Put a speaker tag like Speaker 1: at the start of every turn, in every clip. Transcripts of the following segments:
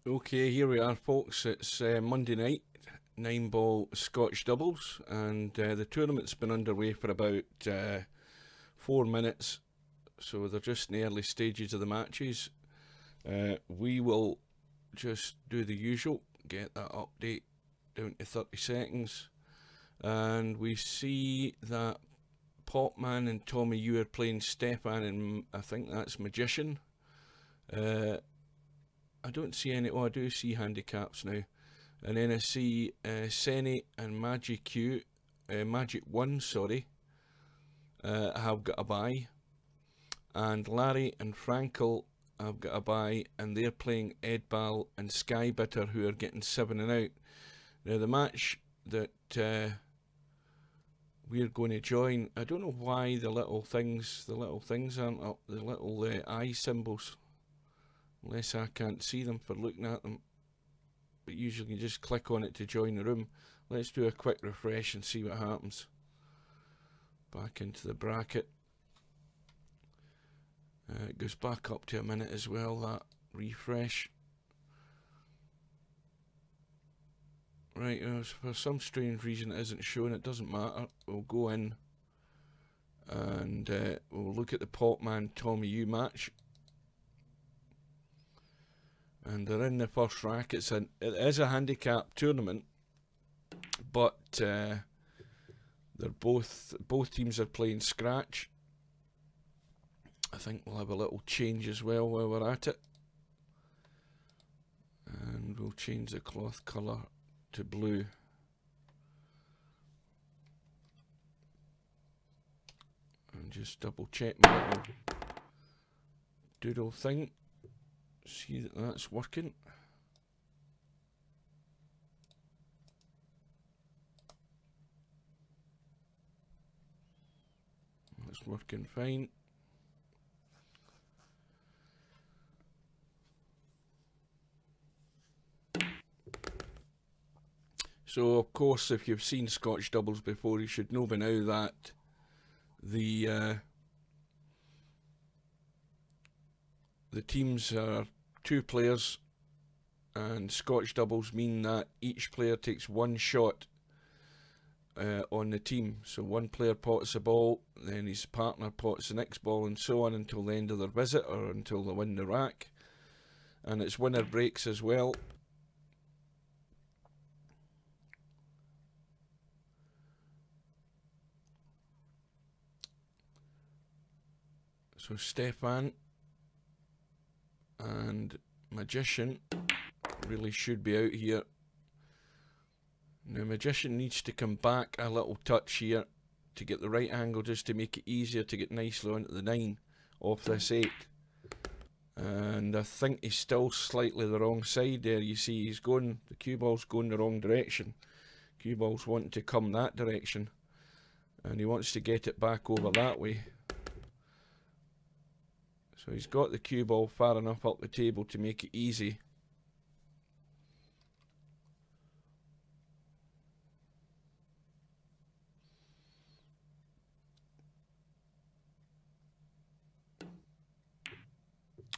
Speaker 1: Okay, here we are, folks. It's Monday night, 9ball Scotch doubles, and the tournament's been underway for about 4 minutes, so they're just in the early stages of the matches. We will just do the usual, get that update down to 30 seconds, and we see that Popman and Tommy, you are playing Stefan, and I think that's Magician. I don't see any. Oh, I do see handicaps now, and then I see Senny and Magic Q, Magic 1, sorry, have got a bye, and Larry and Frankel have got a bye, and they're playing Edbal and Skybitter, who are getting 7 and out. Now the match that we're going to join, I don't know why the little things aren't up, the little eye symbols. Unless I can't see them for looking at them, but usually you just click on it to join the room. Let's do a quick refresh and see what happens. Back into the bracket. It goes back up to a minute as well, that refresh. Right, for some strange reason it isn't showing, it doesn't matter. We'll go in and we'll look at the Popman Tommy U match. And they're in the first rack. It is a handicap tournament, but they're both teams are playing scratch. I think we'll have a little change as well while we're at it, and we'll change the cloth colour to blue. And just double check my little doodle thing. See that that's working. That's working fine. So of course, if you've seen Scotch doubles before, you should know by now that the teams are 2 players, and Scotch doubles mean that each player takes 1 shot on the team. So one player pots a ball, then his partner pots the next ball, and so on until the end of their visit or until they win the rack. And it's winner breaks as well. So Stefan and Magician really should be out here. Now Magician needs to come back a little touch here to get the right angle, just to make it easier to get nicely onto the 9 off this 8. And I think he's still slightly the wrong side there. You see he's going, the cue ball's going the wrong direction. Cue ball's wanting to come that direction, and he wants to get it back over that way. So he's got the cue ball far enough up the table to make it easy.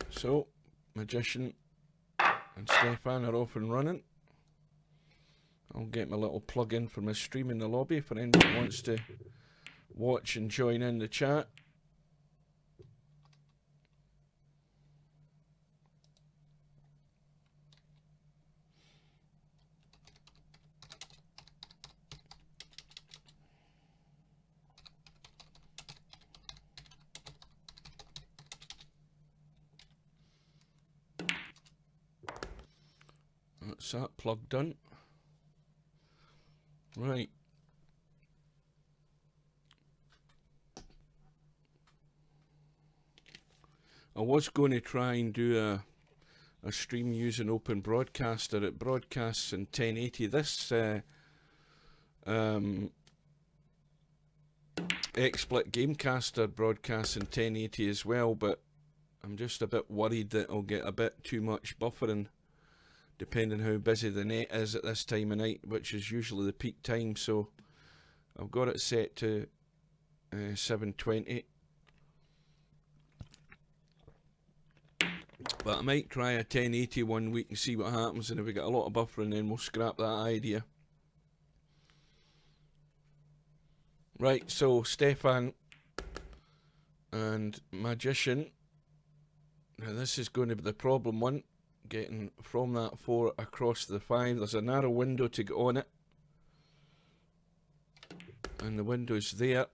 Speaker 1: So Magician and Stefan are off and running. I'll get my little plug in for my stream in the lobby for anyone who wants to watch and join in the chat. That's that plug done. Right. I was going to try and do a stream using Open Broadcaster. It broadcasts in 1080. This XSplit Gamecaster broadcasts in 1080 as well, but I'm just a bit worried that I'll get a bit too much buffering, depending how busy the net is at this time of night, which is usually the peak time. So I've got it set to 720. But I might try a 1080 one week and see what happens, and if we get a lot of buffering then we'll scrap that idea. Right, so Stefan and Magician. Now this is going to be the problem one, getting from that 4 across the 5. There's a narrow window to get on it, and the window's there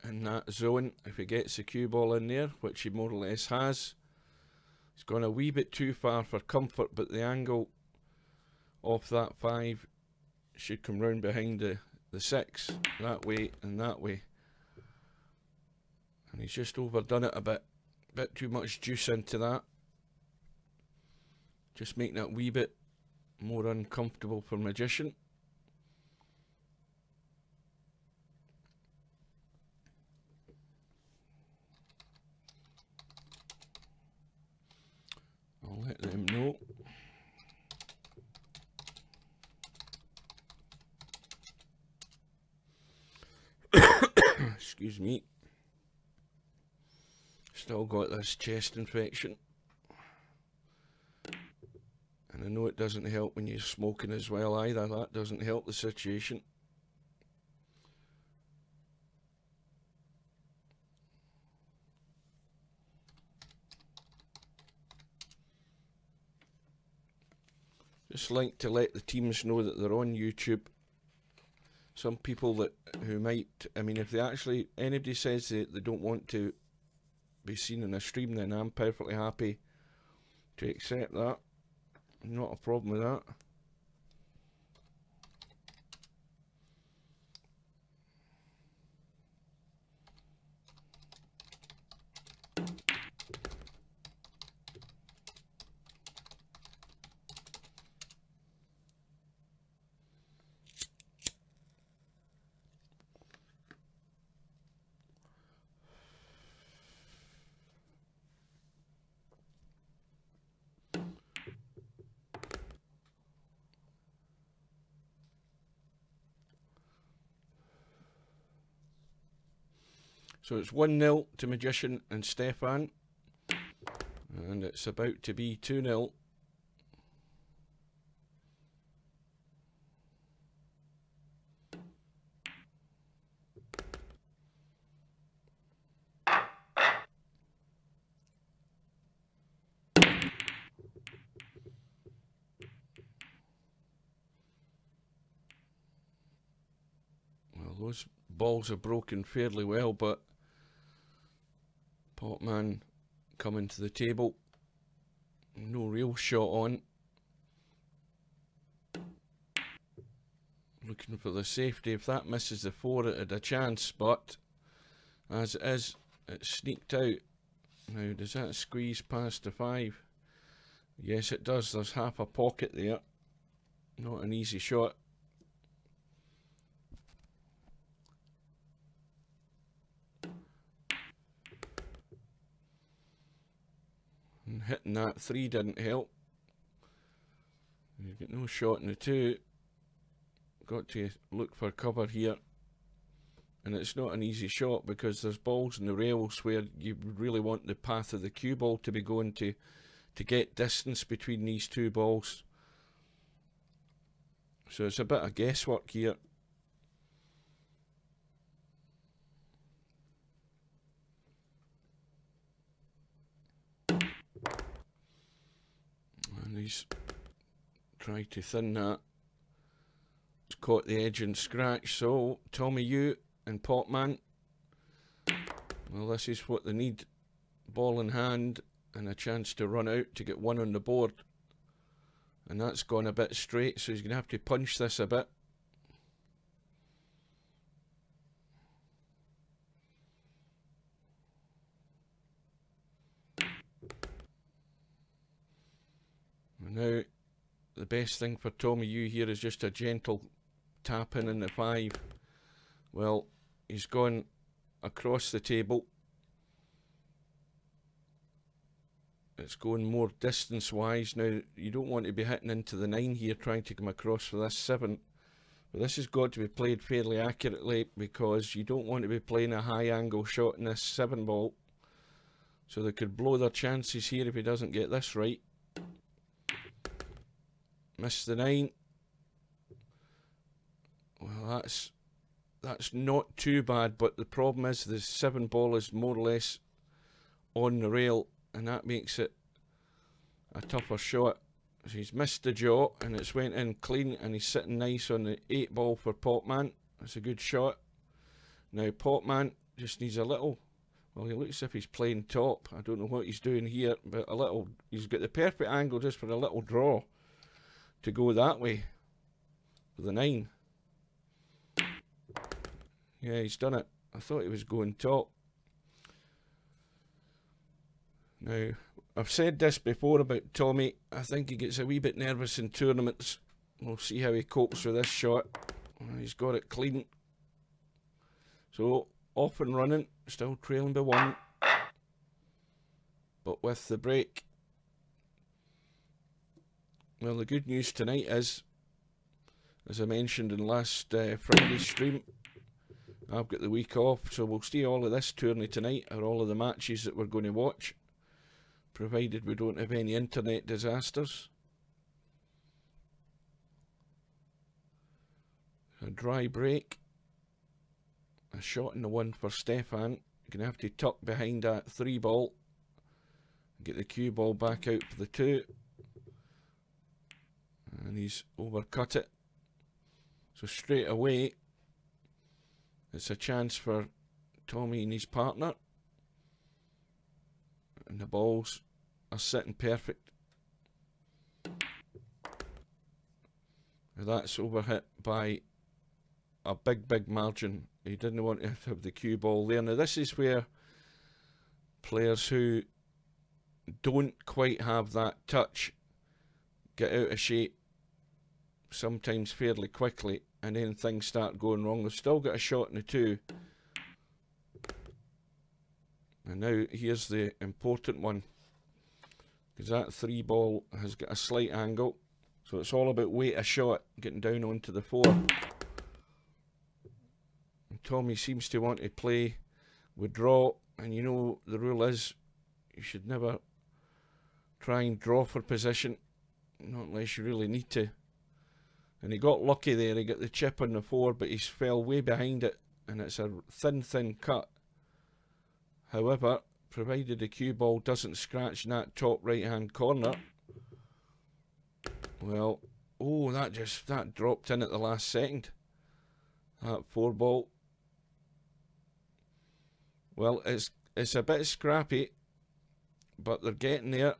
Speaker 1: in that zone. If he gets the cue ball in there, which he more or less has, he's gone a wee bit too far for comfort, but the angle off that 5 should come round behind the 6, that way and that way. And he's just overdone it a bit too much juice into that, just making it a wee bit more uncomfortable for Magician. I'll let them know. Excuse me. Still got this chest infection. And I know it doesn't help when you're smoking as well either. That doesn't help the situation. Just like to let the teams know that they're on YouTube. Some people who might, I mean, if they actually, anybody says they don't want to be seen in a stream, then I'm perfectly happy to accept that. Not a problem with that. So it's 1-0 to Magician and Stefan, and it's about to be 2-0. Well, those balls are broken fairly well, but Potman coming to the table, no real shot on, looking for the safety. If that misses the 4 it had a chance, but as it is, it's sneaked out. Now does that squeeze past the 5? Yes it does. There's half a pocket there, not an easy shot. And hitting that 3 didn't help. You get no shot in the 2. Got to look for cover here. And it's not an easy shot because there's balls in the rails where you really want the path of the cue ball to be going to get distance between these 2 balls. So it's a bit of guesswork here. And he's tried to thin that. It's caught the edge and scratch. So Tommy Yu and Potman, well, this is what they need. Ball in hand and a chance to run out to get 1 on the board. And that's gone a bit straight, so he's going to have to punch this a bit. And now the best thing for Tommy Yu here is just a gentle tap in the 5. Well, he's gone across the table. It's going more distance wise. Now you don't want to be hitting into the 9 here trying to come across for this 7, but this has got to be played fairly accurately because you don't want to be playing a high angle shot in this 7 ball. So they could blow their chances here if he doesn't get this right. Missed the 9. Well, that's not too bad, but the problem is the 7 ball is more or less on the rail, and that makes it a tougher shot. So he's missed the jaw, and it's went in clean, and he's sitting nice on the 8 ball for Popman. That's a good shot. Now Popman just needs a little, well, he looks as if he's playing top. I don't know what he's doing here, but a little, he's got the perfect angle just for a little draw to go that way with the 9. Yeah, he's done it. I thought he was going top. Now, I've said this before about Tommy. I think he gets a wee bit nervous in tournaments. We'll see how he copes with this shot. He's got it clean. So, off and running. Still trailing by 1. But with the break. Well, the good news tonight is, as I mentioned in last Friday's stream, I've got the week off, so we'll see all of this tourney tonight, or all of the matches that we're going to watch, provided we don't have any internet disasters. A dry break. A shot in the 1 for Stefan. You're going to have to tuck behind that 3 ball. Get the cue ball back out for the 2. And he's overcut it. So straight away, it's a chance for Tommy and his partner. And the balls are sitting perfect. Now that's overhit by a big margin. He didn't want to have the cue ball there. Now this is where players who don't quite have that touch get out of shape sometimes fairly quickly, and then things start going wrong. They've still got a shot in the 2. And now here's the important one, because that 3 ball has got a slight angle, so it's all about weight of shot, getting down onto the 4. And Tommy seems to want to play with draw, and you know the rule is you should never try and draw for position, not unless you really need to. And he got lucky there, he got the chip on the 4, but he fell way behind it, and it's a thin cut. However, provided the cue ball doesn't scratch in that top right hand corner, well, oh, that dropped in at the last second. That 4 ball. Well, it's a bit scrappy, but they're getting there.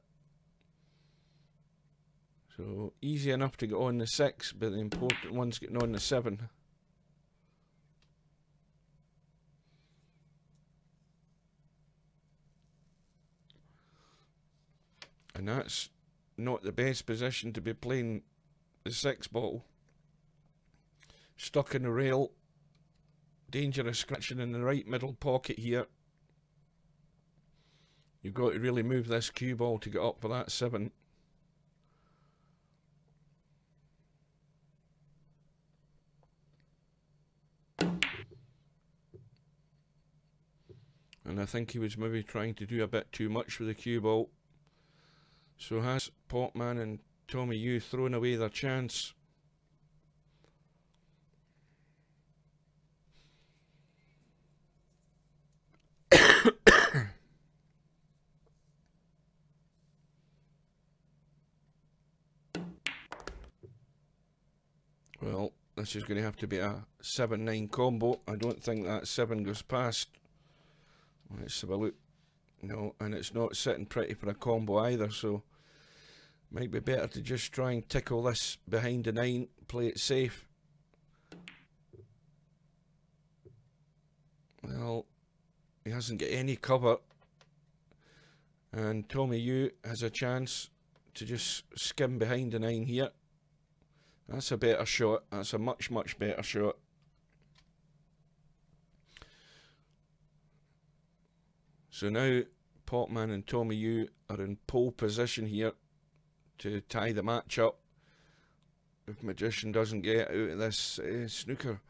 Speaker 1: So easy enough to get on the 6, but the important one's getting on the 7. And that's not the best position to be playing the 6 ball. Stuck in the rail. Dangerous scratching in the right middle pocket here. You've got to really move this cue ball to get up for that 7. And I think he was maybe trying to do a bit too much with the cue ball. So has Popman and Tommy Yu thrown away their chance? Well, this is going to have to be a 7-9 combo. I don't think that 7 goes past. Let's have a look. No, and it's not sitting pretty for a combo either, so might be better to just try and tickle this behind the 9, play it safe. Well, he hasn't got any cover, and Tommy Yu has a chance to just skim behind the 9 here. That's a better shot. That's a much better shot. So now Popman and Tommy Yu are in pole position here to tie the match up if Magician doesn't get out of this snooker.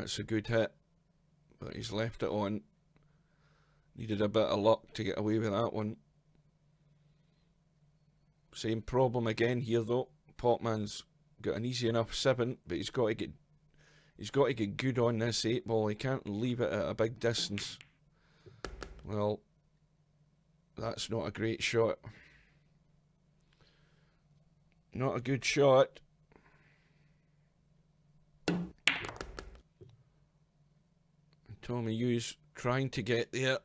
Speaker 1: That's a good hit, but he's left it on. Needed a bit of luck to get away with that one. Same problem again here though. Potman's got an easy enough 7, but he's got to get good on this 8 ball. He can't leave it at a big distance. Well, that's not a great shot. Not a good shot. Tommy Hughes trying to get there.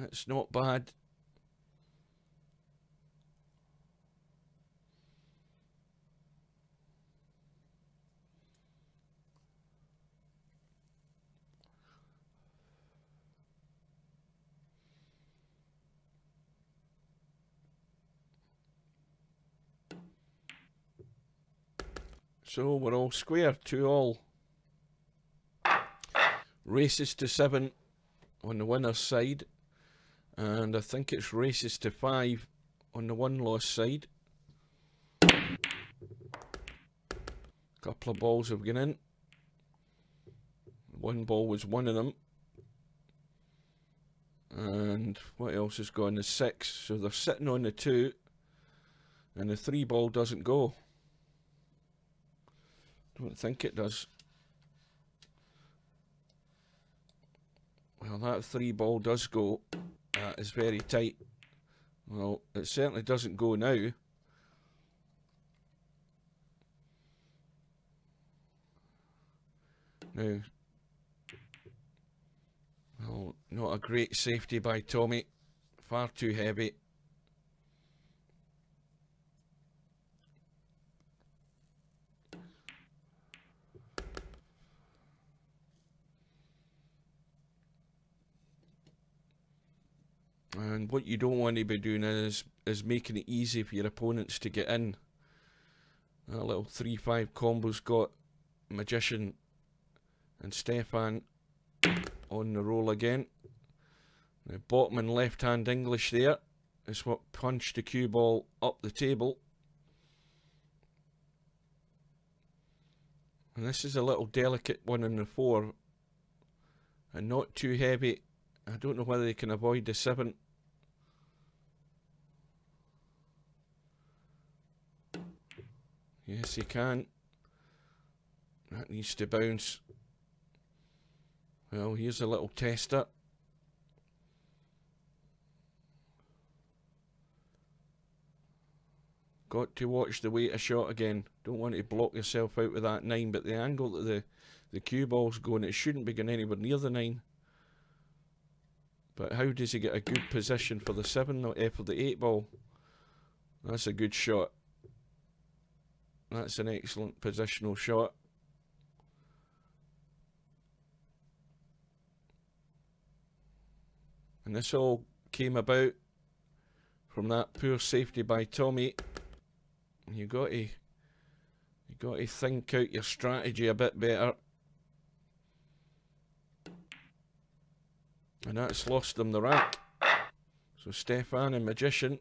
Speaker 1: It's not bad. So we're all square, 2-all. Races to 7 on the winner's side, and I think it's races to 5 on the one-loss side. Couple of balls have gone in. One ball was one of them. And what else has gone? The 6. So they're sitting on the 2, and the 3 ball doesn't go. Don't think it does. Well, that 3 ball does go. That is very tight. Well, it certainly doesn't go now. Now, well, not a great safety by Tommy. Far too heavy. And what you don't want to be doing is making it easy for your opponents to get in. That little 3-5 combo's got Magician and Stefan on the roll again. The bottom and left hand English there is what punched the cue ball up the table. And this is a little delicate one in the 4 and not too heavy. I don't know whether they can avoid the 7. Yes, he can. That needs to bounce. Well, here's a little tester. Got to watch the weight of shot again. Don't want to block yourself out with that 9, but the angle that the cue ball's going, it shouldn't be going anywhere near the 9. But how does he get a good position for the 7, for the 8 ball? That's a good shot. That's an excellent positional shot. And this all came about from that poor safety by Tommy. You got to think out your strategy a bit better. And that's lost them the rank. So Stefan and Magician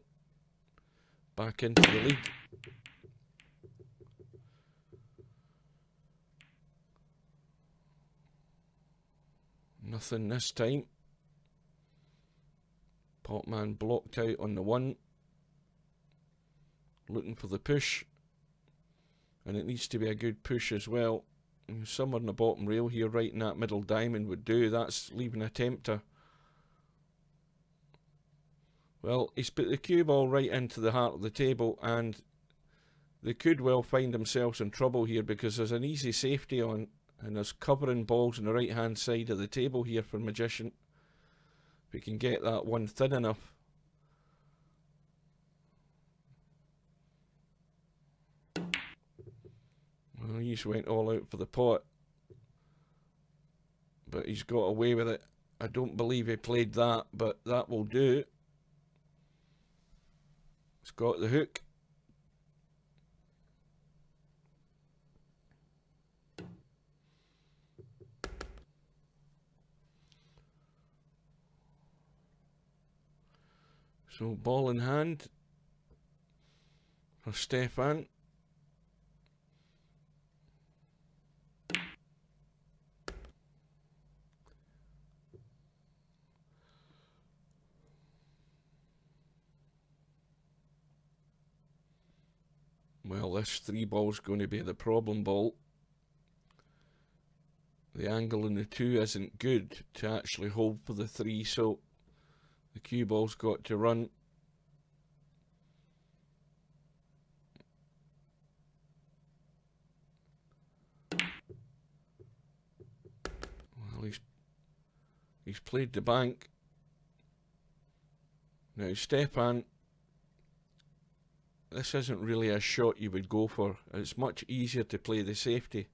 Speaker 1: back into the lead. Nothing this time. Potman blocked out on the 1. Looking for the push. And it needs to be a good push as well. Somewhere on the bottom rail here, right in that middle diamond would do. That's leaving a tempter. Well, he's put the cue ball right into the heart of the table, and they could well find themselves in trouble here because there's an easy safety on, and there's covering balls on the right hand side of the table here for Magician. If we can get that one thin enough. Well, he just went all out for the pot, but he's got away with it. I don't believe he played that, but that will do. It's got the hook. So ball in hand for Stefan. Well, this 3-ball's going to be the problem ball. The angle in the 2 isn't good to actually hold for the 3, so the cue ball's got to run. Well, he's played the bank. Now, Stepan, this isn't really a shot you would go for. It's much easier to play the safety.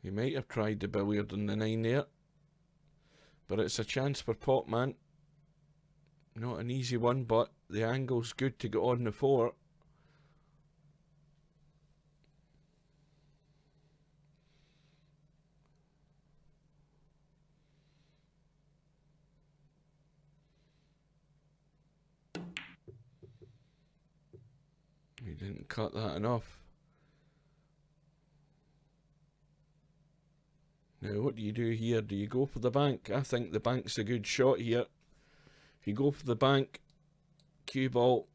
Speaker 1: He might have tried the billiard on the 9 there, but it's a chance for Potman. Not an easy one, but the angle's good to get on the 4. He didn't cut that enough. Now, what do you do here? Do you go for the bank? I think the bank's a good shot here. If you go for the bank, cue ball,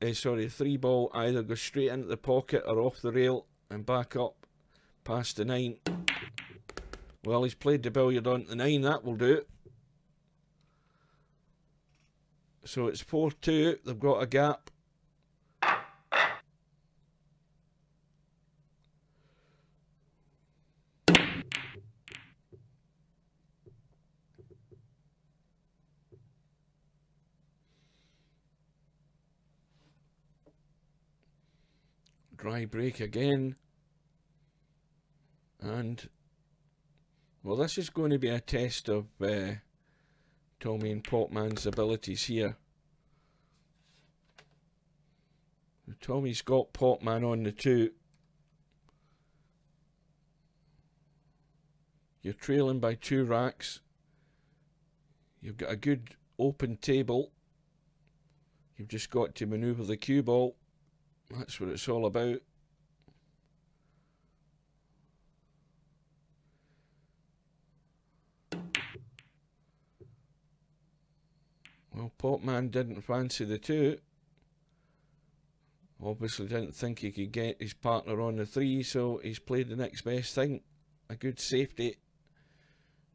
Speaker 1: 3-ball either goes straight into the pocket or off the rail and back up past the 9. Well, he's played the billiard on the 9, that will do it. So it's 4-2, they've got a gap. Dry break again, and well, this is going to be a test of Tommy and Potman's abilities here. Tommy's got Potman on the 2. You're trailing by 2 racks. You've got a good open table. You've just got to manoeuvre the cue ball. That's what it's all about. Well, Potman didn't fancy the 2. Obviously didn't think he could get his partner on the 3, so he's played the next best thing. A good safety.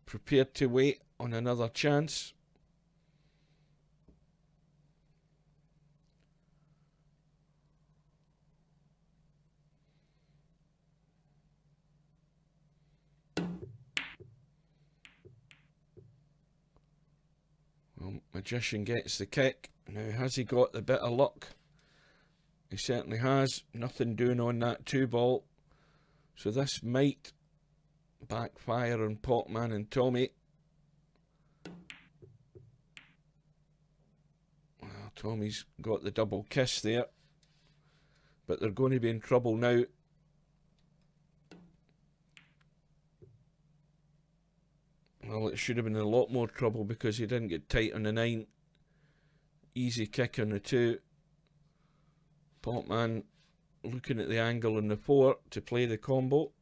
Speaker 1: Prepared to wait on another chance. Well, Magician gets the kick. Now, has he got the bit of luck? He certainly has. Nothing doing on that 2-ball. So this might backfire on Potman and Tommy. Well, Tommy's got the double kiss there. But they're going to be in trouble now. Well, it should have been a lot more trouble because he didn't get tight on the 9. Easy kick on the 2. Potman looking at the angle on the 4 to play the combo.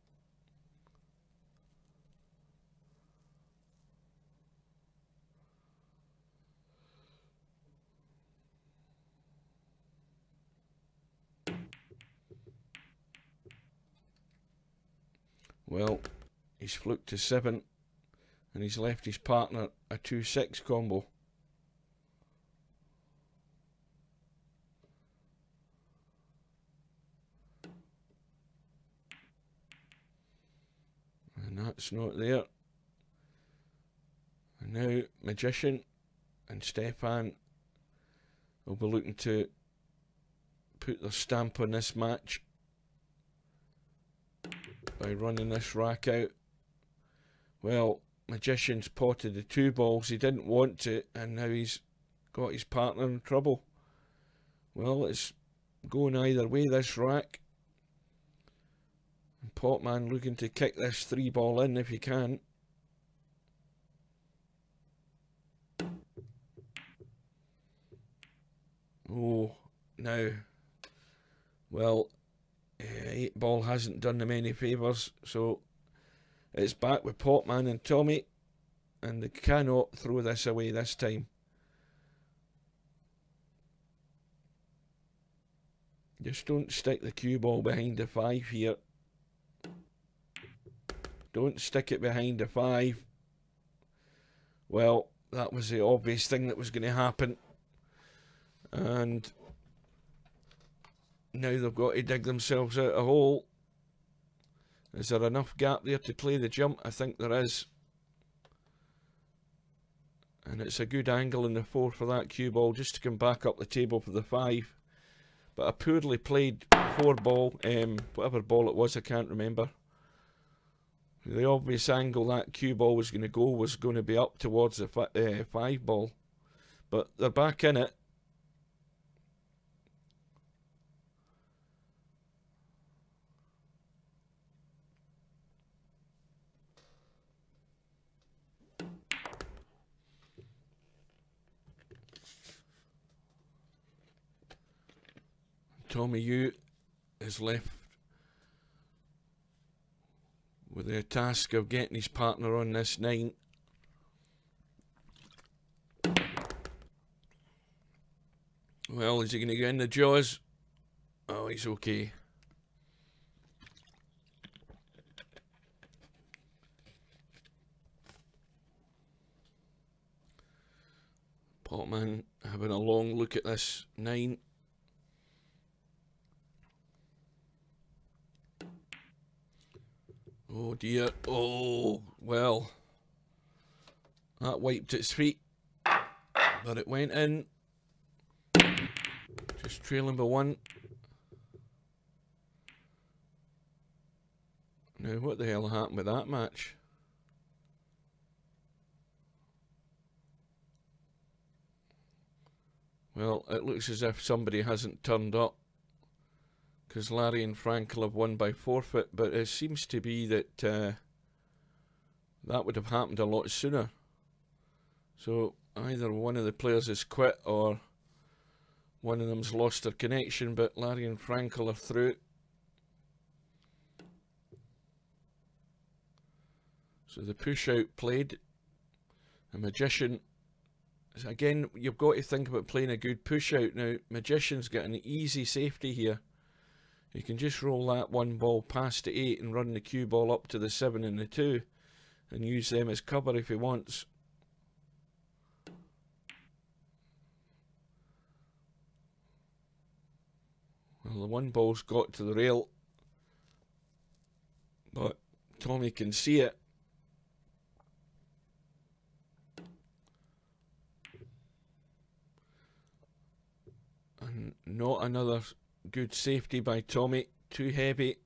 Speaker 1: Well, he's fluked to 7 and he's left his partner a 2-6 combo. And that's not there. And now Magician and Stepan will be looking to put their stamp on this match by running this rack out. Well, Magician's potted the 2 balls. He didn't want to, and now he's got his partner in trouble. Well, it's going either way, this rack. And Potman looking to kick this 3-ball in if he can. Oh, now, well, 8-ball hasn't done them any favours, so it's back with Potman and Tommy, and they cannot throw this away this time. Just don't stick the cue ball behind the 5 here. Don't stick it behind the 5. Well, that was the obvious thing that was going to happen. And now they've got to dig themselves out a hole. Is there enough gap there to play the jump? I think there is. And it's a good angle in the 4 for that cue ball just to come back up the table for the 5. But a poorly played 4 ball, whatever ball it was, I can't remember. The obvious angle that cue ball was going to go was going to be up towards the 5 ball. But they're back in it. Tommy Yu is left with the task of getting his partner on this 9. Well, is he going to get in the jaws? Oh, he's okay. Potman having a long look at this 9. Oh dear, oh, well, that wiped its feet, but it went in, just trailing by 1. Now, what the hell happened with that match? Well, it looks as if somebody hasn't turned up, because Larry and Frankel have won by forfeit, but it seems to be that that would have happened a lot sooner. So either one of the players has quit or one of them's lost their connection, but Larry and Frankel are through. So the push out played. A Magician, again, you've got to think about playing a good push out. Now, Magician's got an easy safety here. You can just roll that 1 ball past the 8 and run the cue ball up to the 7 and the 2 and use them as cover if he wants. Well, the 1 ball's got to the rail, but Tommy can see it. And not another good safety by Tommy. Too heavy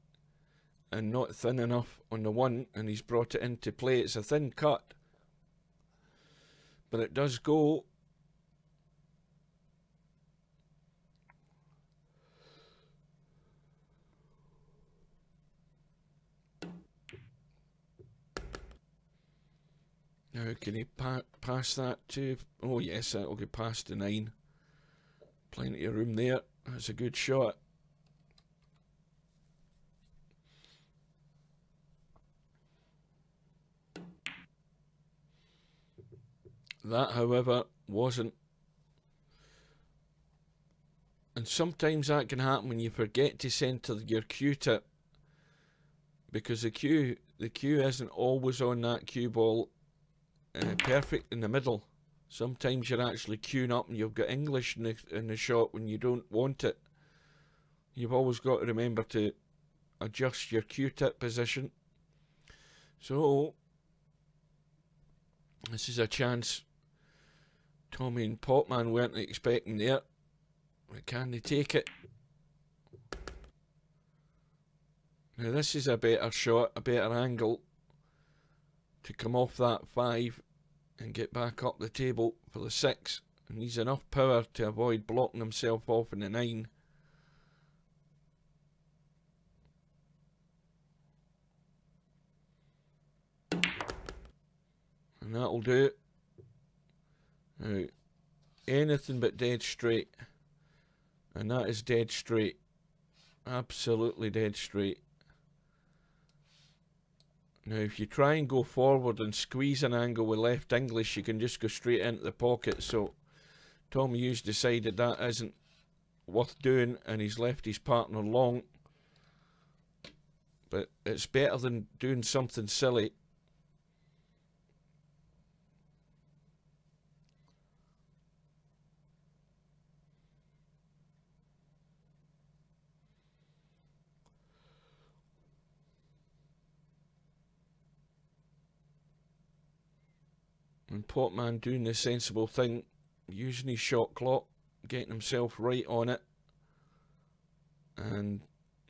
Speaker 1: and not thin enough on the 1, and he's brought it into play. It's a thin cut, but it does go. Now, can he pass that to... Oh yes, that'll get past the 9. Plenty of room there. That's a good shot. That, however, wasn't. And sometimes that can happen when you forget to centre your cue tip, because the cue isn't always on that cue ball perfect in the middle. Sometimes you're actually queuing up and you've got English in the shot when you don't want it. You've always got to remember to adjust your cue tip position. So this is a chance Tommy and Potman weren't expecting there. Can they take it? Now this is a better shot, a better angle to come off that 5 and get back up the table for the 6. And he's enough power to avoid blocking himself off in the 9. And that'll do it. Now, anything but dead straight. And that is dead straight. Absolutely dead straight. Now, if you try and go forward and squeeze an angle with left English, you can just go straight into the pocket. So, Tom Hughes decided that isn't worth doing, and he's left his partner long. But it's better than doing something silly. And Potman doing the sensible thing, using his shot clock, getting himself right on it, and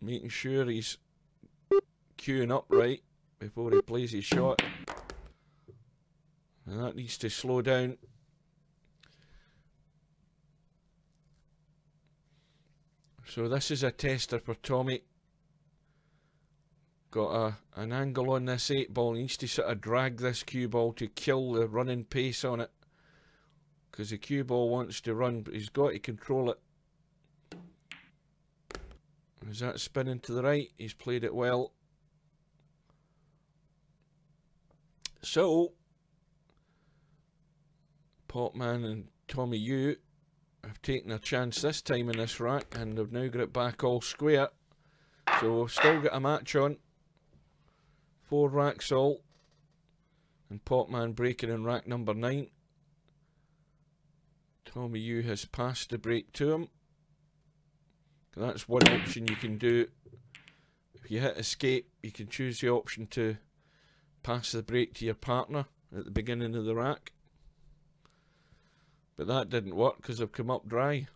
Speaker 1: making sure he's queuing up right before he plays his shot. And that needs to slow down. So this is a tester for Tommy. Got an angle on this 8-ball. He needs to sort of drag this cue ball to kill the running pace on it, because the cue ball wants to run, but he's got to control it. Is that spinning to the right? He's played it well. So Potman and Tommy Yu have taken a chance this time in this rack, and they've now got it back all square. So we've still got a match on. 4 racks all, and Potman breaking in rack number 9. Tommy Yu has passed the break to him. That's one option you can do. If you hit escape, you can choose the option to pass the break to your partner at the beginning of the rack. But that didn't work because I've come up dry.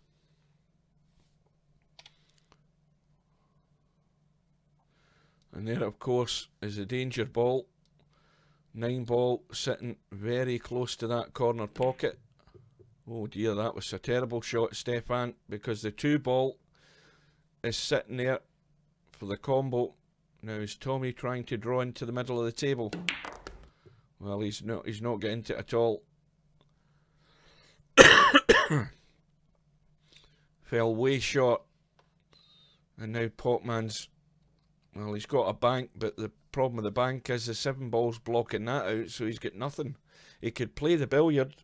Speaker 1: And there, of course, is the danger ball. 9-ball sitting very close to that corner pocket. Oh dear, that was a terrible shot, Stefan, because the 2-ball is sitting there for the combo. Now is Tommy trying to draw into the middle of the table? Well, he's not getting to it at all. Fell way short. And now Potman's, well, he's got a bank, but the problem with the bank is the 7-ball's blocking that out, so he's got nothing. He could play the billiard.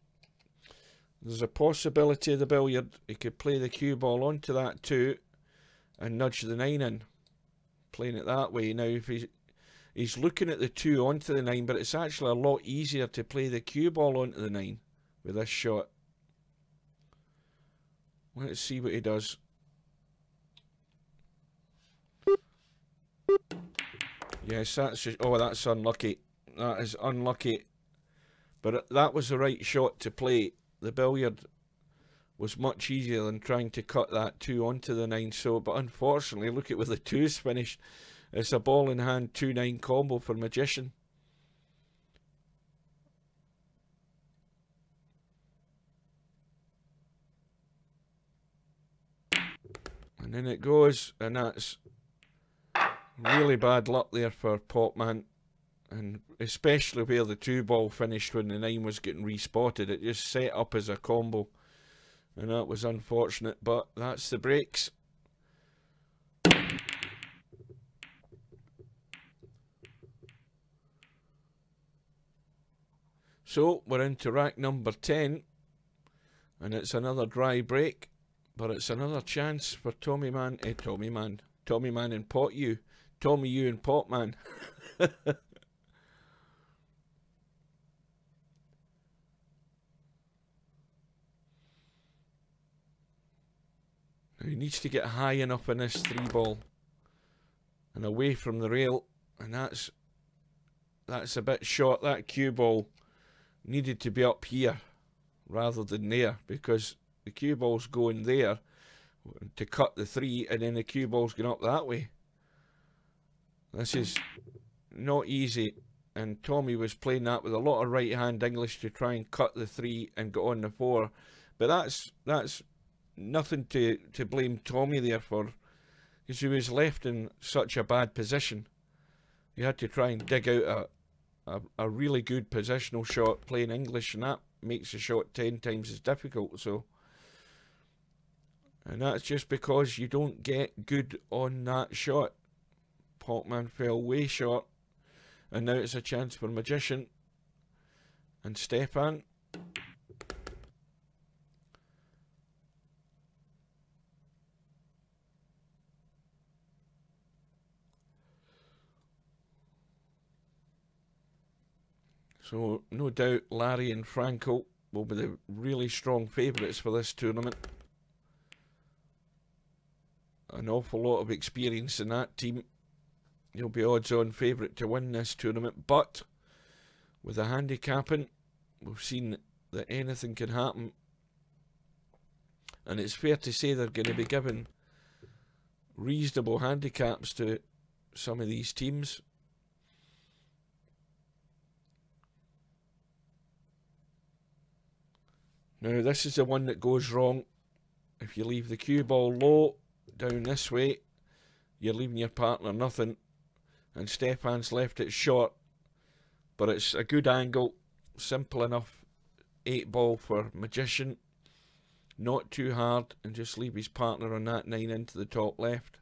Speaker 1: There's a possibility of the billiard. He could play the cue ball onto that 2 and nudge the 9 in, playing it that way. Now, if he's looking at the 2 onto the 9, but it's actually a lot easier to play the cue ball onto the 9 with this shot. Let's see what he does. Yes, that's just, oh, that's unlucky. That is unlucky. But that was the right shot to play. The billiard was much easier than trying to cut that 2 onto the 9. So, but unfortunately, look at where the 2's finished. It's a ball in hand 2-9 combo for Magician. And then it goes, and that's really bad luck there for Potman, and especially where the 2-ball finished when the 9 was getting respotted. It just set up as a combo, and that was unfortunate, but that's the breaks. So we're into rack number 10, and it's another dry break, but it's another chance for Tommy Man and Pot Yu. Tommy Yu and Potman. Now he needs to get high enough in this 3-ball and away from the rail, and that's a bit short. That cue ball needed to be up here rather than there, because the cue ball's going there to cut the 3, and then the cue ball's going up that way. This is not easy, and Tommy was playing that with a lot of right-hand English to try and cut the 3 and get on the 4. But that's nothing to blame Tommy there for, because he was left in such a bad position. He had to try and dig out a really good positional shot playing English, and that makes the shot 10 times as difficult. So, and that's just because you don't get good on that shot. Potman fell way short, and now it's a chance for Magician and Stefan. So no doubt Larry and Franco will be the really strong favourites for this tournament. An awful lot of experience in that team. He'll be odds-on favourite to win this tournament, but with the handicapping, we've seen that anything can happen, and it's fair to say they're going to be given reasonable handicaps to some of these teams. Now this is the one that goes wrong. If you leave the cue ball low down this way, you're leaving your partner nothing, and Stefan's left it short, but it's a good angle, simple enough. 8-ball for Magician, not too hard, and just leave his partner on that 9 into the top left.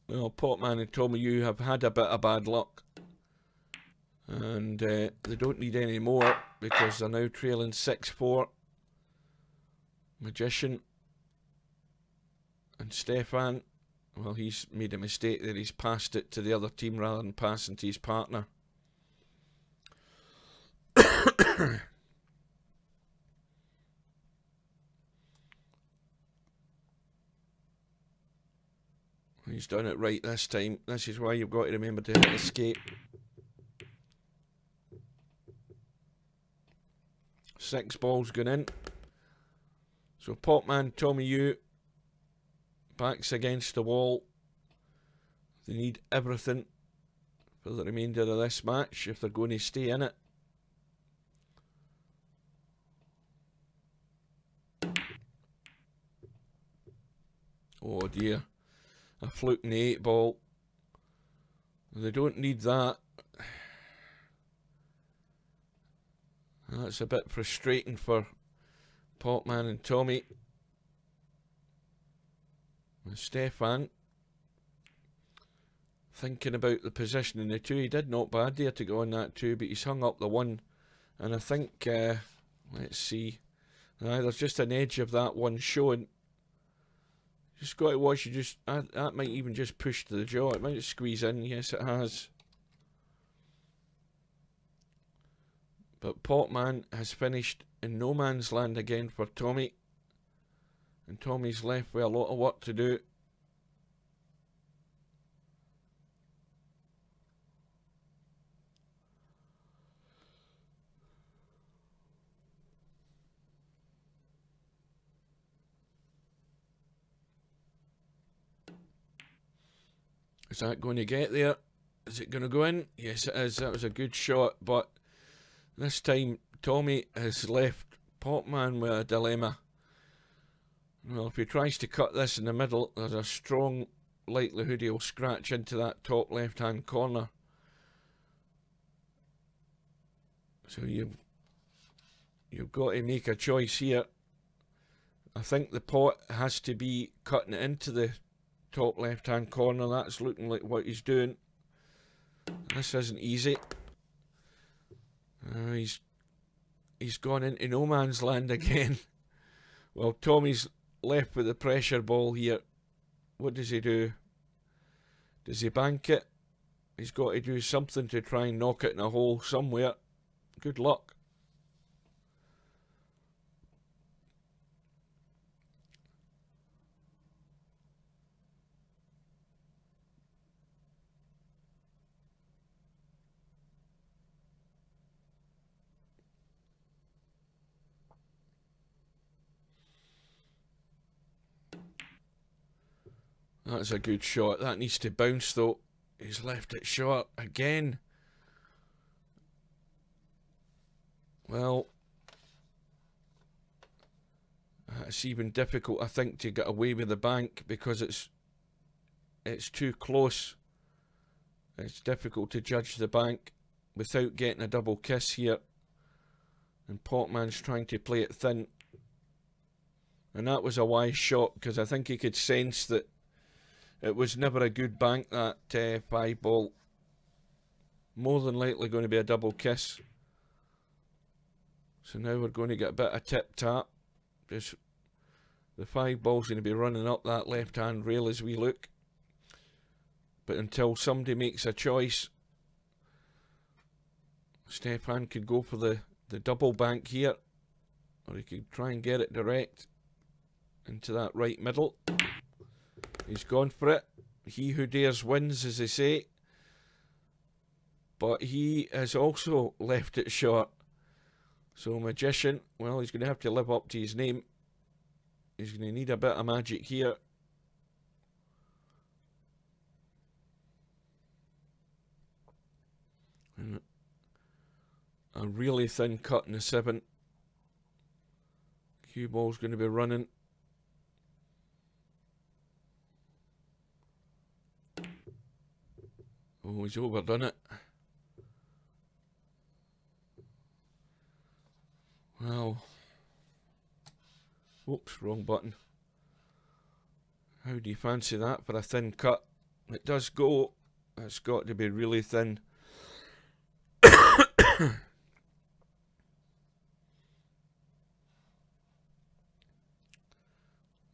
Speaker 1: Well, Potman and Tommy, you have had a bit of bad luck, and they don't need any more because they're now trailing 6-4. Magician and Stefan, well, he's made a mistake there. He's passed it to the other team rather than passing to his partner. He's done it right this time. This is why you've got to remember to hit escape. 6 balls going in. So Potman, Tommy Yu, backs against the wall. They need everything for the remainder of this match if they're going to stay in it. Oh dear. A fluke in the 8-ball. They don't need that. That's a bit frustrating for Potman and Tommy. And Stefan, thinking about the position in the 2, he did not bad there to go on that 2, but he's hung up the 1. And I think, let's see, there's just an edge of that 1 showing. Just got to watch, that might even just push to the jaw, it might just squeeze in, yes it has. But Potman has finished in no man's land again for Tommy. And Tommy's left with a lot of work to do. Is that going to get there? Is it going to go in? Yes it is. That was a good shot, but this time Tommy has left Potman with a dilemma. Well, if he tries to cut this in the middle, there's a strong likelihood he'll scratch into that top left hand corner. So you've got to make a choice here. I think the pot has to be cutting it into the top left hand corner. That's looking like what he's doing. This isn't easy. He's gone into no man's land again. Well, Tommy's left with the pressure ball here. What does he do? Does he bank it? He's got to do something to try and knock it in a hole somewhere. Good luck. That's a good shot. That needs to bounce though. He's left it short again. Well, it's even difficult, I think, to get away with the bank because it's too close. It's difficult to judge the bank without getting a double kiss here. And Potman's trying to play it thin. And that was a wise shot because I think he could sense that it was never a good bank, that 5-ball. More than likely going to be a double kiss. So now we're going to get a bit of tip-tap. Just The 5ball's going to be running up that left-hand rail as we look. But until somebody makes a choice, Stefan could go for the double bank here, or he could try and get it direct into that right middle. He's gone for it. He who dares wins, as they say. But he has also left it short. So Magician, well, he's going to have to live up to his name. He's going to need a bit of magic here. And a really thin cut in the 7. Cue ball's going to be running. Oh, he's overdone it. Well, whoops, wrong button. How do you fancy that for a thin cut? It does go. It's got to be really thin.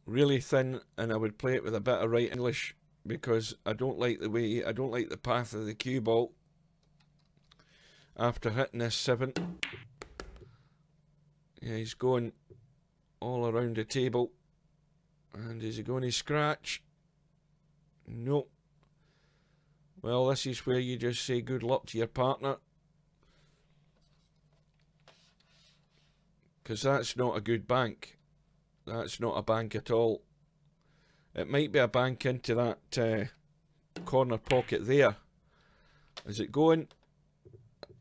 Speaker 1: Really thin, and I would play it with a bit of right English because I don't like the path of the cue ball after hitting this 7. Yeah, he's going all around the table. And is he going to scratch? Nope. Well, this is where you just say good luck to your partner. Because that's not a good bank. That's not a bank at all. It might be a bank into that corner pocket there. Is it going?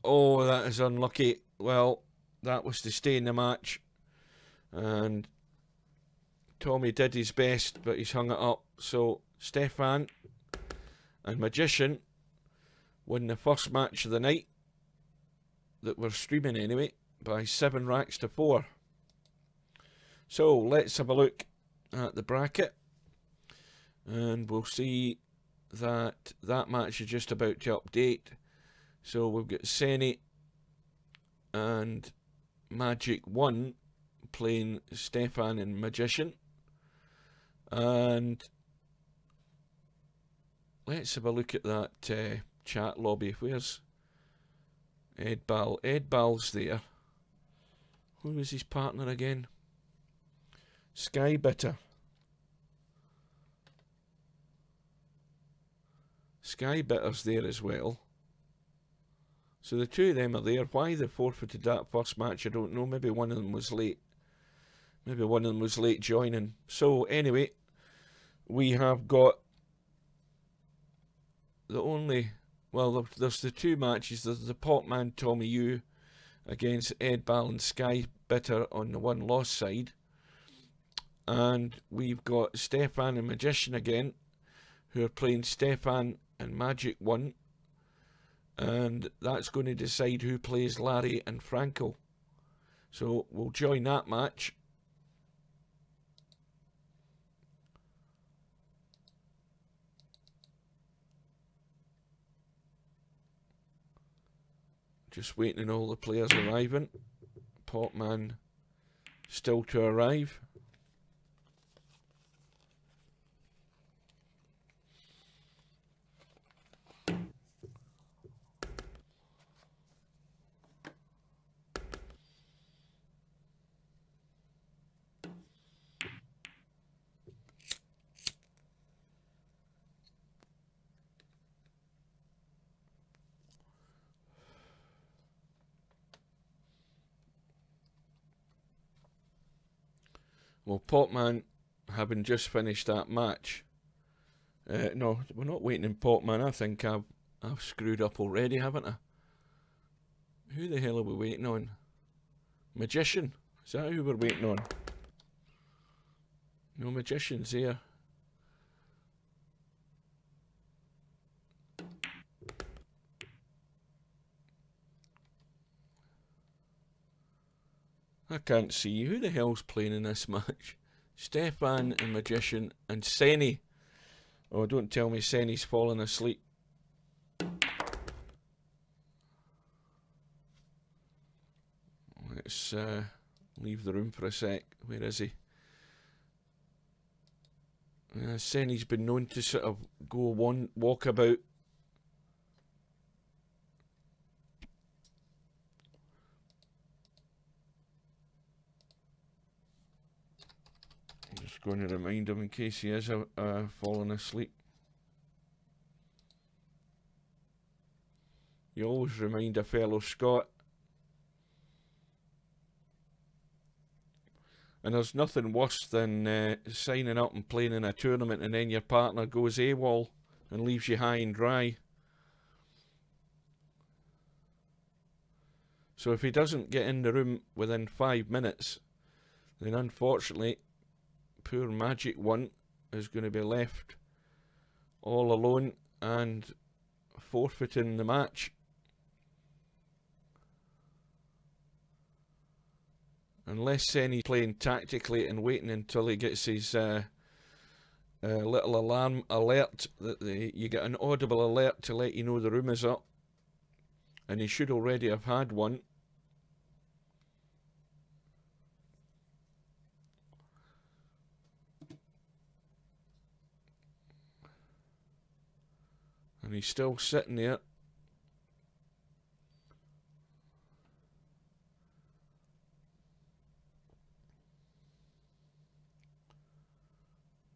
Speaker 1: Oh, that is unlucky. Well, that was to stay in the match. And Tommy did his best, but he's hung it up. So Stefan and Magician win the first match of the night that we're streaming anyway by 7 racks to 4. So let's have a look at the bracket, and we'll see that that match is just about to update. So we've got Senny and Magic 1 playing Stefan and Magician. And let's have a look at that chat lobby. Where's Ed Ball? Ed Ball's there. Who was his partner again? Sky Bitter. Sky Bitter's there as well. So the two of them are there. Why they forfeited that first match, I don't know. Maybe one of them was late. Maybe one of them was late joining. So anyway, we have got the only... Well, there's the 2 matches. There's the Potman Tommy U against Ed Ball and Sky Bitter on the one loss side. And we've got Stefan and Magician again, who are playing Stefan and Magic 1. And that's going to decide who plays Larry and Franco. So we'll join that match. Just waiting on all the players arriving. Potman still to arrive. Well, Potman, having just finished that match, no, we're not waiting in Potman. I think I've screwed up already, haven't I? Who the hell are we waiting on? Magician? Is that who we're waiting on? No, Magician's here. I can't see. Who the hell's playing in this match? Stefan and Magician and Senny. Oh, don't tell me Senny's fallen asleep. Let's leave the room for a sec. Where is he? Senny's been known to sort of go one walkabout. I'm just going to remind him in case he is falling asleep. You always remind a fellow Scot. And there's nothing worse than signing up and playing in a tournament and then your partner goes AWOL and leaves you high and dry. So if he doesn't get in the room within 5 minutes, then unfortunately, poor Magic One is going to be left all alone and forfeiting the match. Unless Senny's playing tactically and waiting until he gets his little alarm alert, that you get an audible alert to let you know the room is up. And he should already have had one. And he's still sitting there.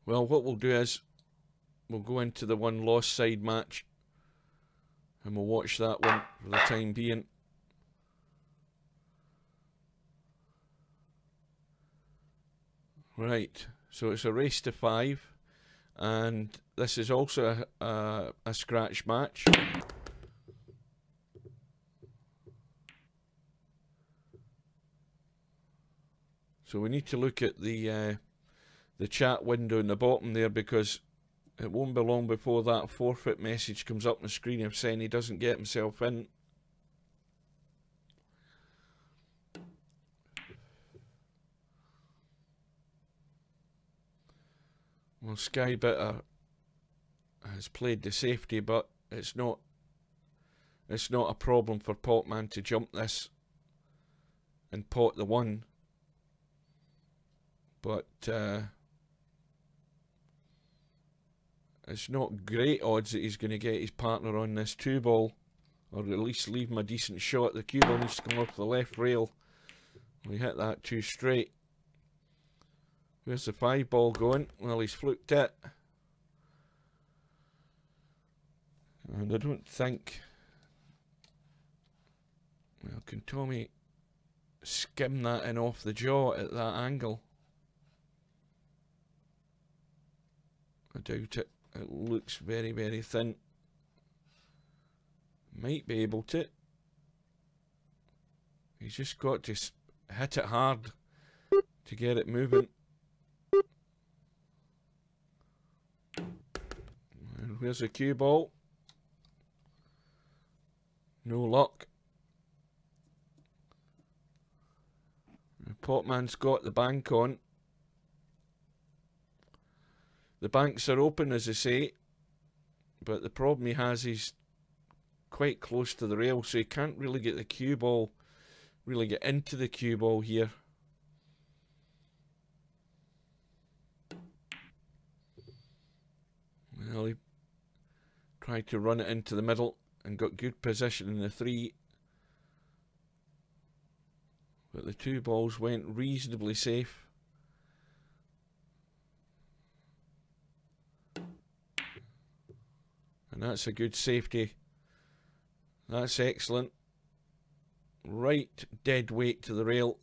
Speaker 1: Well, what we'll do is we'll go into the one lost side match and we'll watch that one for the time being. Right, so it's a race to 5 and this is also a scratch match. So we need to look at the chat window in the bottom there, because it won't be long before that forfeit message comes up on the screen if Senny doesn't get himself in. Well, Sky Bitter has played the safety, but it's not a problem for Potman to jump this and pot the 1. But it's not great odds that he's going to get his partner on this 2-ball, or at least leave him a decent shot. The cue ball needs to come off the left rail. We hit that too straight. Where's the 5-ball going? Well, he's fluked it. And I don't think... Well, can Tommy skim that in off the jaw at that angle? I doubt it. It looks very, very thin. Might be able to. He's just got to hit it hard to get it moving. And where's the cue ball? No luck. Potman's got the bank on. The banks are open, as I say, but the problem he has is quite close to the rail, so he can't really get the cue ball, really get into the cue ball here. Well, he tried to run it into the middle and got good position in the 3. But the 2 balls went reasonably safe. And that's a good safety. That's excellent. Right dead weight to the rail.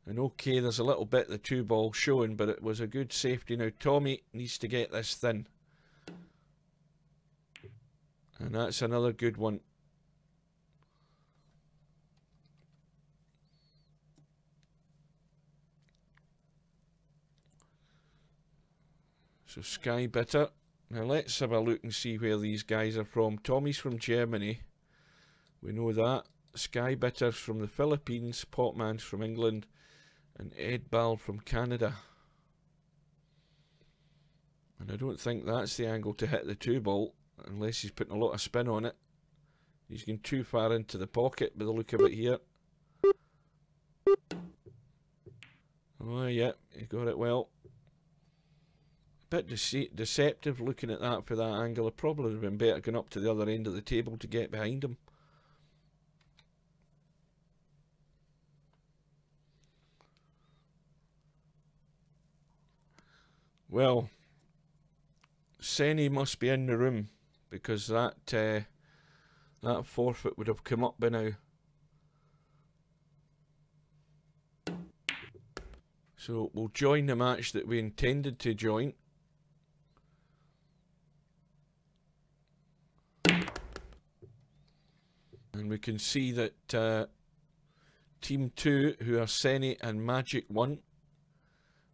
Speaker 1: And okay, there's a little bit the 2-ball showing, but it was a good safety. Now Tommy needs to get this thin. And that's another good one. So Sky Bitter. Now let's have a look and see where these guys are from. Tommy's from Germany. We know that. Sky Bitter's from the Philippines. Potman's from England. And Ed Ball from Canada. And I don't think that's the angle to hit the 2-ball, unless he's putting a lot of spin on it. He's going too far into the pocket by the look of it here. Oh yeah, he got it well. bit deceptive looking at that for that angle. It probably would have been better going up to the other end of the table to get behind him. Well, Senny must be in the room, because that that forfeit would have come up by now. So we'll join the match that we intended to join. And we can see that Team 2, who are Senny and Magic 1,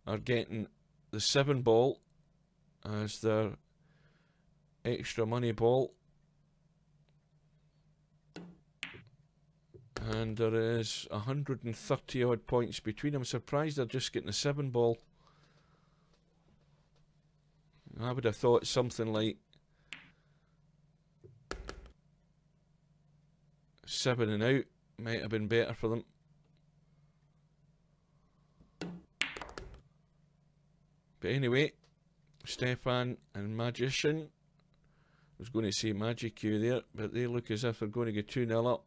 Speaker 1: are getting the 7 ball as their extra money ball. And there is 130 odd points between them. I'm surprised they're just getting the 7 ball. I would have thought something like 7 and out might have been better for them. But anyway, Stefan and Magician. I was going to say Magic Q there, but they look as if they're going to get 2-0 up.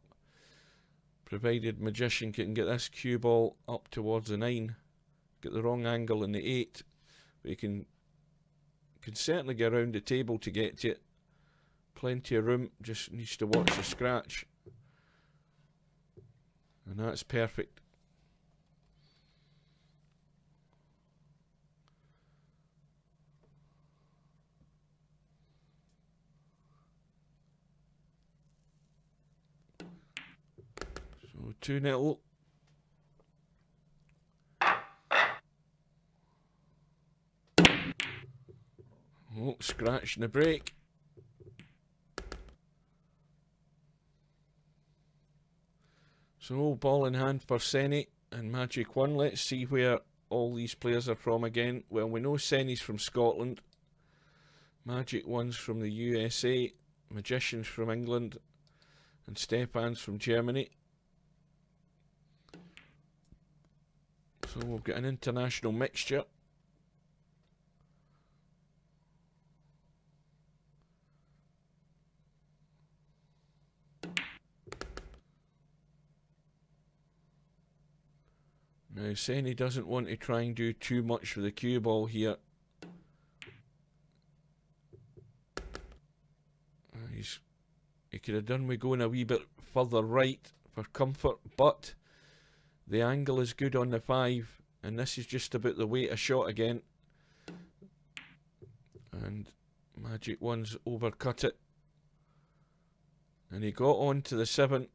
Speaker 1: Provided Magician can get this cue ball up towards the 9. Get the wrong angle in the 8. But he can certainly get around the table to get to it. Plenty of room, just needs to watch the scratch. And that's perfect. So 2-0. Oh, scratch in the break. So ball in hand for Senny and Magic 1. Let's see where all these players are from again. Well, we know Senny's from Scotland. Magic 1's from the USA. Magician's from England. And Stefan's from Germany. So we'll get an international mixture. Now, Senny doesn't want to try and do too much with the cue ball here. He could have done with going a wee bit further right for comfort, but the angle is good on the 5, and this is just about the weight of shot again. And Magic 1's overcut it. And he got on to the 7,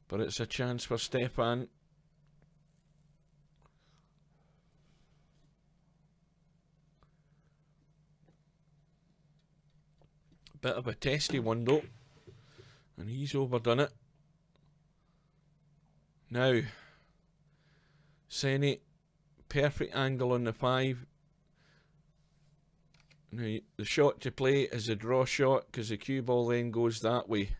Speaker 1: but it's a chance for Stefan. Bit of a testy one though, and he's overdone it. Now, Senny, perfect angle on the 5. Now, the shot to play is a draw shot, because the cue ball then goes that way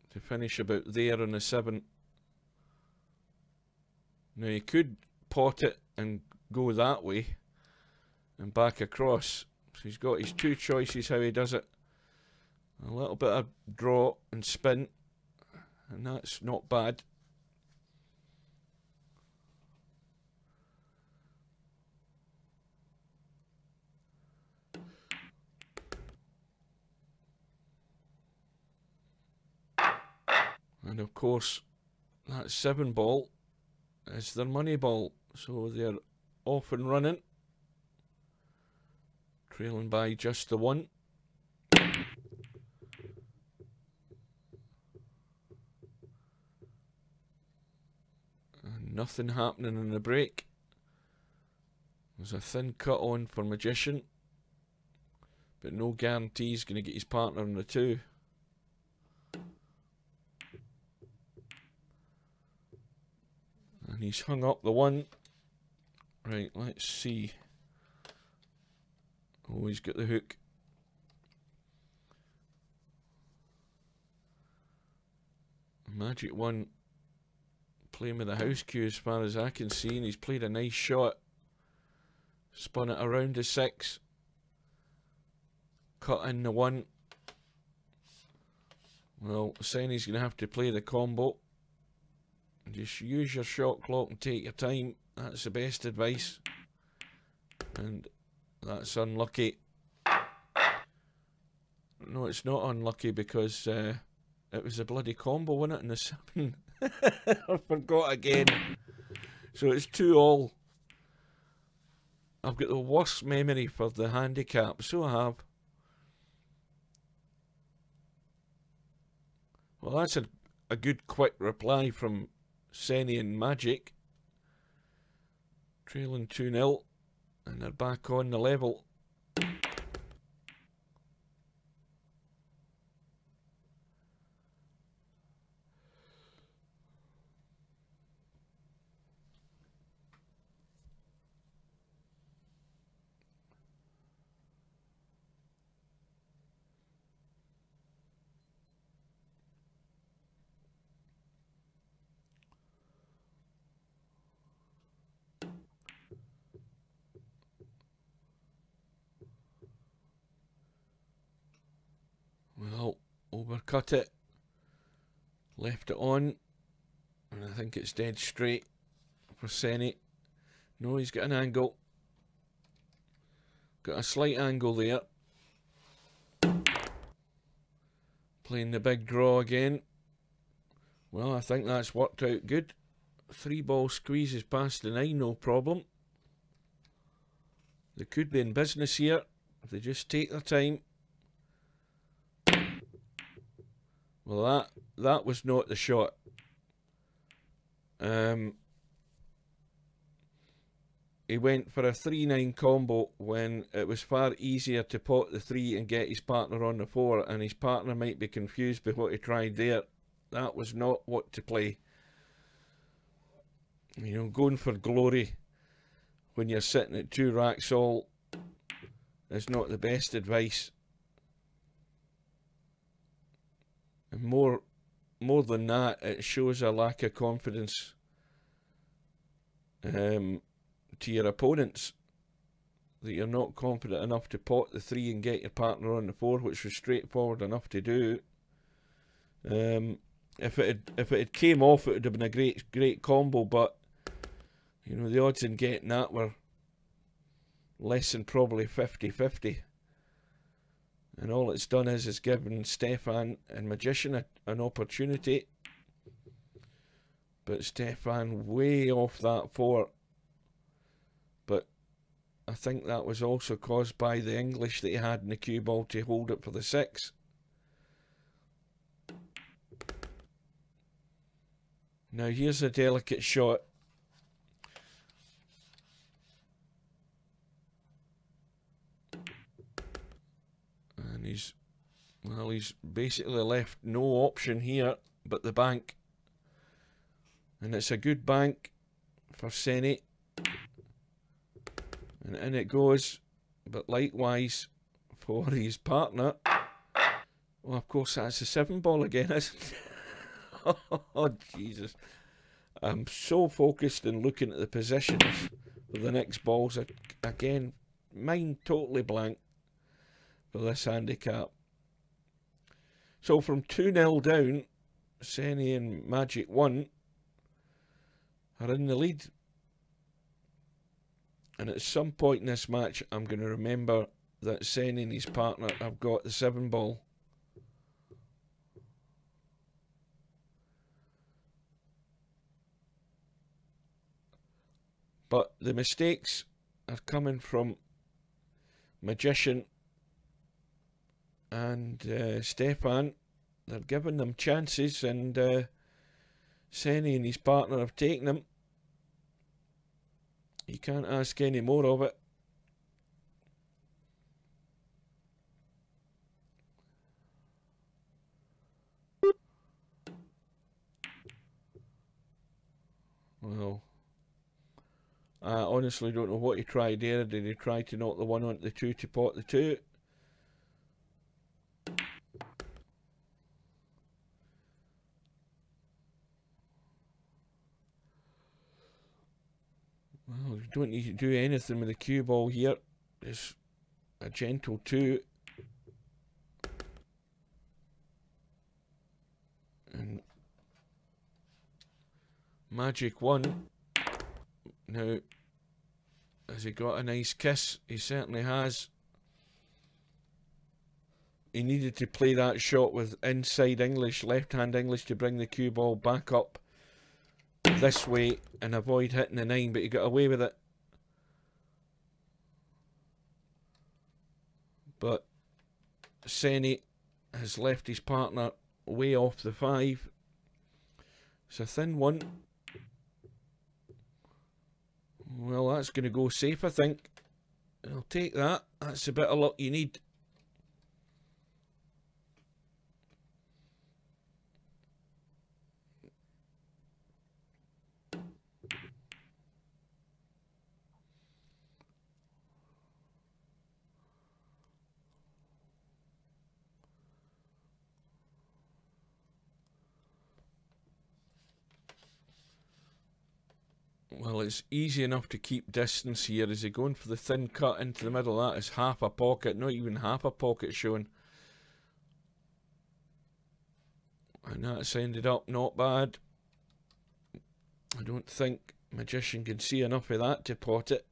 Speaker 1: to finish about there on the 7. Now, you could pot it and go that way and back across. So he's got his 2 choices how he does it. A little bit of draw and spin, and that's not bad. And of course, that 7 ball is their money ball, so they're off and running. Trailing by just the 1. And nothing happening in the break. There's a thin cut on for Magician, but no guarantee he's going to get his partner on the 2. And he's hung up the 1. Right, let's see. Oh, he's got the hook. Magic 1 playing with the house cue as far as I can see, and he's played a nice shot. Spun it around the 6. Cut in the 1. Well, Senny's going to have to play the combo. Just use your shot clock and take your time. That's the best advice. And that's unlucky. No, it's not unlucky because it was a bloody combo, wasn't it, in the 7? I forgot again. So it's 2-all. I've got the worst memory for the handicap, so I have. Well, that's a good quick reply from Senny and Magic. Trailing 2-0, and they're back on the level. Well, overcut it, left it on, and I think it's dead straight for Senny. No, he's got an angle. Got a slight angle there. Playing the big draw again. Well, I think that's worked out good. 3-ball squeezes past the 9, no problem. They could be in business here if they just take their time. Well, that was not the shot. He went for a 3-9 combo when it was far easier to pot the 3 and get his partner on the 4, and his partner might be confused by what he tried there. That was not what to play. You know, going for glory when you're sitting at 2 racks all is not the best advice. And more than that, it shows a lack of confidence to your opponents, that you're not confident enough to pot the 3 and get your partner on the 4, which was straightforward enough to do. If it had came off, it would have been a great combo, but you know, the odds in getting that were less than probably 50-50. And all it's done is given Stefan and Magician an opportunity. But Stefan way off that 4. But I think that was also caused by the English that he had in the cue ball to hold it for the 6. Now here's a delicate shot. And he's basically left no option here but the bank. And it's a good bank for Senny. And in it goes, but likewise for his partner. Well, of course, that's a 7-ball again, isn't it? Oh, Jesus. I'm so focused in looking at the positions for the next balls. Again, mind totally blank for this handicap. So from 2-0 down, Senny and Magic 1 are in the lead. And at some point in this match, I'm going to remember that Senny and his partner have got the 7-ball. But the mistakes are coming from Magician and Stefan. They're giving them chances, and Senny and his partner have taken them. You can't ask any more of it. Well, I honestly don't know what he tried there. Did he try to knock the 1 onto the 2 to pot the 2? Well, don't need to do anything with the cue ball here. Just a gentle 2. And magic 1. Now, has he got a nice kiss? He certainly has. He needed to play that shot with inside English, left-hand English, to bring the cue ball back up this way and avoid hitting the 9, but he got away with it. But Senni has left his partner way off the 5. It's a thin one. Well, that's going to go safe, I think. I'll take that. That's a bit of luck you need. Well, it's easy enough to keep distance here. Is he going for the thin cut into the middle? That is half a pocket, not even half a pocket showing. And that's ended up not bad. I don't think Magician can see enough of that to pot it.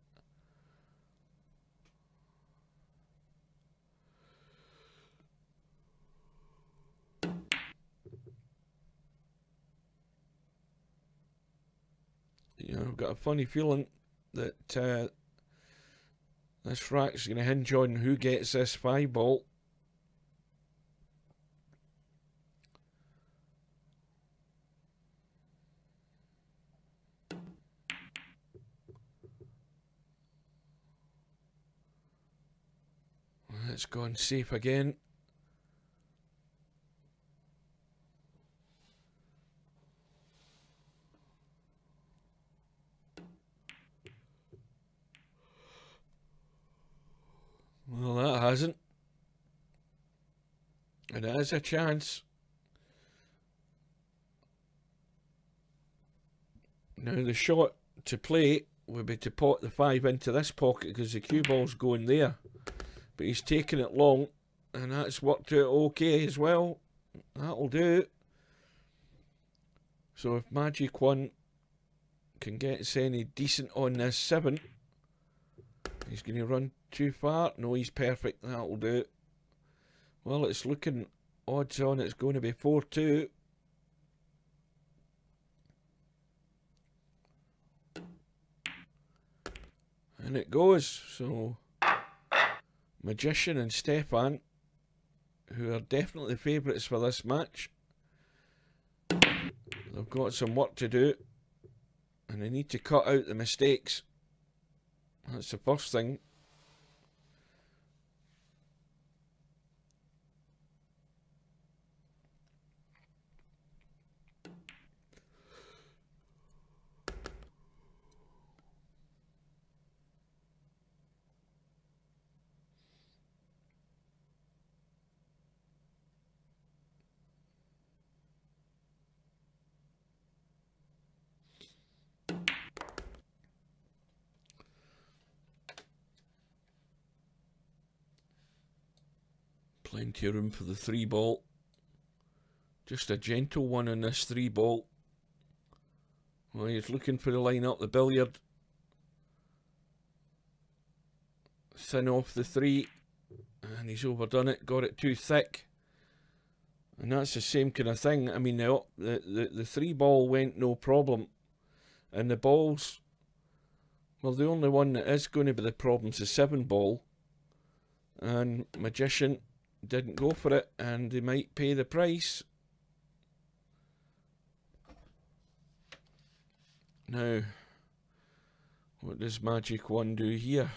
Speaker 1: You know, I've got a funny feeling that this rack's going to hinge on who gets this 5 ball. It's gone safe again. Well, that hasn't. And it is a chance. Now the shot to play would be to pot the 5 into this pocket because the cue ball's going there. But he's taken it long, and that's worked out okay as well. That'll do. So if Magic 1 can get us any decent on this 7, he's going to run too far. No, he's perfect. That'll do. Well, it's looking odds on it's going to be 4-2. And it goes. So Magician and Stefan, who are definitely favourites for this match, they've got some work to do, and they need to cut out the mistakes. That's the first thing. Plenty of room for the 3 ball. Just a gentle one on this 3 ball. Well, he's looking for the line up the billiard. Thin off the 3. And he's overdone it, got it too thick. And that's the same kind of thing. I mean, the 3 ball went no problem. And the balls, well, the only one that is going to be the problem is the 7 ball. And Magician didn't go for it, and they might pay the price. Now, what does Magic 1 do here?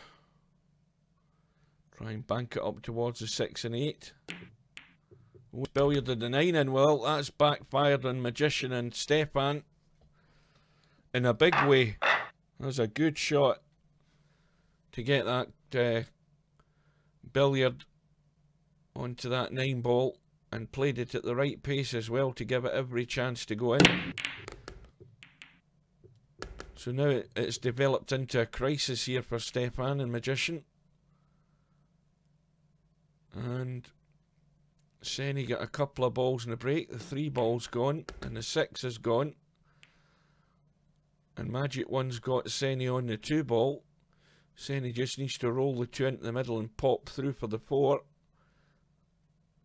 Speaker 1: Try and bank it up towards the 6 and 8. Oh, billiarded the 9 in. Well, that's backfired on Magician and Stefan in a big way. That was a good shot to get that billiard onto that 9 ball, and played it at the right pace as well to give it every chance to go in. So now it's developed into a crisis here for Stefan and Magician. And Senny got a couple of balls in the break. The 3 ball's gone and the 6 is gone. And Magic One's got Senny on the 2 ball. Senny just needs to roll the 2 into the middle and pop through for the 4.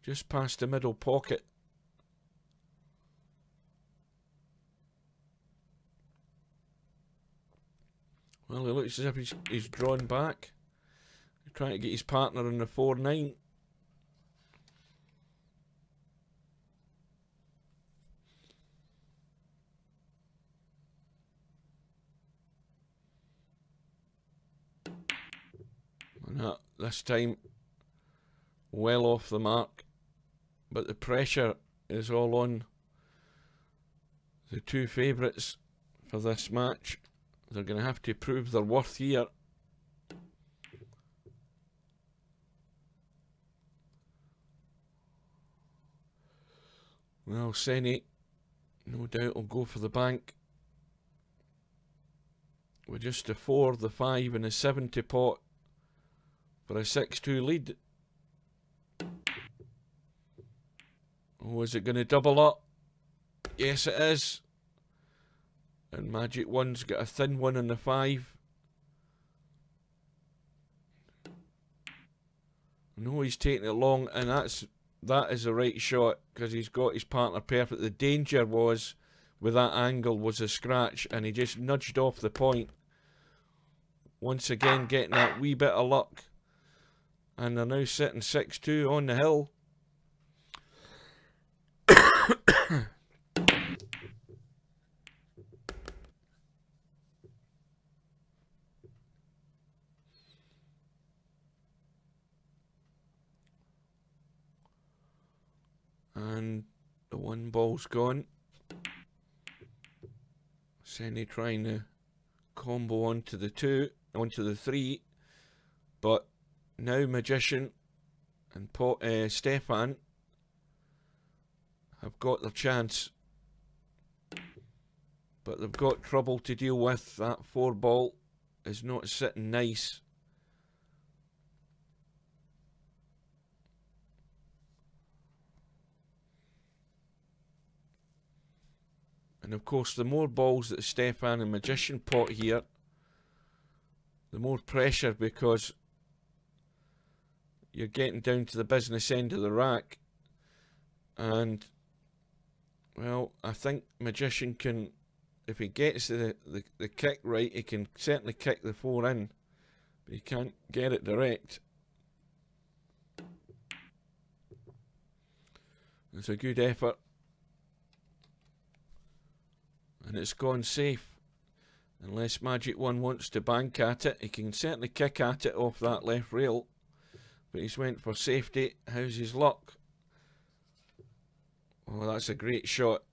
Speaker 1: Just past the middle pocket. Well, he looks as if he's drawn back. He's trying to get his partner on the 4-9. And this time, well off the mark. But the pressure is all on the 2 favourites for this match. They're going to have to prove their worth here. Well, Senny, no doubt, will go for the bank. With just the 4, the 5 and the 7 to pot for a 6-2 lead. Oh, is it going to double up? Yes, it is. And Magic One's got a thin 1 on the 5. No, he's taking it long, and that is the right shot, because he's got his partner perfect. The danger was, with that angle, was a scratch, and he just nudged off the point. Once again, getting that wee bit of luck. And they're now sitting 6-2 on the hill. And the 1 ball's gone. Senny trying to combo onto the 2, onto the 3, but now Magician and Stefan have got their chance, but they've got trouble to deal with. That 4 ball is not sitting nice. And of course, the more balls that Stefan and Magician pot here, the more pressure, because you're getting down to the business end of the rack. And, well, I think Magician can, if he gets the kick right, he can certainly kick the 4 in, but he can't get it direct. It's a good effort. And it's gone safe. Unless Magic One wants to bank at it, he can certainly kick at it off that left rail. But he's went for safety. How's his luck? Oh, that's a great shot.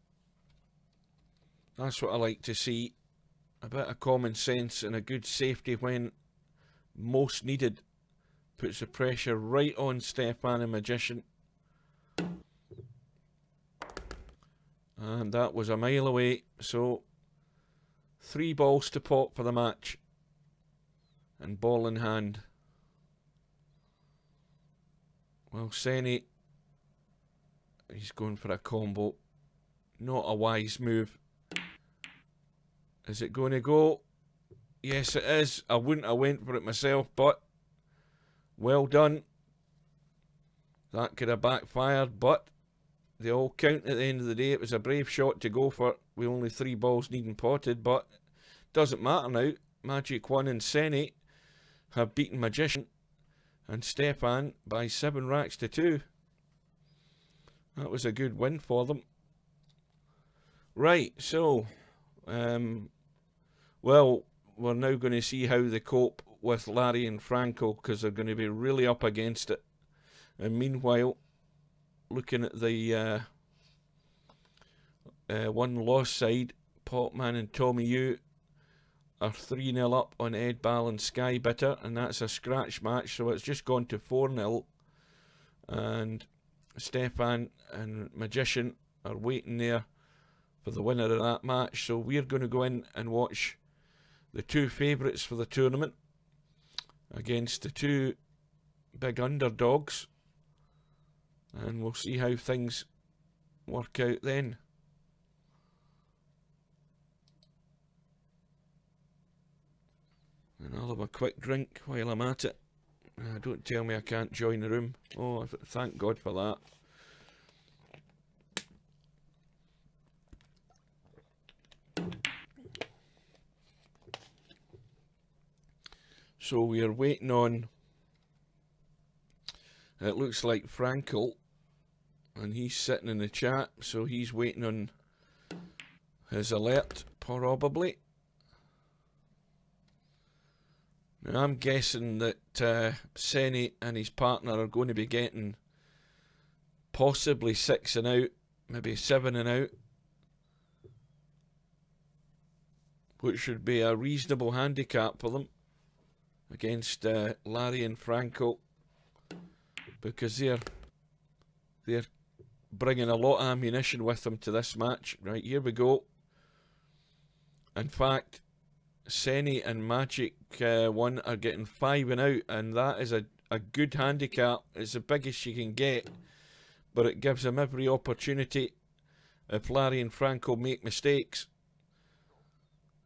Speaker 1: That's what I like to see. A bit of common sense and a good safety when most needed. Puts the pressure right on Stefan and Magician. And that was a mile away. So 3 balls to pot for the match. And ball in hand. Well, Senny, he's going for a combo. Not a wise move. Is it going to go? Yes, it is. I wouldn't have went for it myself, but well done. That could have backfired, but they all count at the end of the day. It was a brave shot to go for, with only 3 balls needing potted, but doesn't matter now. Magic One and Senny have beaten Magician and Stefan by 7 racks to 2. That was a good win for them. Right, so, well, we're now going to see how they cope with Larry and Franco, because they're going to be really up against it. And meanwhile, looking at the one-loss side, Potman and Tommy U are 3-0 up on Ed Ball and Sky Bitter, and that's a scratch match, so it's just gone to 4-0. And Stefan and Magician are waiting there for the winner of that match, so we're going to go in and watch the two favourites for the tournament against the two big underdogs, and we'll see how things work out then. And I'll have a quick drink while I'm at it. Don't tell me I can't join the room. Oh, thank God for that. So we are waiting on, it looks like Frankel, and he's sitting in the chat, so he's waiting on his alert, probably. Now I'm guessing that Senny and his partner are going to be getting possibly 6 and out, maybe 7 and out, which should be a reasonable handicap for them against Larry and Frankel, because they're bringing a lot of ammunition with them to this match. Right, here we go. In fact, Senny and Magic 1 are getting 5 and out, and that is a good handicap. It's the biggest you can get, but it gives them every opportunity if Larry and Frankel make mistakes.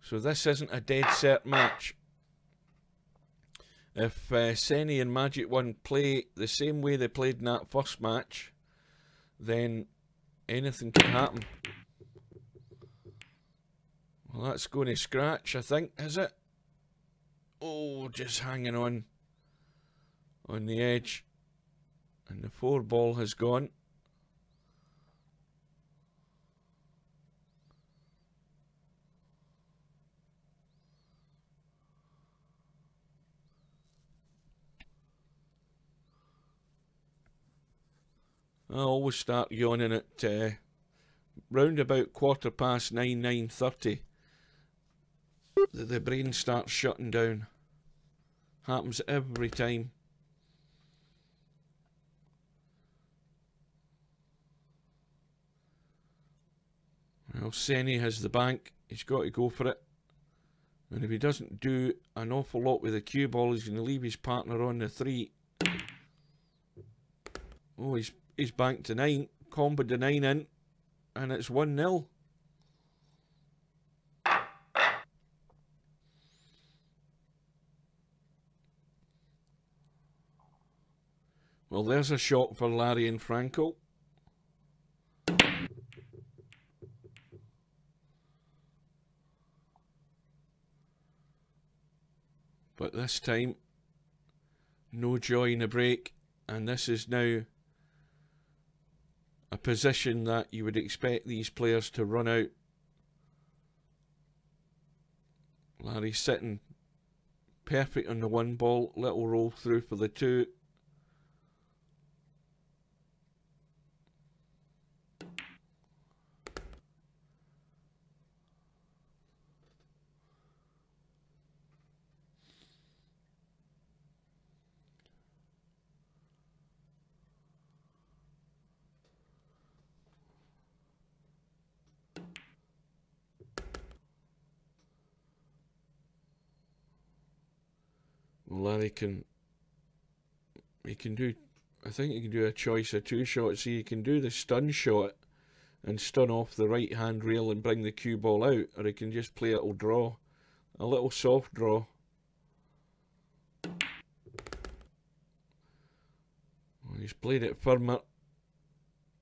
Speaker 1: So this isn't a dead set match. If Senny and Magic 1 play the same way they played in that first match, then anything can happen. Well, that's going to scratch, I think, is it? Oh, just hanging on the edge. And the 4-ball has gone. I always start yawning at round about 9:15, 9:30. The brain starts shutting down. Happens every time. Well, Senny has the bank. He's got to go for it. And if he doesn't do an awful lot with the cue ball, he's going to leave his partner on the 3. Oh, he's banked to 9. Comboed the 9 in. And it's 1-0. Well, there's a shot for Larry and Frankel. But this time, no joy in the break, and this is now a position that you would expect these players to run out. Larry's sitting perfect on the 1-ball, little roll through for the 2. Larry can do, I think he can do a choice of 2 shots. So you can do the stun shot and stun off the right hand rail and bring the cue ball out, or he can just play a little draw, a little soft draw. Well, he's played it firmer.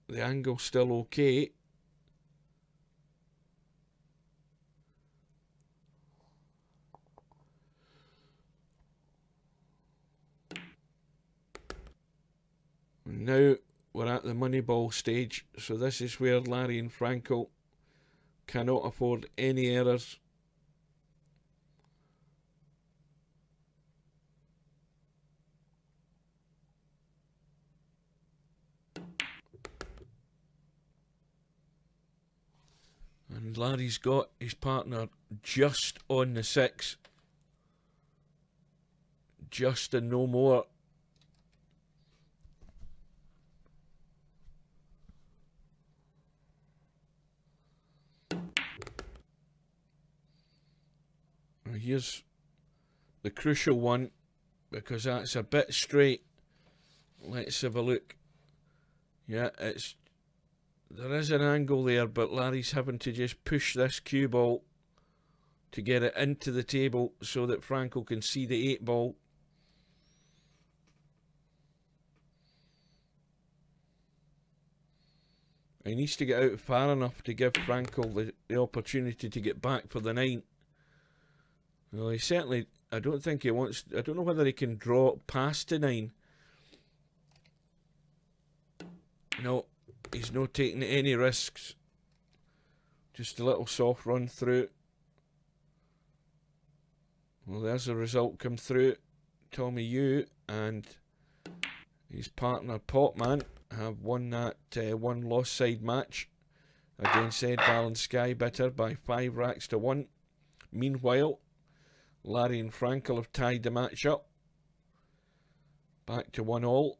Speaker 1: The angle's still okay. Now we're at the money ball stage, so this is where Larry and Frankel cannot afford any errors. And Larry's got his partner just on the 6. Just and no more. here's the crucial one, because that's a bit straight. Let's have a look. Yeah, there is an angle there, but Larry's having to just push this cue ball to get it into the table so that Franco can see the 8 ball. He needs to get out far enough to give Franco the opportunity to get back for the 9. Well, he certainly, I don't think he wants, I don't know whether he can draw past the 9. No, he's not taking any risks. Just a little soft run through. Well, there's the result come through. Tommy Yu and his partner Potman have won that one lost side match against 9ball and Sky Bitter by 5 racks to 1. Meanwhile, Larry and Frankel have tied the match up. Back to 1-all.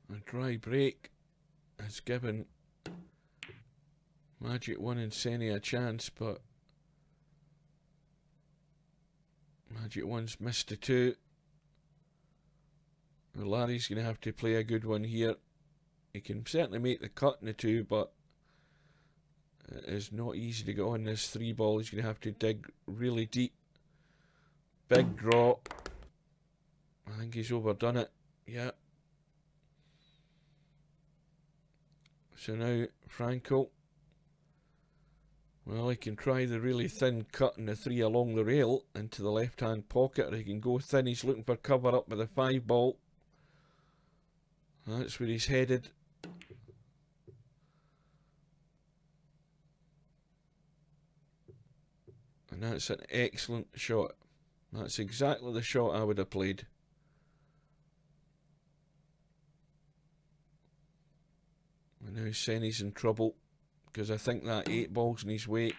Speaker 1: A dry break has given Magic 1 and Senny a chance, but Magic 1's missed the 2. Well, Larry's going to have to play a good one here. He can certainly make the cut in the 2, but it is not easy to go on this 3 ball. He's going to have to dig really deep. Big draw. I think he's overdone it. Yeah. So now Franco, well, he can try the really thin cut in the 3 along the rail into the left hand pocket, or he can go thin. He's looking for cover up with the 5 ball. That's where he's headed. And that's an excellent shot. That's exactly the shot I would have played. And now Senny's in trouble, because I think that 8 ball's in his way.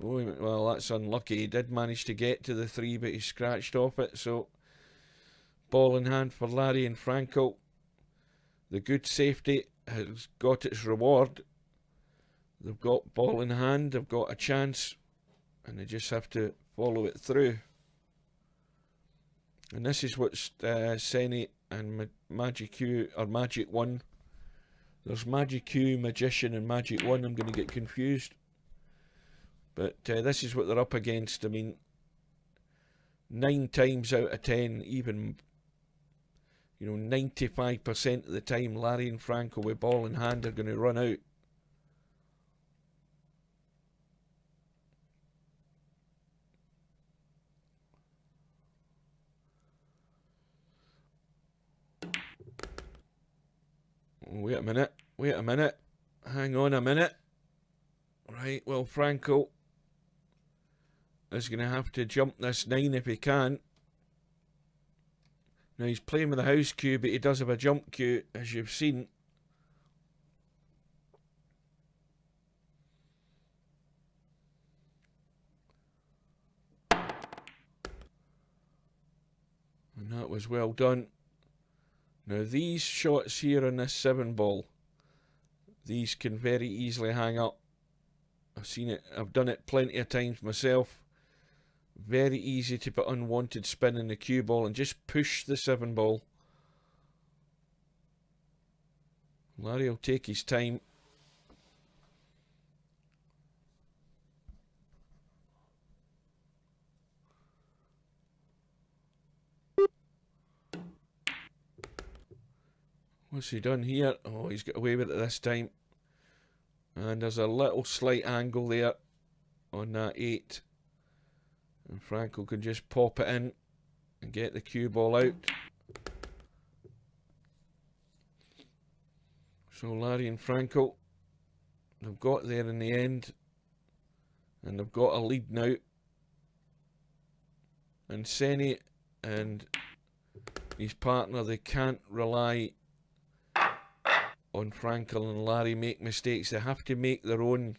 Speaker 1: Oh, well, that's unlucky. He did manage to get to the 3, but he scratched off it. So, ball in hand for Larry and Franco. The good safety has got its reward. They've got ball in hand, they've got a chance, and they just have to follow it through. And this is what Senny and Magic Q, or Magic 1. There's Magic Q, Magician, and Magic 1. I'm going to get confused. But this is what they're up against. I mean, 9 times out of 10, even, 95% of the time, Larry and Franco with ball in hand are going to run out. Wait a minute, hang on a minute. Right, well, Franco is going to have to jump this 9 if he can. Now, he's playing with a house cue, but he does have a jump cue, as you've seen. And that was well done. Now, these shots here on this 7 ball, these can very easily hang up. I've seen it, I've done it plenty of times myself. Very easy to put unwanted spin in the cue ball and just push the 7 ball. Larry will take his time. What's he done here? Oh, he's got away with it this time. And there's a little slight angle there on that 8. And Franco can just pop it in and get the cue ball out. So Larry and Franco they've got there in the end, and they've got a lead now. And Senny and his partner, they can't rely on Frankel and Larry make mistakes. They have to make their own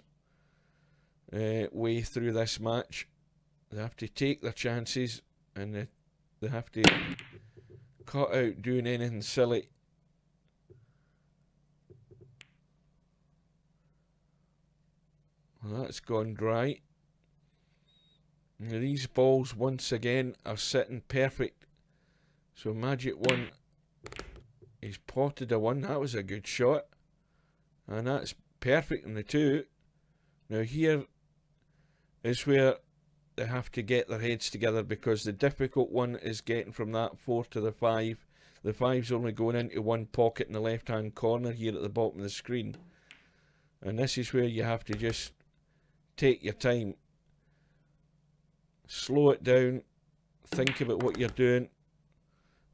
Speaker 1: way through this match. They have to take their chances, and they have to cut out doing anything silly. Well, that's gone dry. Now these balls once again are sitting perfect. So Magic 1, he's potted a 1. That was a good shot, and that's perfect in the 2. Now here is where they have to get their heads together, because the difficult one is getting from that 4 to the 5. The 5's only going into one pocket in the left hand corner here at the bottom of the screen, and this is where you have to just take your time, slow it down, think about what you're doing.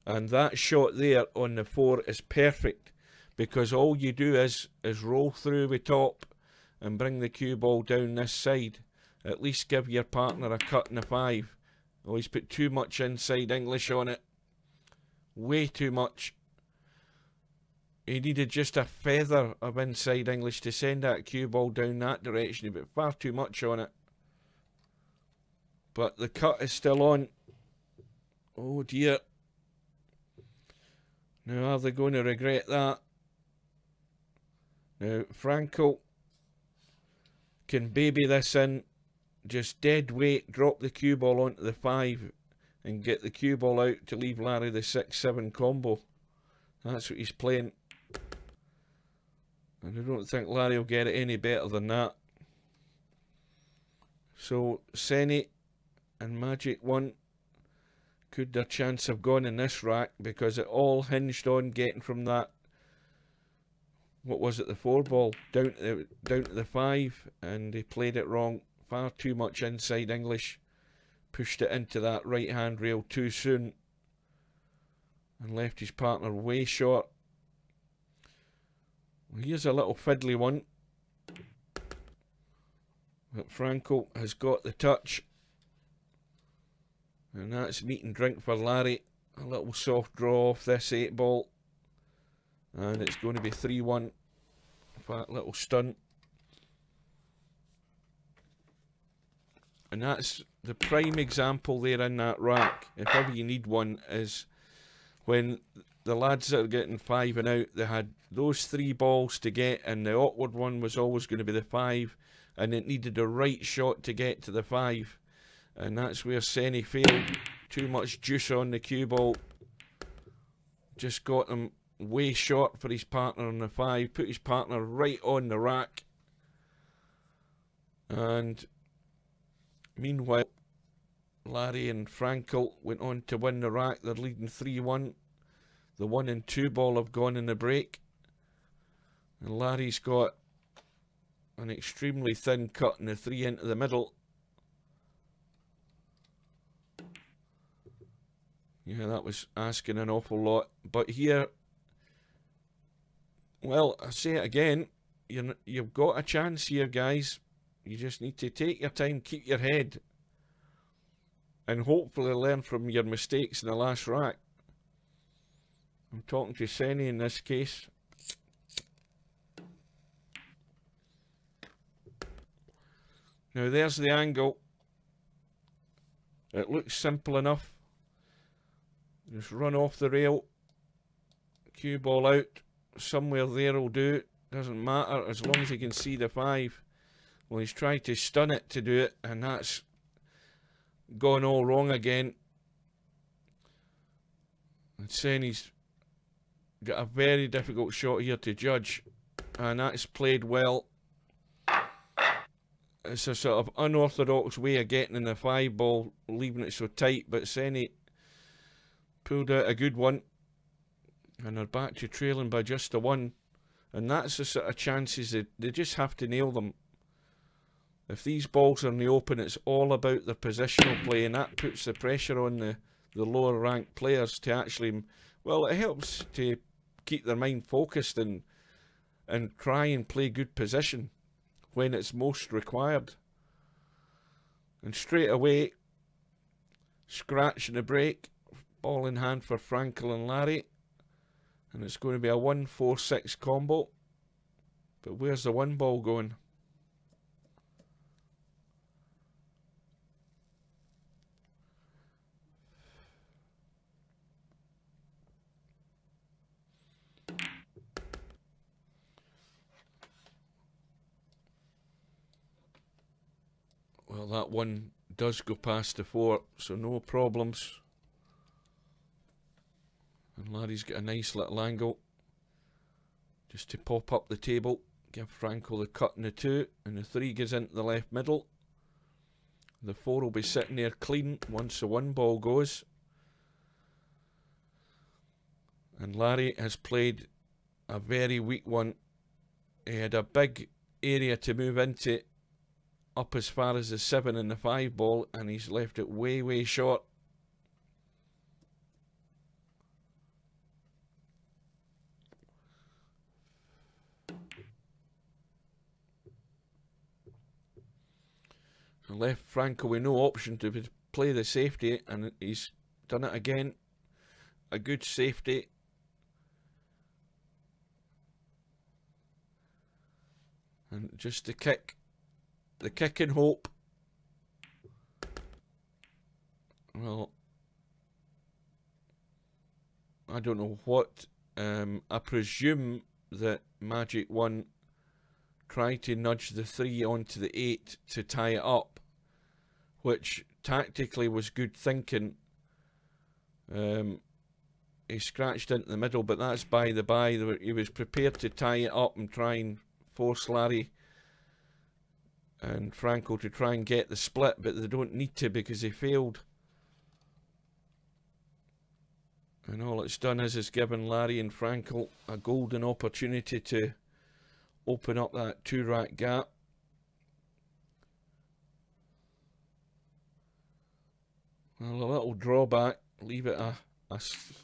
Speaker 1: And that shot there on the 4 is perfect, because all you do is roll through the top and bring the cue ball down this side. At least give your partner a cut in the 5. Always put too much inside English on it. Way too much. He needed just a feather of inside English to send that cue ball down that direction. He put far too much on it. But the cut is still on. Oh dear. Now are they going to regret that? Now Frankel can baby this in. Just dead weight, drop the cue ball onto the 5 and get the cue ball out to leave Larry the 6-7 combo. That's what he's playing. And I don't think Larry will get it any better than that. So Senny and Magic 1, could their chance have gone in this rack, because it all hinged on getting from that, what was it, the 4 ball down to the 5, and they played it wrong. Far too much inside English, pushed it into that right hand rail too soon and left his partner way short. Well, here's a little fiddly one, but Frankel has got the touch, and that's meat and drink for Larry. A little soft draw off this 8 ball, and it's going to be 3-1 for that little stunt. And that's the prime example there in that rack, if ever you need one, is when the lads that are getting 5 and out, they had those 3 balls to get, and the awkward one was always going to be the 5, and it needed the right shot to get to the 5. And that's where Senny failed. Too much juice on the cue ball. Just got him way short for his partner on the 5, put his partner right on the rack. And meanwhile, Larry and Frankel went on to win the rack. They're leading 3-1. The 1 and 2 ball have gone in the break. And Larry's got an extremely thin cut in the 3 into the middle. Yeah, that was asking an awful lot. But here, well, I say it again, you've got a chance here, guys. You just need to take your time, keep your head, and hopefully learn from your mistakes in the last rack. I'm talking to Senny in this case. Now there's the angle. It looks simple enough. Just run off the rail, cue ball out, somewhere there will do. Doesn't matter as long as you can see the 5. Well, he's tried to stun it to do it, and that's gone all wrong again. And Senny's got a very difficult shot here to judge, and that's played well. It's a sort of unorthodox way of getting in the 5 ball, leaving it so tight, but Senny pulled out a good one, and they're back to trailing by just a 1. And that's the sort of chances that they just have to nail them. If these balls are in the open, it's all about their positional play, and that puts the pressure on the lower ranked players to actually, well, it helps to keep their mind focused and try and play good position. when it's most required. And straight away, scratch and a break, ball in hand for Frankel and Larry. And it's going to be a 1-4-6 combo. But where's the 1-ball going? Well, that one does go past the 4, so no problems. And Larry's got a nice little angle just to pop up the table, give Frankel the cut in the 2, and the 3 goes into the left middle. The 4 will be sitting there clean once the 1-ball goes. And Larry has played a very weak one. He had a big area to move into, up as far as the 7 and the 5-ball, and he's left it way, way short. So left Frankel with no option to play the safety, and he's done it again. A good safety. And just the kick and hope. Well, I don't know what. I presume that Magic 1 tried to nudge the 3 onto the 8 to tie it up, which tactically was good thinking. He scratched into the middle, but that's by the by. He was prepared to tie it up and try and force Larry and Frankel to try and get the split, but they don't need to because they failed. And all it's done is given Larry and Frankel a golden opportunity to open up that 2-rack gap. Well, a little drawback, leave it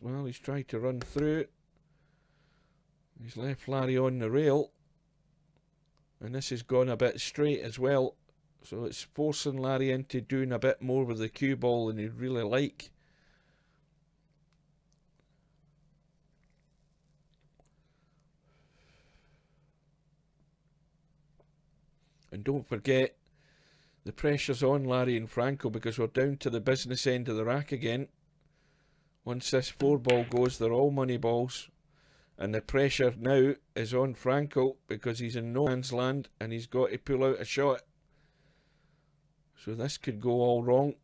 Speaker 1: well, he's tried to run through. He's left Larry on the rail. And this has gone a bit straight as well. So it's forcing Larry into doing a bit more with the cue ball than he'd really like. And don't forget, the pressure's on Larry and Frankel because we're down to the business end of the rack again. Once this 4-ball goes, they're all money balls. And the pressure now is on Frankel because he's in no man's land and he's got to pull out a shot. So this could go all wrong.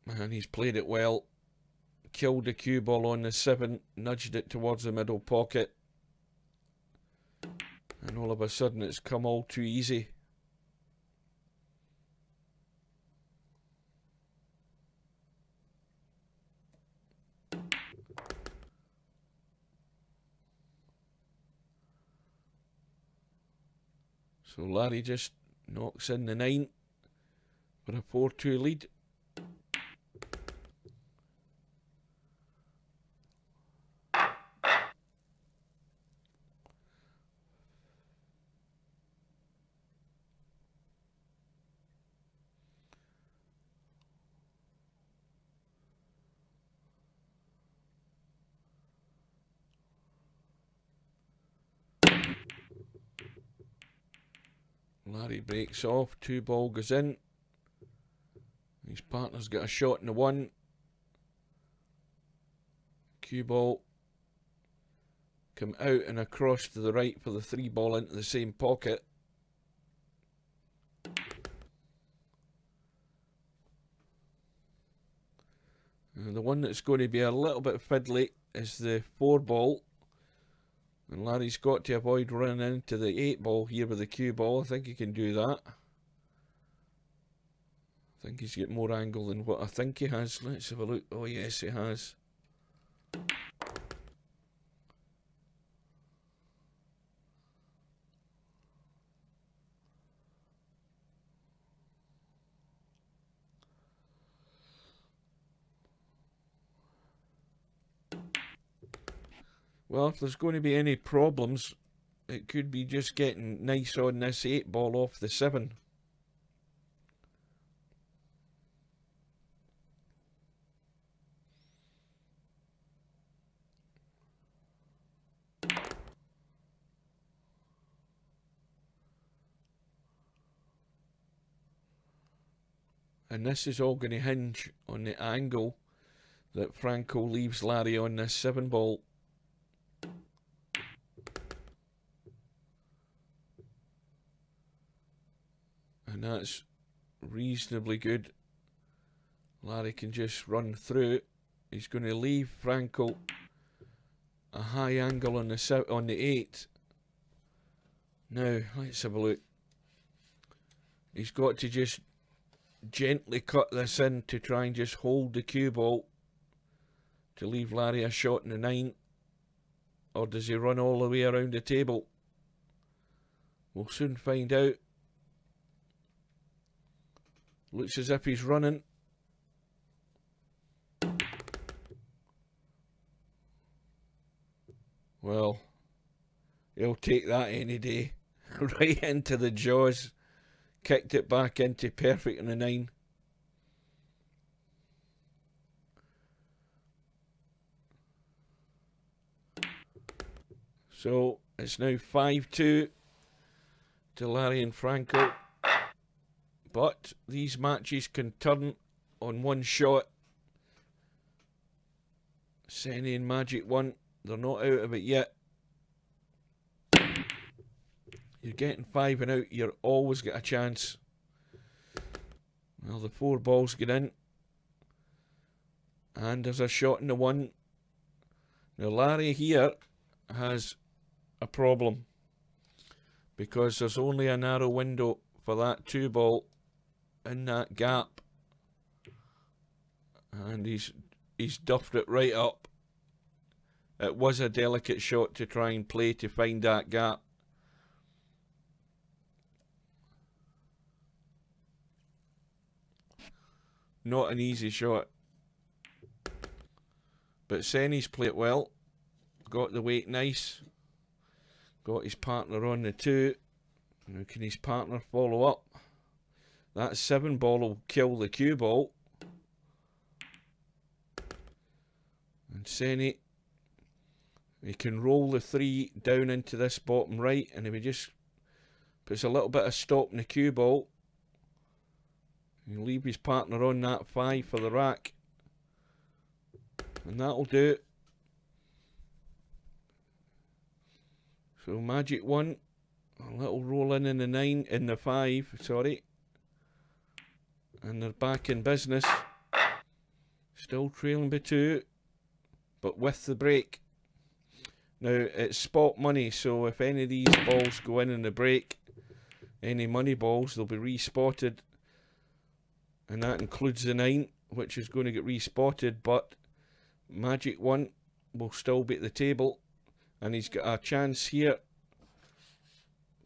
Speaker 1: Man, he's played it well. Killed the cue ball on the 7, nudged it towards the middle pocket. And all of a sudden it's come all too easy. So Larry just knocks in the 9 for a 4-2 lead. Larry breaks off, 2-ball goes in. His partner's got a shot in the 1. Cue ball come out and across to the right for the 3-ball into the same pocket. And the one that's going to be a little bit fiddly is the 4-ball. And Larry's got to avoid running into the 8-ball here with the cue ball. I think he can do that. I think he's got more angle than what I think he has. Let's have a look. Oh yes, he has. Well, if there's going to be any problems, it could be just getting nice on this 8-ball off the 7. And this is all going to hinge on the angle that Franco leaves Larry on this 7-ball. And that's reasonably good. Larry can just run through. He's going to leave Franco a high angle on the 8. Now, let's have a look. He's got to just gently cut this in to try and just hold the cue ball to leave Larry a shot in the 9. Or does he run all the way around the table? We'll soon find out. Looks as if he's running. Well, he'll take that any day. Right into the jaws. Kicked it back into perfect in the 9. So it's now 5-2 to Larry and Franco. But these matches can turn on one shot. Senni and Magic 1, they're not out of it yet. You're getting 5 and out, you're always got a chance. Well, the 4 balls get in. And there's a shot in the 1. Now Larry here has a problem, because there's only a narrow window for that 2 ball in that gap. And he's duffed it right up. It was a delicate shot to try and play to find that gap. Not an easy shot. But Senni's played well. Got the weight nice. Got his partner on the 2. Now can his partner follow up? That 7 ball will kill the cue ball. And Senni, he can roll the 3 down into this bottom right, and if he just puts a little bit of stop in the cue ball, he'll leave his partner on that 5 for the rack. And that'll do it. So Magic 1, a little roll in the 9, in the 5, sorry. And they're back in business. Still trailing by 2, but with the break. Now it's spot money, so if any of these balls go in the break, any money balls, they'll be respotted. And that includes the 9, which is going to get respotted, but Magic 1 will still be at the table. And he's got a chance here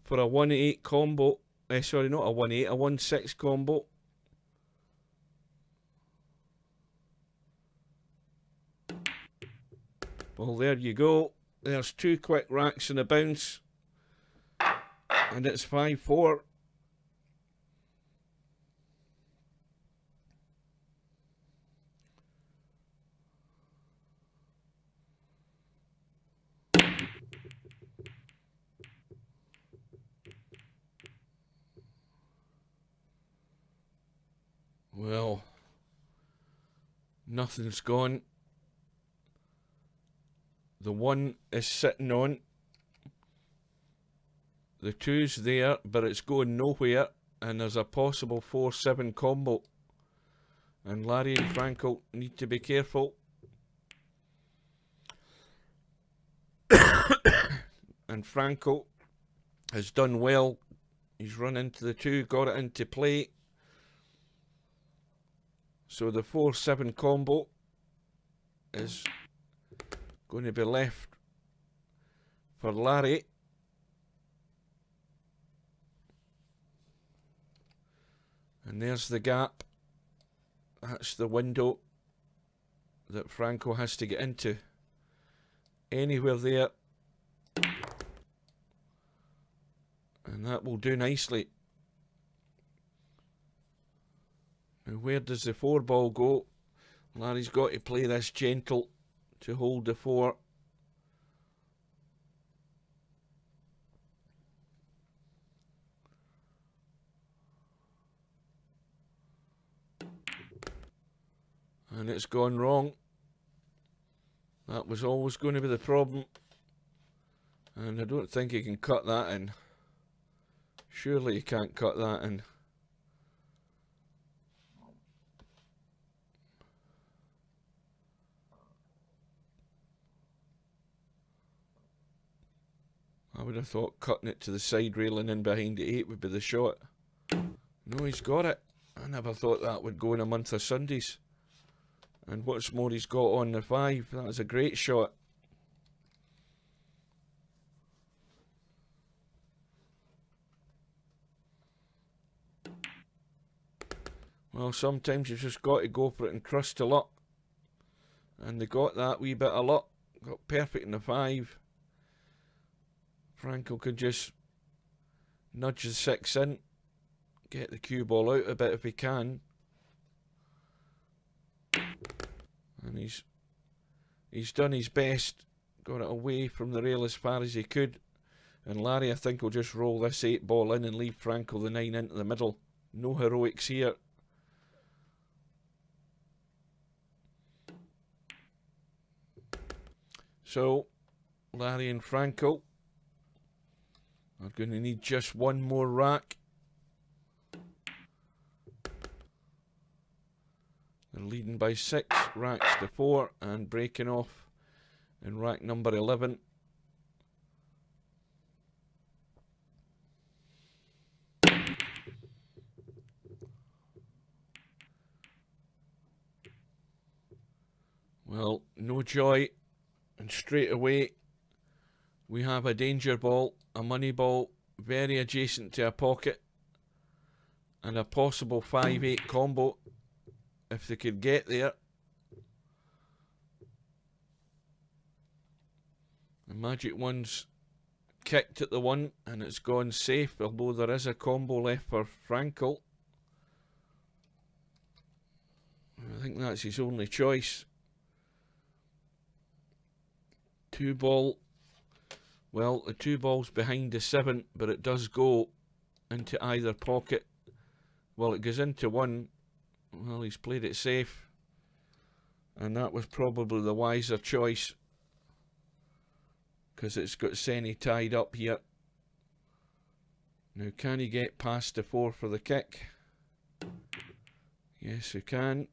Speaker 1: for a 1-8 combo. Sorry, not a 1-8, a 1-6 combo. Well, there you go. There's 2 quick racks and a bounce. And it's 5-4. Well, nothing's gone. The 1 is sitting on. The 2's there, but it's going nowhere. And there's a possible 4-7 combo. And Larry and Franco need to be careful. And Franco has done well. He's run into the 2, got it into play. So the 4-7 combo is going to be left for Larry. And there's the gap. That's the window that Franco has to get into. anywhere there. And that will do nicely. Now where does the 4-ball go? Larry's got to play this gentle to hold the 4. And it's gone wrong. That was always going to be the problem. And I don't think he can cut that in. Surely you can't cut that in. I would have thought cutting it to the side railing in behind the 8 would be the shot. No, he's got it. I never thought that would go in a month of Sundays. And what's more, he's got on the 5. That was a great shot. Well, sometimes you've just got to go for it and trust to luck. And they got that wee bit of luck. Got perfect in the 5. Frankel could just nudge the 6 in. Get the cue ball out a bit if he can. And he's done his best. Got it away from the rail as far as he could. And Larry, I think, will just roll this 8-ball in and leave Frankel the 9 into the middle. No heroics here. So, Larry and Frankel are going to need just one more rack. They're leading by 6 racks to 4 and breaking off in rack number 11. Well, no joy, and straight away we have a danger ball, a money ball, very adjacent to a pocket, and a possible 5-8 combo if they could get there. The magic one's kicked at the 1 and it's gone safe, although there is a combo left for Frankel. I think that's his only choice. 2-ball. Well, the 2-ball's behind the 7, but it does go into either pocket. Well, it goes into 1. Well, he's played it safe. And that was probably the wiser choice. Because it's got Senny tied up here. Now, can he get past the 4 for the kick? Yes, he can.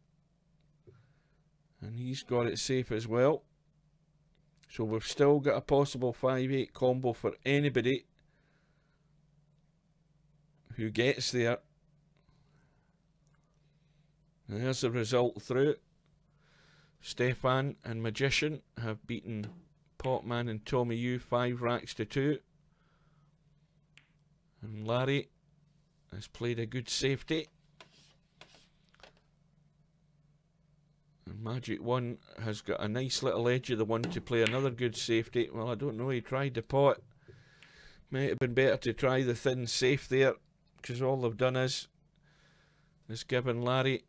Speaker 1: And he's got it safe as well. So we've still got a possible 5-8 combo for anybody who gets there. And there's the result through. Stefan and Magician have beaten Potman and Tommy U 5 racks to 2. And Larry has played a good safety. And Magic 1 has got a nice little edge of the 1 to play another good safety. Well, I don't know, he tried the pot. Might have been better to try the thin safe there, because all they've done is given Larry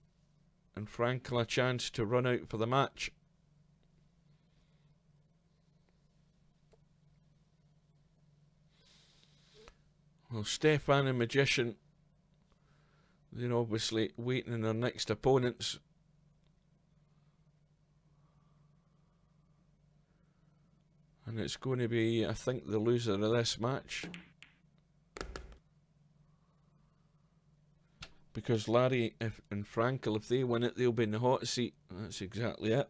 Speaker 1: and Frankel a chance to run out for the match. Well, Stefan and Magician, they're obviously waiting on their next opponents. And it's going to be, I think, the loser of this match. Because Larry and Frankel, if they win it, they'll be in the hot seat. That's exactly it.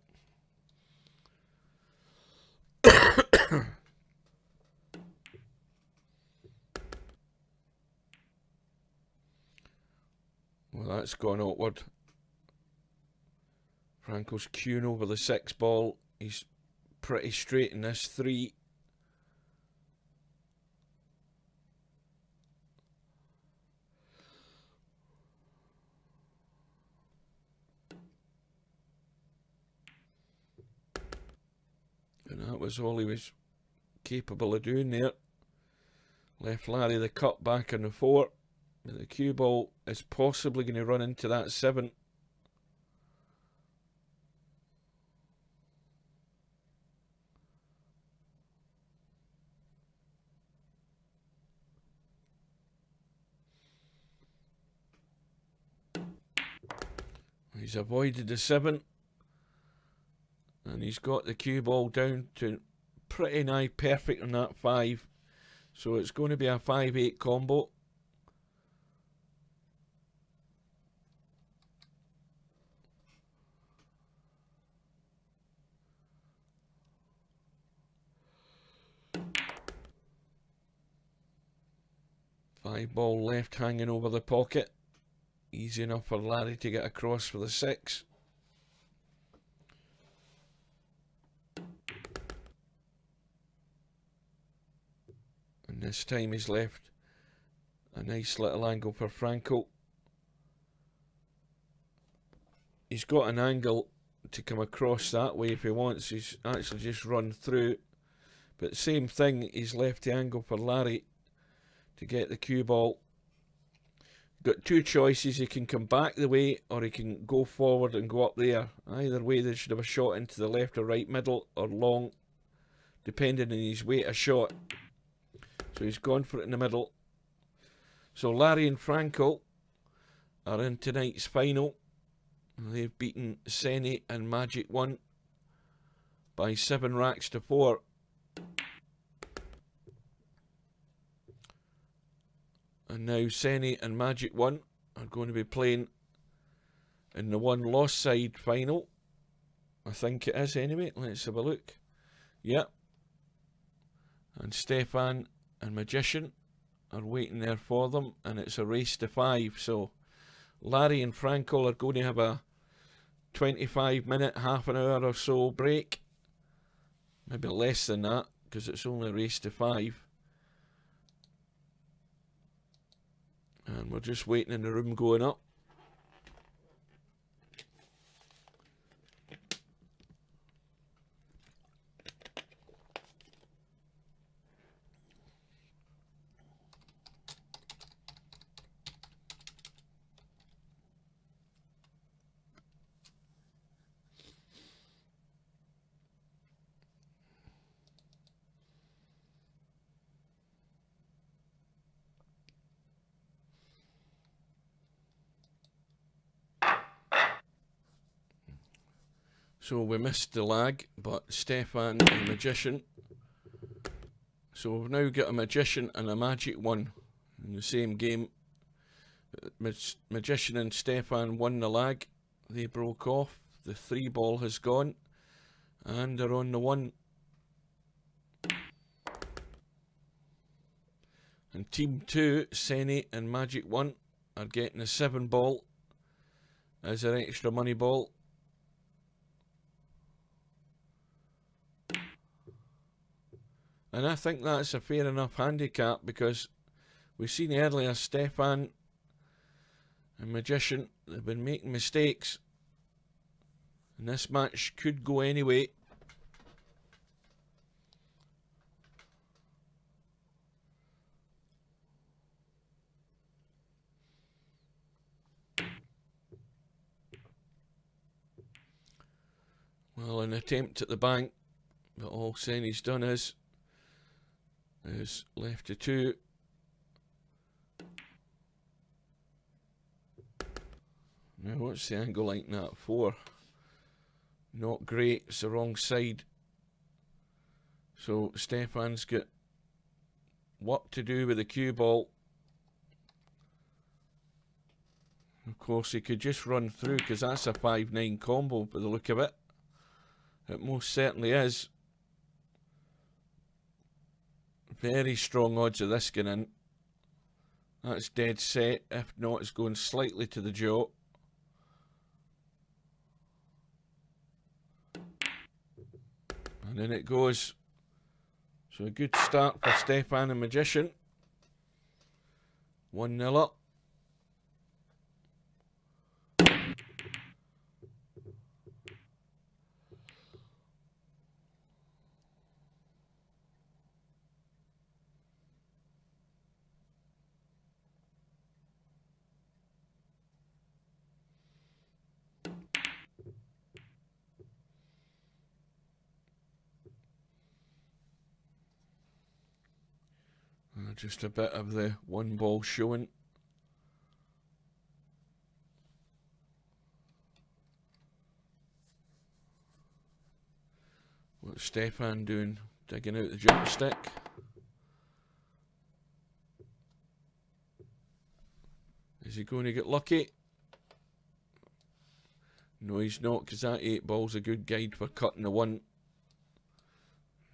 Speaker 1: Well, that's gone awkward. Frankel's queuing over the 6-ball. He's pretty straight in this 3. And that That was all he was capable of doing there. Left Larry the cut back on the 4. The cue ball is possibly going to run into that 7. He's avoided the 7. And he's got the cue ball down to pretty nigh perfect on that 5. So it's going to be a 5-8 combo. Five ball left hanging over the pocket. Easy enough for Larry to get across for the 6. And this time he's left a nice little angle for Franco. He's got an angle to come across that way if he wants. He's actually just run through. But same thing, he's left the angle for Larry to get the cue ball. Got two choices. He can come back the way, or he can go forward and go up there. Either way, they should have a shot into the left or right middle or long, depending on his weight of shot. So he's gone for it in the middle. So Larry and Franco are in tonight's final. They've beaten Senny and Magic 1 by 7 racks to 4. And now Senny and Magic 1 are going to be playing in the one lost side final. I think it is anyway. Let's have a look. Yep. And Stefan and Magician are waiting there for them. And it's a race to 5. So Larry and Franco are going to have a 25-minute, half an hour or so break. Maybe less than that, because it's only a race to 5. And we're just waiting in the room going up. So we missed the lag, but Stefan and Magician. So we've now got a Magician and a Magic 1 in the same game. Magician and Stefan won the lag. They broke off. The 3 ball has gone. And they're on the 1. And Team 2, Senny and Magic 1, are getting a 7 ball as their extra money ball. And I think that's a fair enough handicap, because we've seen earlier Stefan and Magician, they've been making mistakes. And this match could go anyway. Well, an attempt at the bank, but all Senny's done is left to 2. Now what's the angle like that? 4. Not great, it's the wrong side. So Stefan's got what to do with the cue ball. Of course he could just run through, because that's a 5-9 combo by the look of it. It most certainly is. Very strong odds of this going in. That's dead set. If not, it's going slightly to the jaw. And then it goes. So a good start for Stefan and Magician. 1-0 up. Just a bit of the one ball showing. What's Stefan doing? Digging out the jump stick. Is he going to get lucky? No, he's not, because that 8 ball's a good guide for cutting the 1.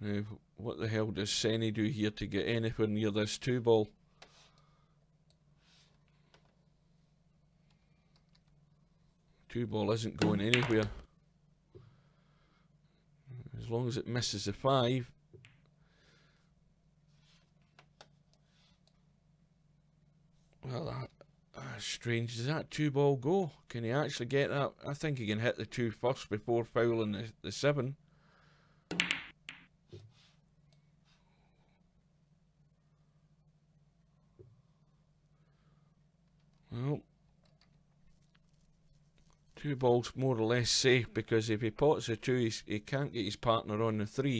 Speaker 1: Now, what the hell does Senny do here to get anywhere near this 2 ball? Two ball isn't going anywhere. As long as it misses the 5. Well, that's strange. Does that 2 ball go? Can he actually get that? I think he can hit the 2 first before fouling the 7. Well, 2 balls more or less safe, because if he pots the 2, he can't get his partner on the 3.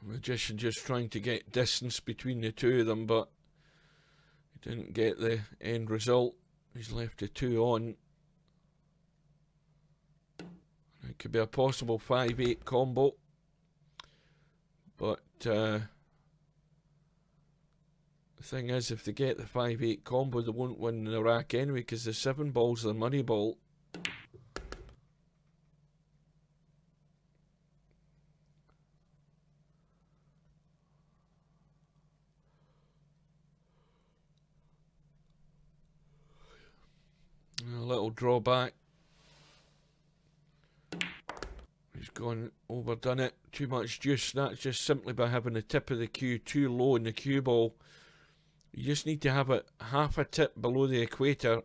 Speaker 1: Magician just trying to get distance between the 2 of them, but he didn't get the end result. He's left the 2 on. It could be a possible 5-8 combo, but the thing is, if they get the 5-8 combo, they won't win the rack anyway, because the 7 ball's the money ball. A little drawback. He's gone overdone it. Too much juice. That's just simply by having the tip of the cue too low in the cue ball. You just need to have it half a tip below the equator,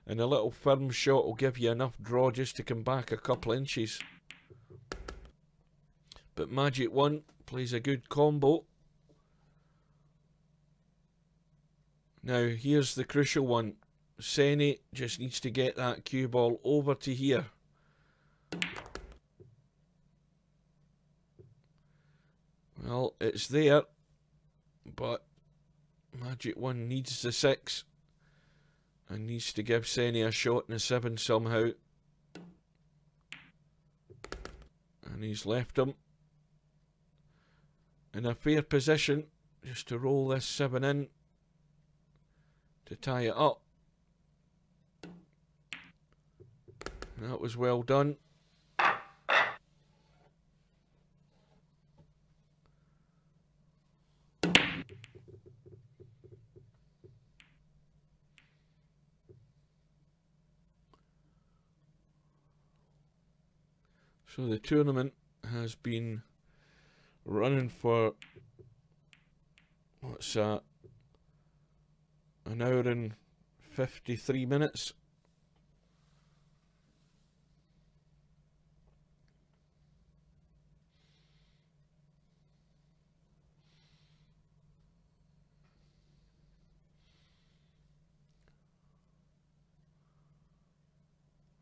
Speaker 1: and a little firm shot will give you enough draw just to come back a couple inches. But Magic 1 plays a good combo. Now here's the crucial one. Senny just needs to get that cue ball over to here. Well, it's there, but Magic 1 needs the 6 and needs to give Senny a shot in the 7 somehow. And he's left him in a fair position just to roll this 7 in to tie it up. That was well done. So the tournament has been running for, what's that, an hour and 53 minutes.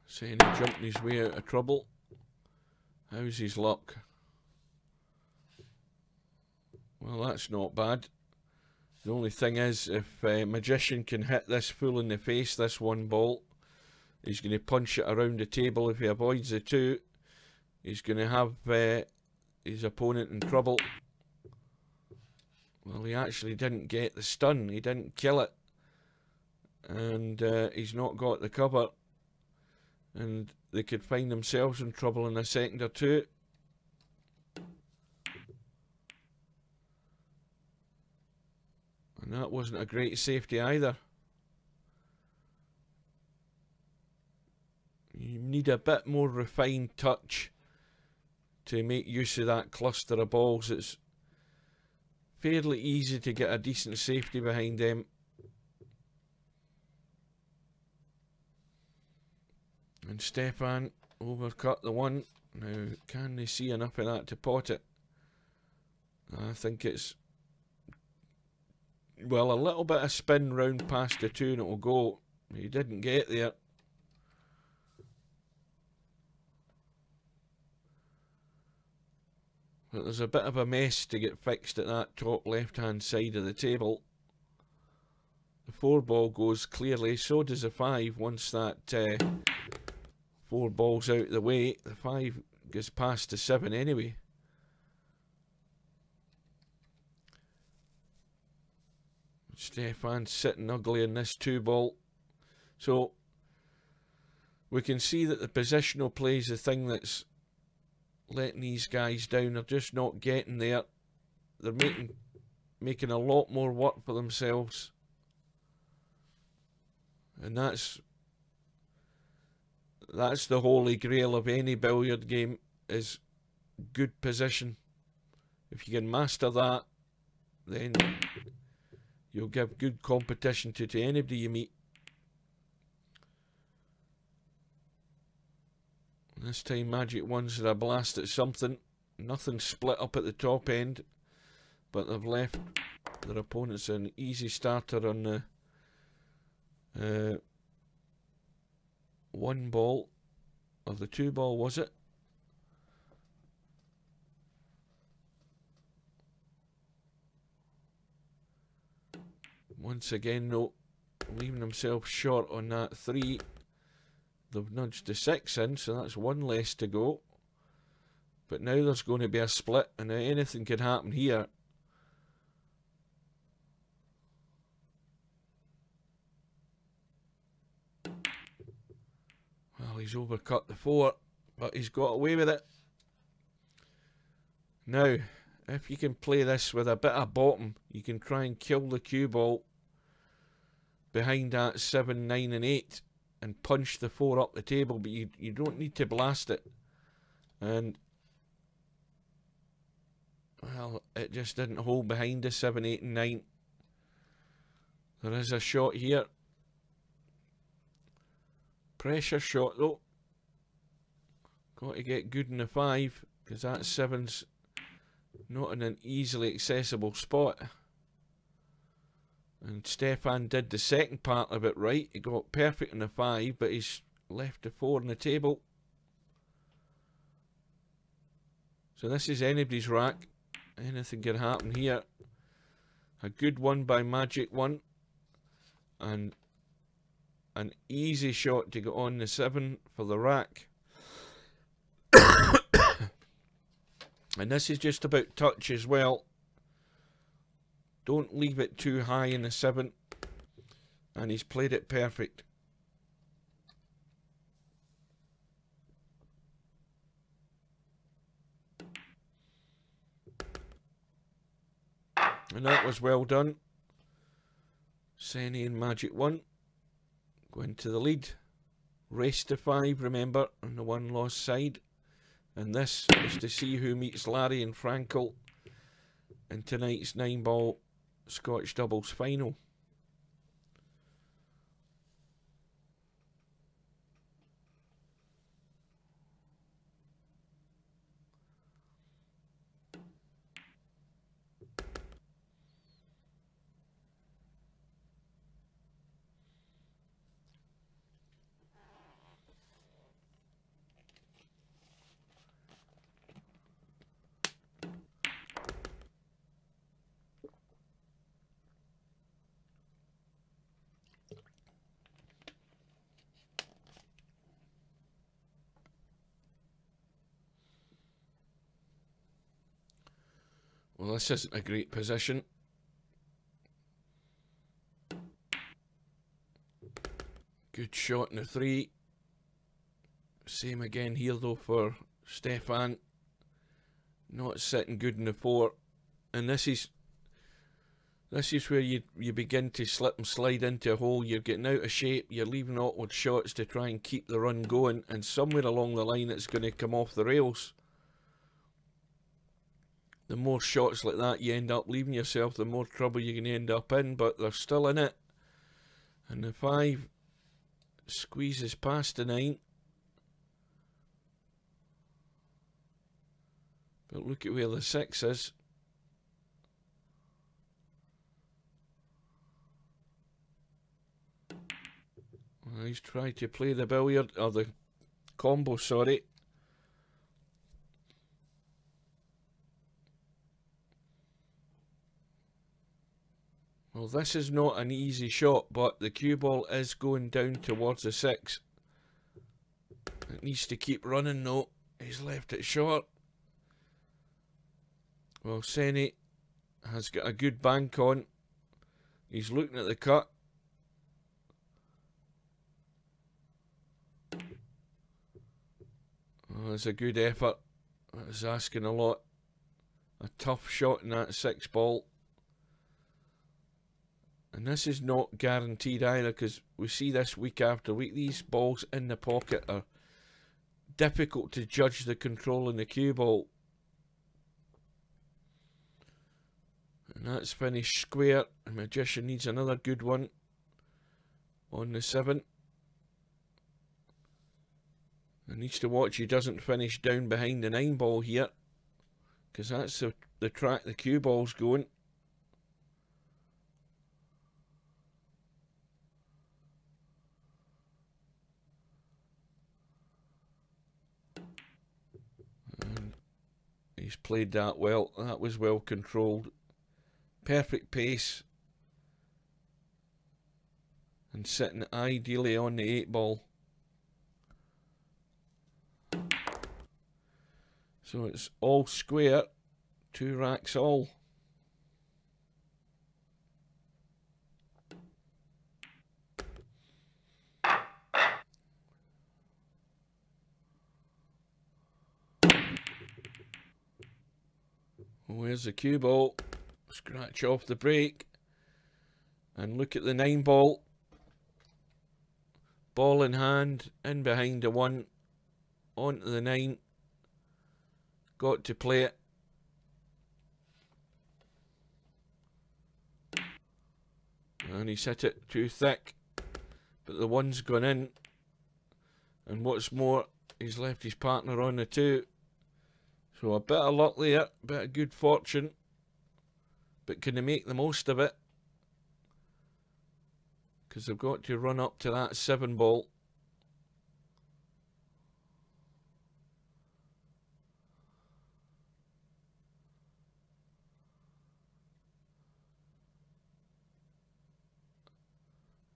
Speaker 1: Saying he jumped his way out of trouble. How's his luck? Well, that's not bad. The only thing is, if Magician can hit this full in the face, this 1 ball, he's going to punch it around the table. If he avoids the 2, he's going to have his opponent in trouble. Well, he actually didn't get the stun. He didn't kill it. And he's not got the cover. And they could find themselves in trouble in a second or 2. And that wasn't a great safety either. You need a bit more refined touch to make use of that cluster of balls. It's fairly easy to get a decent safety behind them. And Stefan overcut the 1. Now, can they see enough of that to pot it? I think it's, well, a little bit of spin round past the 2 and it'll go. He didn't get there. But there's a bit of a mess to get fixed at that top left hand side of the table. The 4 ball goes clearly, so does the 5 once that 4 ball's out of the way. The 5 goes past the 7 anyway. Stefan's sitting ugly in this 2 ball. So we can see that the positional play is the thing that's letting these guys down. They're just not getting there. They're making a lot more work for themselves. And that's the holy grail of any billiard game, is good position. If you can master that, then you'll give good competition to anybody you meet. This time Magic Ones are a blast at something. Nothing split up at the top end, but they've left their opponents an easy starter on the 1 ball, or the 2 ball, was it? Once again, no, leaving themselves short on that 3. They've nudged the 6 in, so that's 1 less to go. But now there's going to be a split, and anything could happen here. Well, he's overcut the 4, but he's got away with it. Now, if you can play this with a bit of bottom, you can try and kill the cue ball behind that 7, 9 and 8 and punch the 4 up the table, but you don't need to blast it. And, well, it just didn't hold behind the 7, 8 and 9. There is a shot here. Pressure shot though. Got to get good in the 5, because that 7's not in an easily accessible spot. And Stefan did the second part of it right. He got perfect in the 5, but he's left the 4 on the table. So this is anybody's rack. Anything can happen here. A good one by Magic One. And an easy shot to get on the 7 for the rack. And this is just about touch as well. Don't leave it too high in the 7. And he's played it perfect. And that was well done. Senny and Magic One going to the lead. Race to 5, remember, on the 1 loss side. And this is to see who meets Larry and Frankel in tonight's 9-ball Scotch doubles final. Well, this isn't a great position. Good shot in the 3. Same again here though for Stefan. Not sitting good in the 4. And this is where you begin to slip and slide into a hole. You're getting out of shape. You're leaving awkward shots to try and keep the run going. And somewhere along the line it's going to come off the rails. The more shots like that you end up leaving yourself, the more trouble you're going to end up in, but they're still in it. And the 5 squeezes past the 9. But look at where the 6 is. He's trying to play the billiard, or the combo, sorry. Well, this is not an easy shot, but the cue ball is going down towards the 6. It needs to keep running though. He's left it short. Well, Senni has got a good bank on. He's looking at the cut. Oh, it's a good effort. That's asking a lot. A tough shot in that 6 ball. And this is not guaranteed either, because we see this week after week. These balls in the pocket are difficult to judge the control in the cue ball. And that's finished square. The Magician needs another good one on the 7. He needs to watch he doesn't finish down behind the 9 ball here, because that's the track the cue ball's going. And he's played that well. That was well controlled. Perfect pace. And sitting ideally on the 8 ball. So it's all square, 2 racks all. Where's the cue ball? Scratch off the break. And look at the 9 ball. Ball in hand, in behind the 1, onto the 9. Got to play it. And he's hit it too thick. But the 1's gone in. And what's more, he's left his partner on the 2. So a bit of luck there, a bit of good fortune. But can they make the most of it? Because they've got to run up to that 7 ball.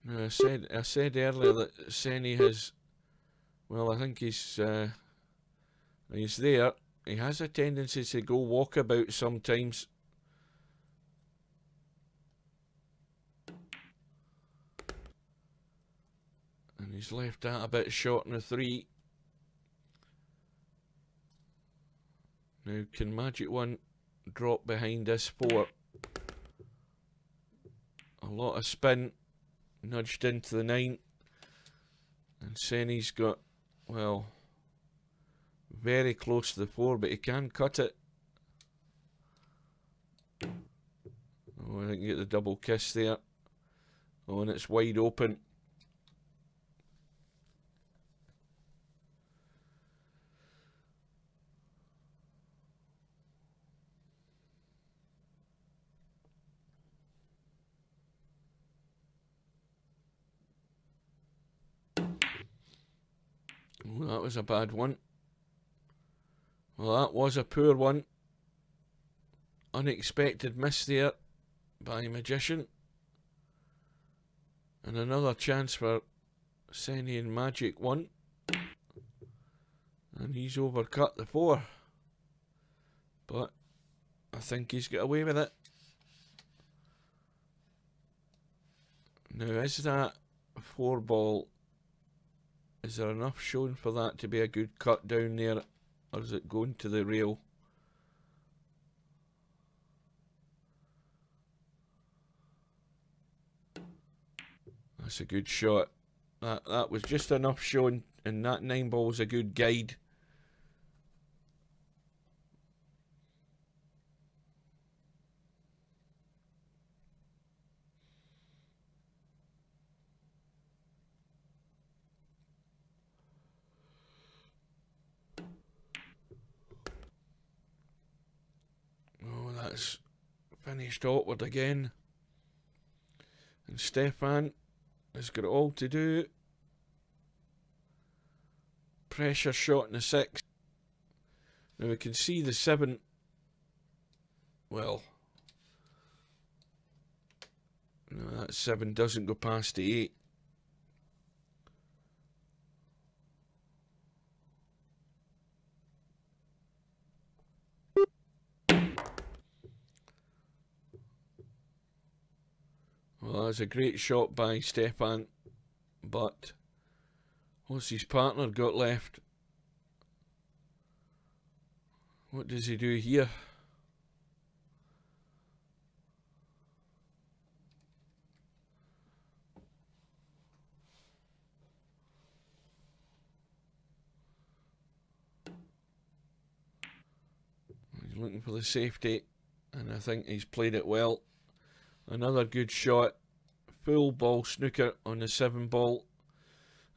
Speaker 1: Now, I said earlier that Senni has, well, I think he's there. He has a tendency to go walkabout sometimes. And he's left that a bit short in the 3. Now, can Magic 1 drop behind this 4? A lot of spin, nudged into the 9. And Senni's got, well, very close to the 4, but he can cut it. Oh, I think you get the double kiss there. Oh, and it's wide open. Oh, that was a bad one. Well, that was a poor one. Unexpected miss there by Magician. And another chance for Senni and Magic 1. And he's overcut the 4. But I think he's got away with it. Now, is that 4 ball? Is there enough shown for that to be a good cut down there? Or is it going to the rail? That's a good shot. That was just enough shown, and that 9 ball was a good guide. Oh, that's finished awkward again. And Stefan has got it all to do. pressure shot in the 6. Now we can see the 7. Well, no, that 7 doesn't go past the 8. Well, that's a great shot by Stefan, but what's his partner got left? What does he do here? He's looking for the safety, and I think he's played it well. Another good shot, full ball snooker on the 7 ball,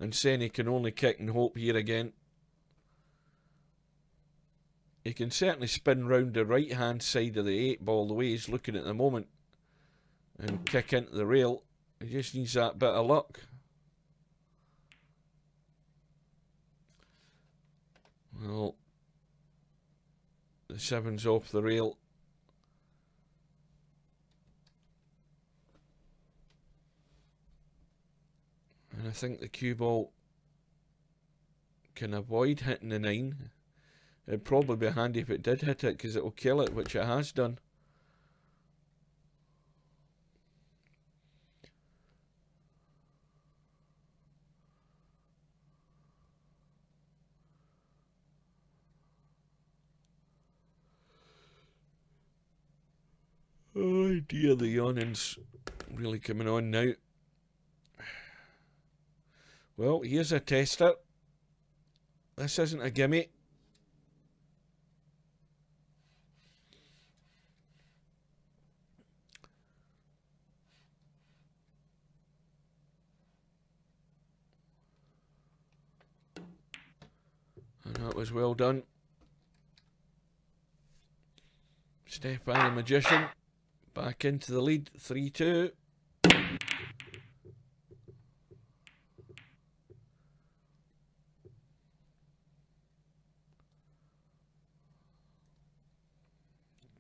Speaker 1: and Senni can only kick and hope here again. He can certainly spin round the right hand side of the 8 ball the way he's looking at the moment and kick into the rail. He just needs that bit of luck. Well, the 7's off the rail. And I think the cue ball can avoid hitting the 9. It'd probably be handy if it did hit it, because it will kill it, which it has done. Oh dear, the yawning's really coming on now. Well, here's a tester. This isn't a gimme. And that was well done. Stefan the Magician back into the lead, 3-2.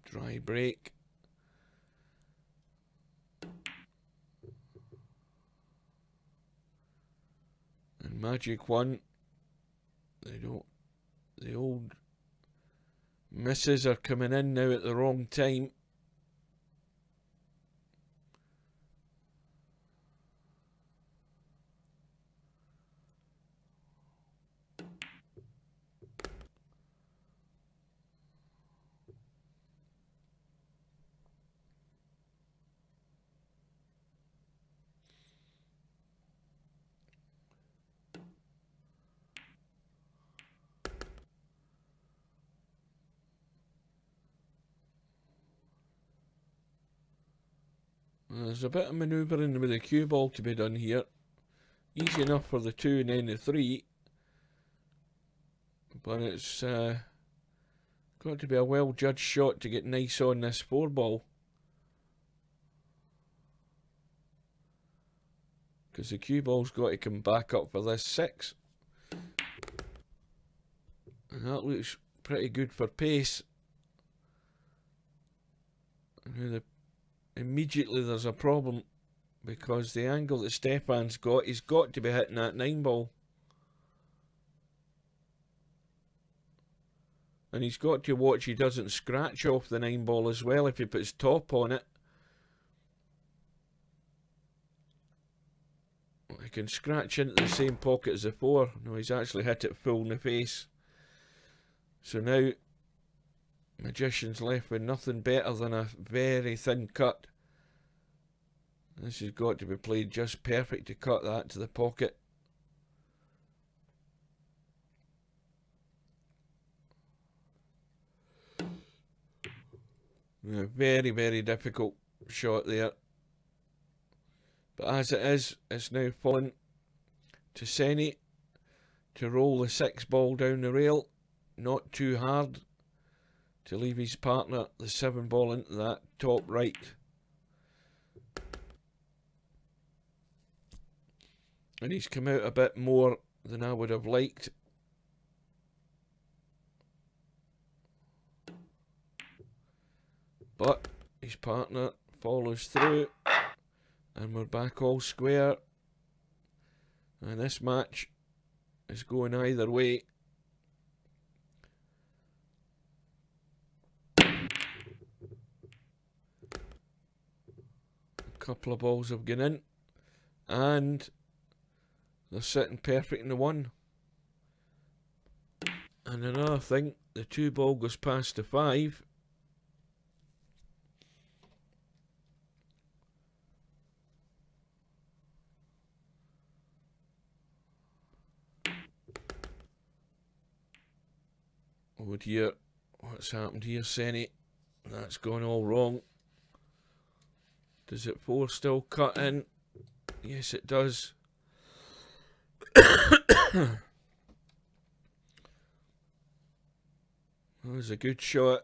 Speaker 1: Dry break. And Magic 1. The old misses are coming in now at the wrong time. There's a bit of manoeuvring with the cue ball to be done here. Easy enough for the 2 and then the 3. But it's got to be a well judged shot to get nice on this 4 ball. Because the cue ball's got to come back up for this 6. And that looks pretty good for pace. And immediately there's a problem, because the angle that Stefan's got, he's got to be hitting that 9 ball. And he's got to watch he doesn't scratch off the 9 ball as well if he puts top on it. He can scratch into the same pocket as the 4. No, he's actually hit it full in the face. So now Magician's left with nothing better than a very thin cut. This has got to be played just perfect to cut that to the pocket. A very, very difficult shot there. But as it is, it's now fallen to Senni to roll the 6 ball down the rail. Not too hard to leave his partner the 7 ball into that top right. And he's come out a bit more than I would have liked. But his partner follows through, and we're back all square. And this match is going either way. A couple of balls have gone in, and they're sitting perfect in the one. And another thing, the 2-ball goes past the 5. Oh dear, what's happened here, Senny? That's gone all wrong. Does it 4 still cut in? Yes, it does. That was a good shot.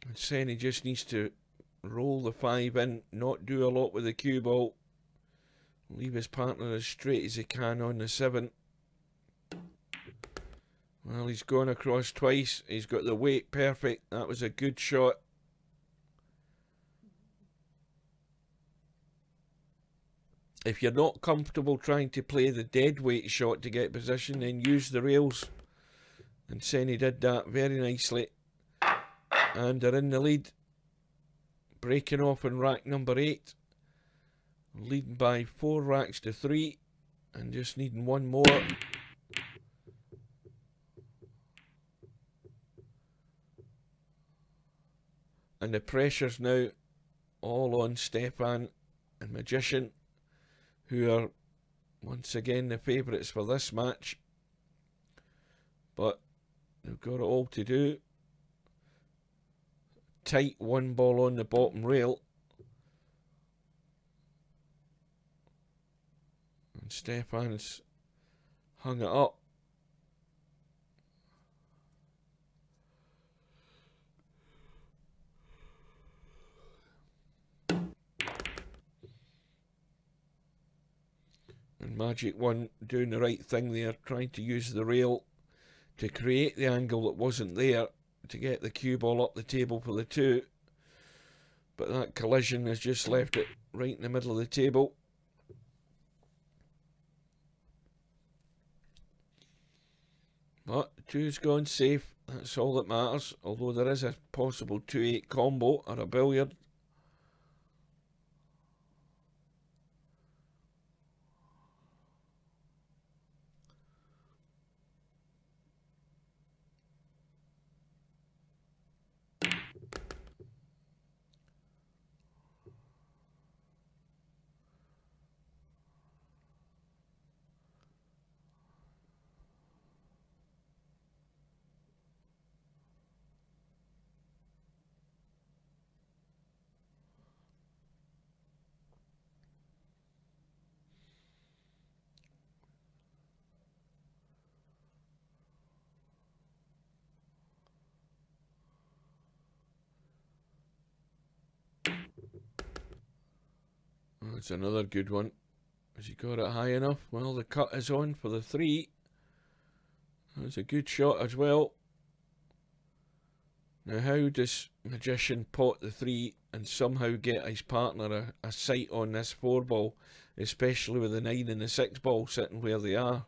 Speaker 1: And Senny just needs to roll the 5 in, not do a lot with the cue ball. Leave his partner as straight as he can on the 7. Well, he's gone across twice. He's got the weight perfect. That was a good shot. If you're not comfortable trying to play the dead weight shot to get position, then use the rails. And Senny did that very nicely. And they're in the lead. Breaking off in rack number 8. Leading by 4 racks to 3. And just needing one more. And the pressure's now all on Stefan and Magician, who are once again the favourites for this match. But they've got it all to do. Tight 1 ball on the bottom rail. And Stefan's hung it up. And Magic 1 doing the right thing there, trying to use the rail to create the angle that wasn't there to get the cue ball up the table for the 2. But that collision has just left it right in the middle of the table. But 2's gone safe, that's all that matters, although there is a possible 2-8 combo or a billiard. That's another good one. Has he got it high enough? Well, the cut is on for the 3. That's a good shot as well. Now, how does Magician pot the 3 and somehow get his partner a sight on this 4 ball, especially with the 9 and the 6 ball sitting where they are?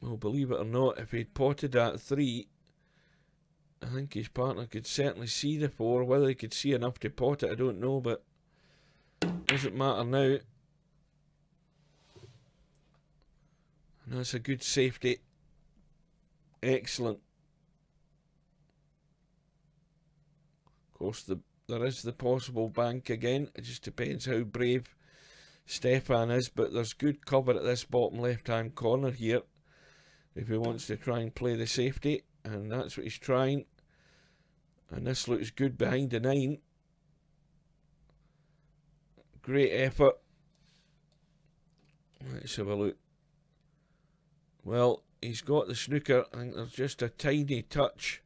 Speaker 1: Well, believe it or not, if he'd potted that 3, I think his partner could certainly see the 4. Whether he could see enough to pot it, I don't know, but doesn't matter now. And that's a good safety. Excellent. Of course, there is the possible bank again. It just depends how brave Stefan is, but there's good cover at this bottom left-hand corner here if he wants to try and play the safety. And that's what he's trying. And this looks good behind the 9. Great effort. Let's have a look. Well, he's got the snooker. I think there's just a tiny touch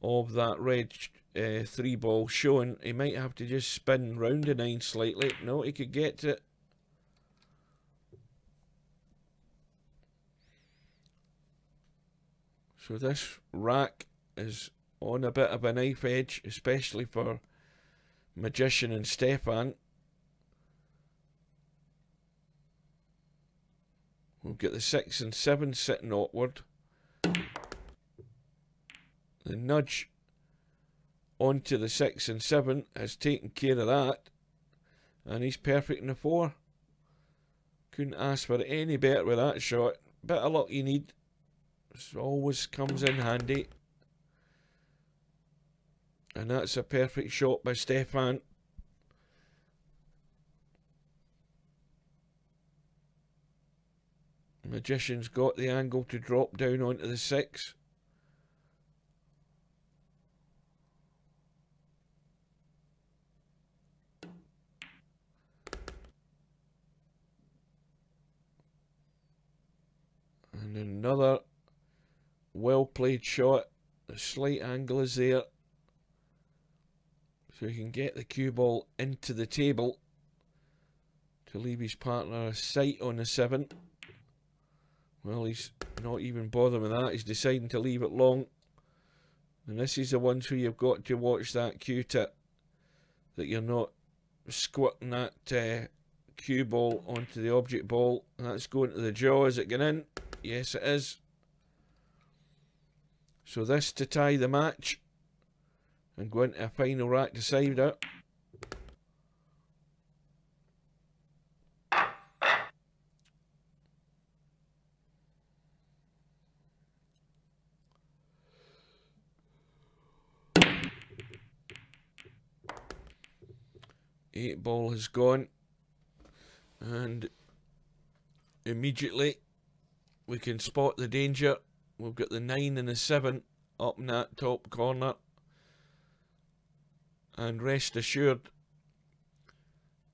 Speaker 1: of that red 3 ball showing. He might have to just spin round the 9 slightly. No, he could get to it. So this rack is on a bit of a knife edge, especially for Magician and Stefan. We've got the 6 and 7 sitting awkward. The nudge onto the 6 and 7 has taken care of that, and he's perfect in the 4. Couldn't ask for any better with that shot. Bit of luck you need. This always comes in handy. And that's a perfect shot by Stefan. Magician's got the angle to drop down onto the 6. And another well played shot. The slight angle is there, so he can get the cue ball into the table to leave his partner a sight on the 7. Well, he's not even bothering with that. He's deciding to leave it long. And this is the ones where you've got to watch that cue tip, that you're not squirting that cue ball onto the object ball. That's going to the jaw. Is it going in? Yes, it is. So this to tie the match and go into a final rack decider. Eight ball has gone, and immediately we can spot the danger. We've got the 9 and the 7 up in that top corner, and rest assured,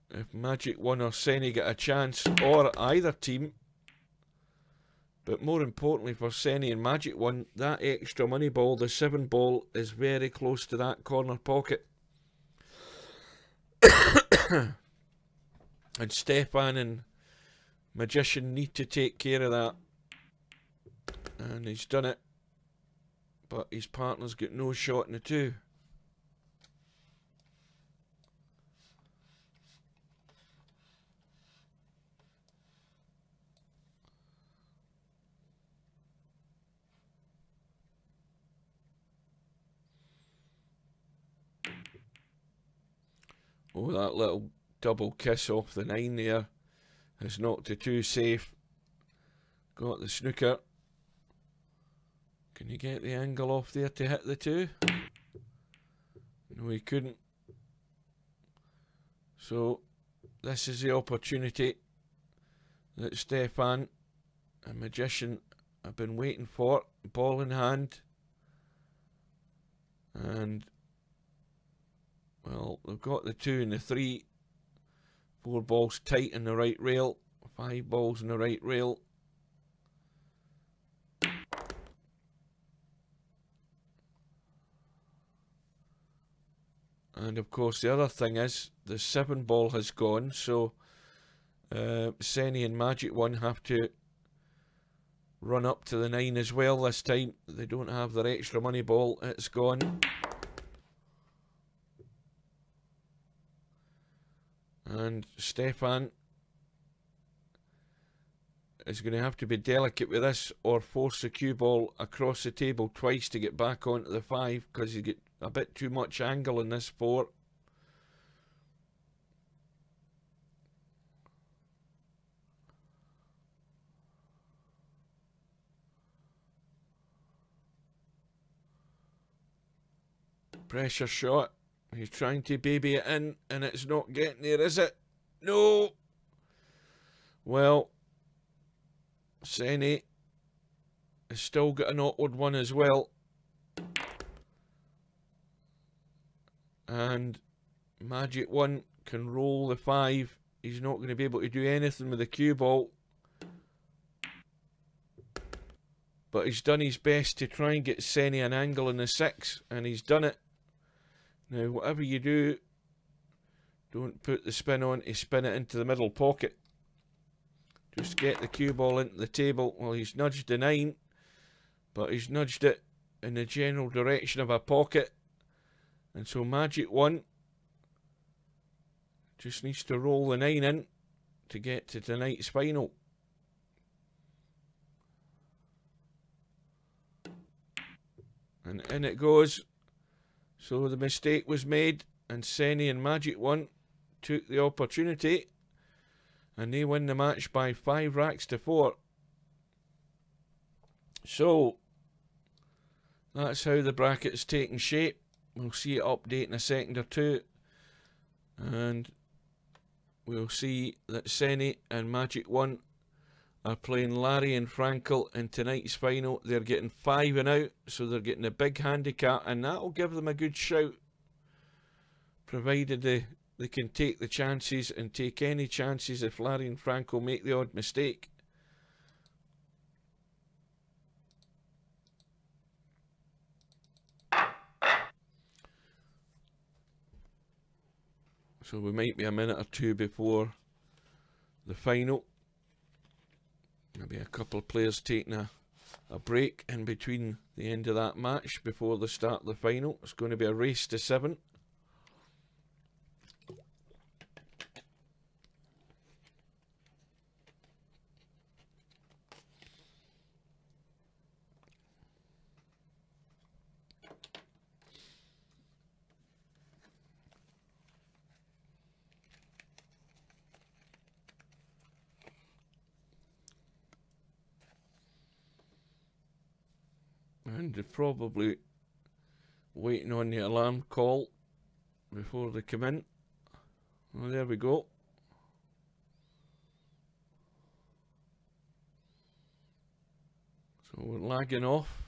Speaker 1: if Magic 1 or Senny get a chance, or either team, but more importantly for Senny and Magic 1, that extra money ball, the 7 ball, is very close to that corner pocket. And Stefan and Magician need to take care of that. And he's done it. But his partner's got no shot in the 2. Oh, that little double kiss off the 9 there has knocked the 2 safe. Got the snooker. Can you get the angle off there to hit the 2? No, he couldn't. So this is the opportunity that Stefan and Magician have been waiting for. Ball in hand. And well, they've got the 2 and the 3. 4 balls tight in the right rail. 5 balls in the right rail. And of course the other thing is the 7 ball has gone, so Senny and Magic 1 have to run up to the 9 as well this time. They don't have their extra money ball, it's gone. And Stefan is going to have to be delicate with this, or force the cue ball across the table twice to get back onto the 5, because you get a bit too much angle in this 4. Pressure shot. He's trying to baby it in, and it's not getting there, is it? No! Well, Senny has still got an awkward one as well. And Magic 1 can roll the 5. He's not going to be able to do anything with the cue ball. But he's done his best to try and get Senny an angle in the 6, and he's done it. Now, whatever you do, don't put the spin on to spin it into the middle pocket. Just get the cue ball into the table. Well, he's nudged the 9. but he's nudged it in the general direction of a pocket, and so Magic 1 just needs to roll the 9 in to get to tonight's final. And in it goes. So the mistake was made, and Senny and Magic 1 took the opportunity, and they win the match by 5 racks to 4. So that's how the bracket's taking shape. We'll see it update in a second or two, and we'll see that Senny and Magic 1 are playing Larry and Frankel in tonight's final. They're getting 5 and out, so they're getting a big handicap, and that'll give them a good shout, provided they can take the chances and take any chances if Larry and Frankel make the odd mistake. So we might be a minute or two before the final. Maybe a couple of players taking a break in between the end of that match before the start of the final. It's going to be a race to 7. And they're probably waiting on the alarm call before they come in. Well, there we go. So we're lagging off.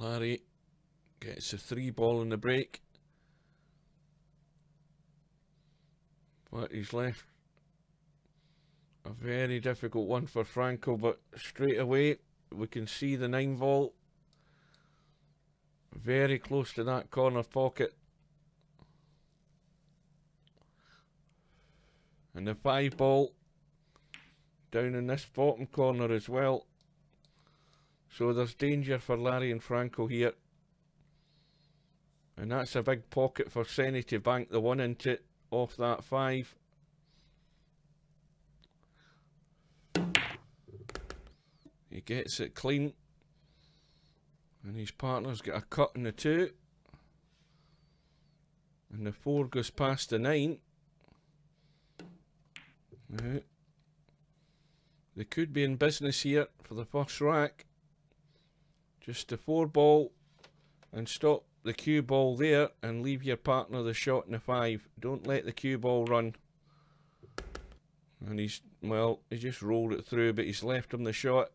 Speaker 1: Larry gets a 3-ball in the break, but he's left a very difficult one for Frankel. But straight away we can see the 9-ball very close to that corner pocket, and the 5-ball down in this bottom corner as well. So there's danger for Larry and Frankel here. And that's a big pocket for Senny to bank the 1 into off that 5. He gets it clean. And his partner's got a cut in the 2. And the 4 goes past the 9. Now, they could be in business here for the first rack. Just the 4-ball and stop the cue ball there and leave your partner the shot in the 5. Don't let the cue ball run. And he's, well, he just rolled it through, but he's left him the shot.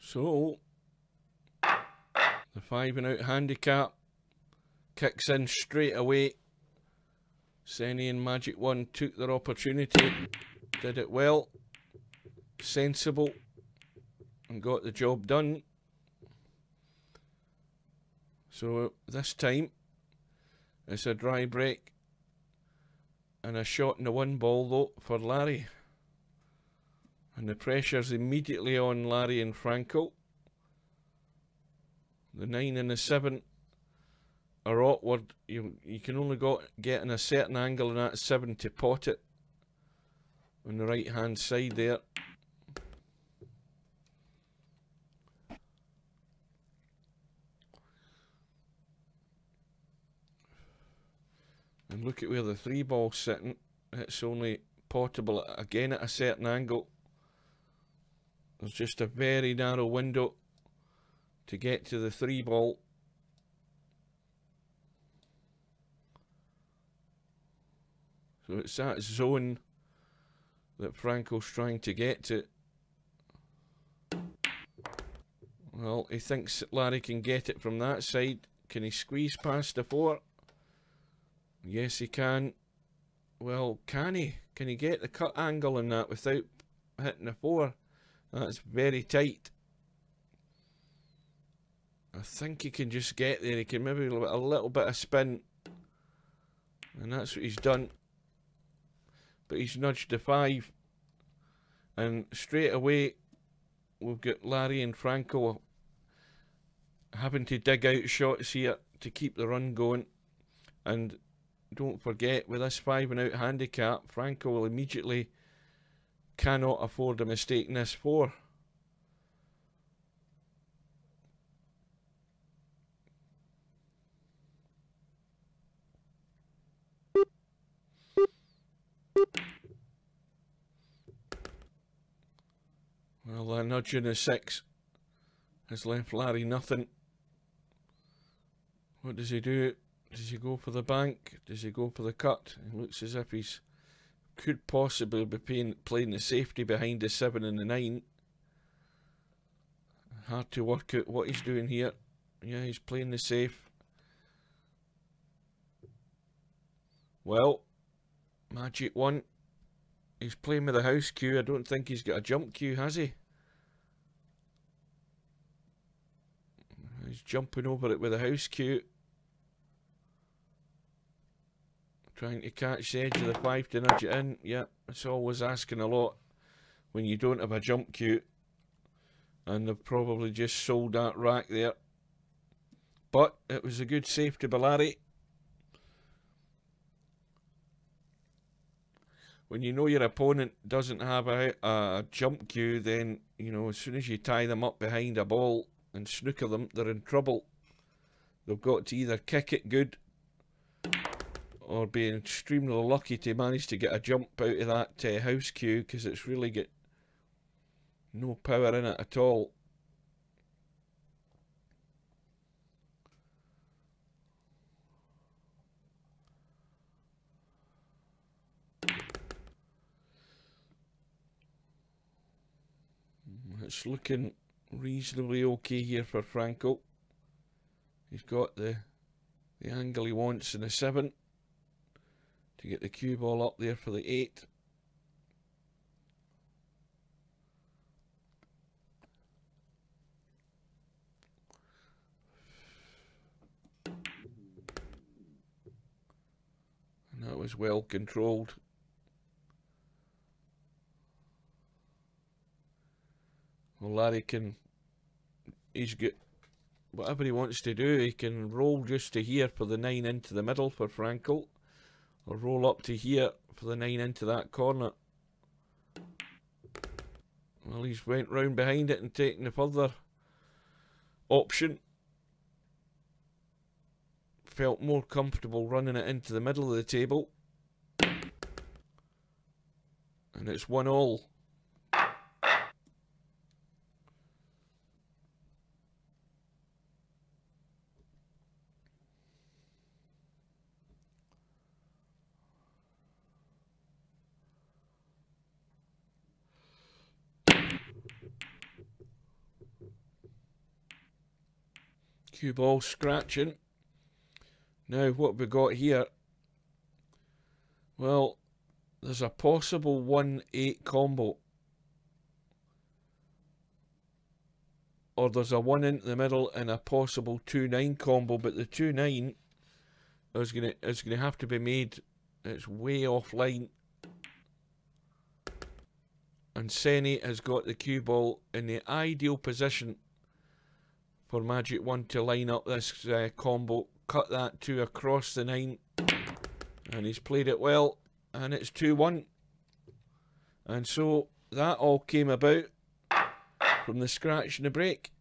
Speaker 1: So the 5 and out handicap kicks in straight away. Senny and Magic 1 took their opportunity, did it well, sensible, and got the job done. So this time it's a dry break and a shot in the 1-ball though for Larry. And the pressure's immediately on Larry and Frankel. The 9 and the 7 are awkward. You can only get in a certain angle in that 7 to pot it on the right hand side there. And look at where the 3-ball's sitting. It's only potable again at a certain angle. There's just a very narrow window to get to the 3-ball. So it's that zone that Frankel's trying to get to. Well, he thinks Larry can get it from that side. Can he squeeze past the 4? Yes, he can. Well, can he? Can he get the cut angle in that without hitting the 4? That's very tight. I think he can just get there. He can maybe a little bit of spin. And that's what he's done. But he's nudged the 5. And straight away, we've got Larry and Franco having to dig out shots here to keep the run going. And don't forget, with this 5-and-out handicap, Franco will immediately cannot afford a mistake in this 4. Well, that nudge in the 6 has left Larry nothing. What does he do? Does he go for the bank? Does he go for the cut? It looks as if he's could possibly be playing the safety behind the 7 and the 9. Hard to work out what he's doing here. Yeah, he's playing the safe. Well, Magic 1. He's playing with a house cue. I don't think he's got a jump cue, has he? He's jumping over it with a house cue. Trying to catch the edge of the 5 to nudge it in. Yeah, it's always asking a lot when you don't have a jump cue. And they've probably just sold that rack there. But it was a good safety by Larry. When you know your opponent doesn't have a jump cue, then, you know, as soon as you tie them up behind a ball and snooker them, they're in trouble. They've got to either kick it good or be extremely lucky to manage to get a jump out of that house cue, because it's really got no power in it at all. It's looking reasonably okay here for Franco. He's got the angle he wants in the 7 to get the cue ball up there for the 8. And that was well controlled. Well, Larry he's got whatever he wants to do. He can roll just to here for the 9 into the middle for Franco, or roll up to here for the 9 into that corner. Well, he's went round behind it and taken the further option. Felt more comfortable running it into the middle of the table. And it's 1-all. Cue ball scratching. Now what we got here? Well, there's a possible 1-8 combo, or there's a 1 into the middle and a possible 2-9 combo, but the 2-9 is gonna have to be made. It's way offline, and Senni has got the cue ball in the ideal position for Magic 1 to line up this combo, cut that 2 across the 9, and he's played it well, and it's 2-1. And so that all came about from the scratch and the break.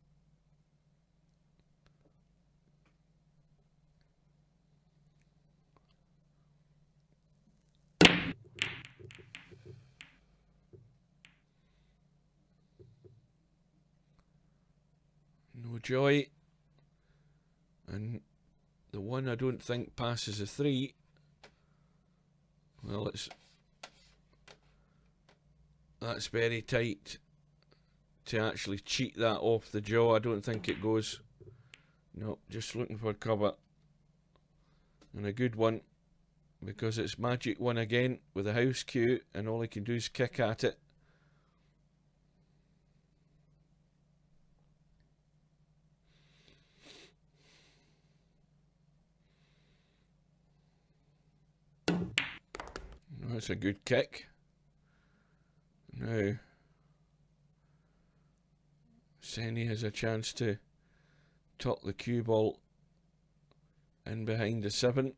Speaker 1: No joy, and the 1 I don't think passes a 3. Well, that's very tight to actually cheat that off the jaw. I don't think it goes Nope, just looking for cover. And a good one, because it's magic one again with a house cue, and all he can do is kick at it. That's a good kick. Now Senny has a chance to tuck the cue ball in behind the 7.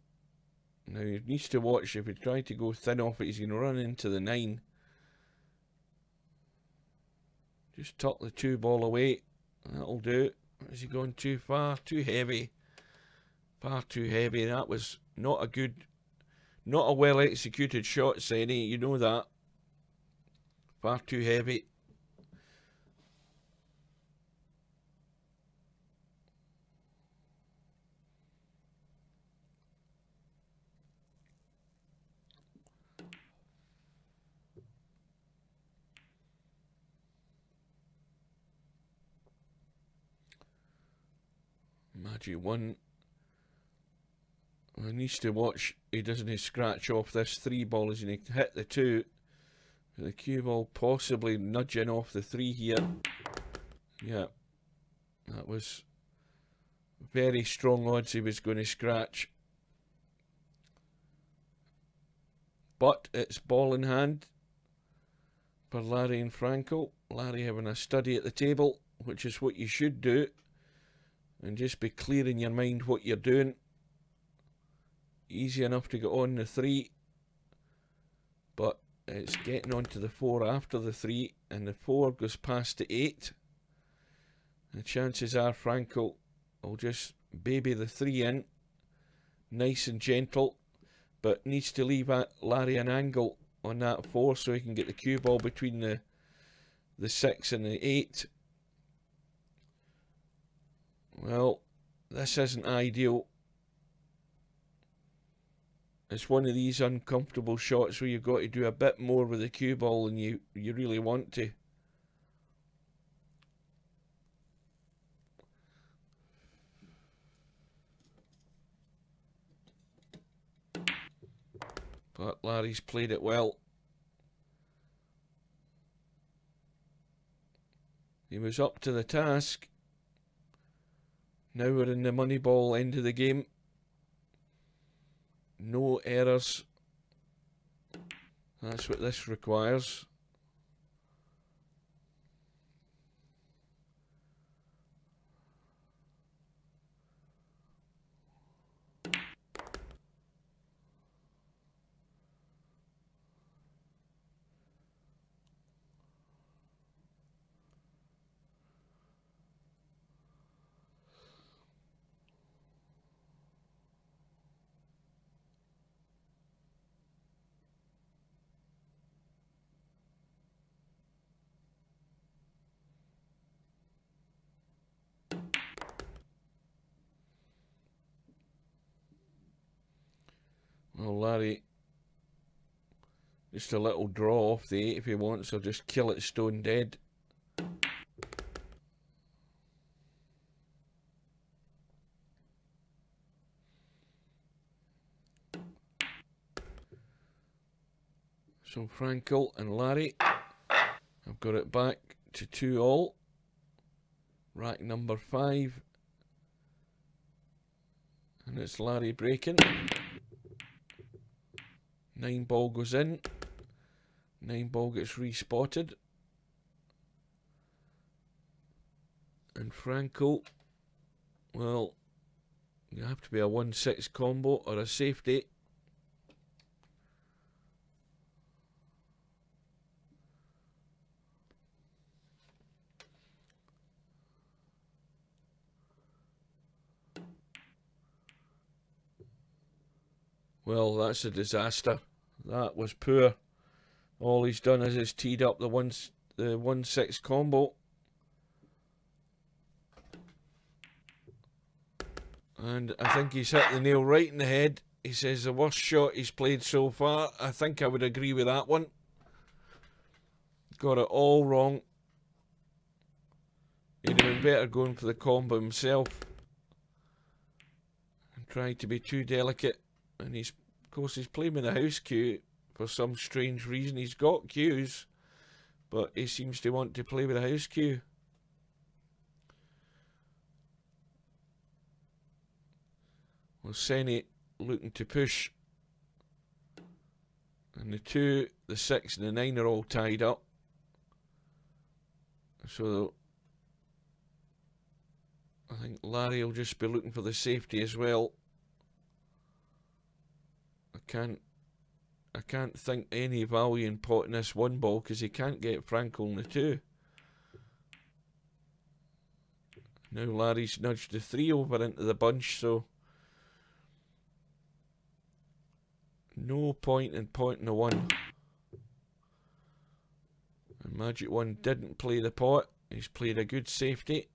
Speaker 1: Now he needs to watch, if he tries to go thin off it, he's going to run into the 9. Just tuck the 2 ball away. That'll do. Has he gone too far? Too heavy. Far too heavy. That was not a good, not a well executed shot, Senny. You know that. Far too heavy. Magic 1. He needs to watch he doesn't scratch off this 3 ball as he hit the 2. The cue ball possibly nudging off the 3 here. Yeah, that was very strong odds he was going to scratch. But it's ball in hand for Larry and Franco. Larry having a study at the table, which is what you should do. And just be clear in your mind what you're doing. Easy enough to get on the 3. But it's getting onto the 4 after the 3. And the 4 goes past the 8. The chances are Franco will just baby the 3 in. Nice and gentle. But needs to leave Larry an angle on that 4 so he can get the cue ball between the 6 and the 8. Well, this isn't ideal. It's one of these uncomfortable shots where you've got to do a bit more with the cue ball than you really want to. But Larry's played it well. He was up to the task. Now we're in the money ball end of the game. No errors. That's what this requires. Well, Larry, just a little draw off the 8 if he wants, or just kill it stone dead. So Frankel and Larry have got it back to 2-all. Rack number 5. And it's Larry breaking. 9 ball goes in. 9 ball gets respotted. And Franco, well, you have to be a 1-6 combo or a safety. Well, that's a disaster. That was poor. All he's done is he's teed up the 1-6 combo. And I think he's hit the nail right in the head. He says the worst shot he's played so far. I think I would agree with that one. Got it all wrong. He'd have been better going for the combo himself. tried to be too delicate, and of course he's playing with the house cue for some strange reason. He's got cues, but he seems to want to play with the house cue. Well, Senny looking to push, and the 2, the 6 and the 9 are all tied up, so I think Larry will just be looking for the safety as well. I can't think any value in potting this 1 ball because he can't get Frankel in the 2. Now Larry's nudged the 3 over into the bunch, so no point in potting the 1. And Magic 1 didn't play the pot. He's played a good safety.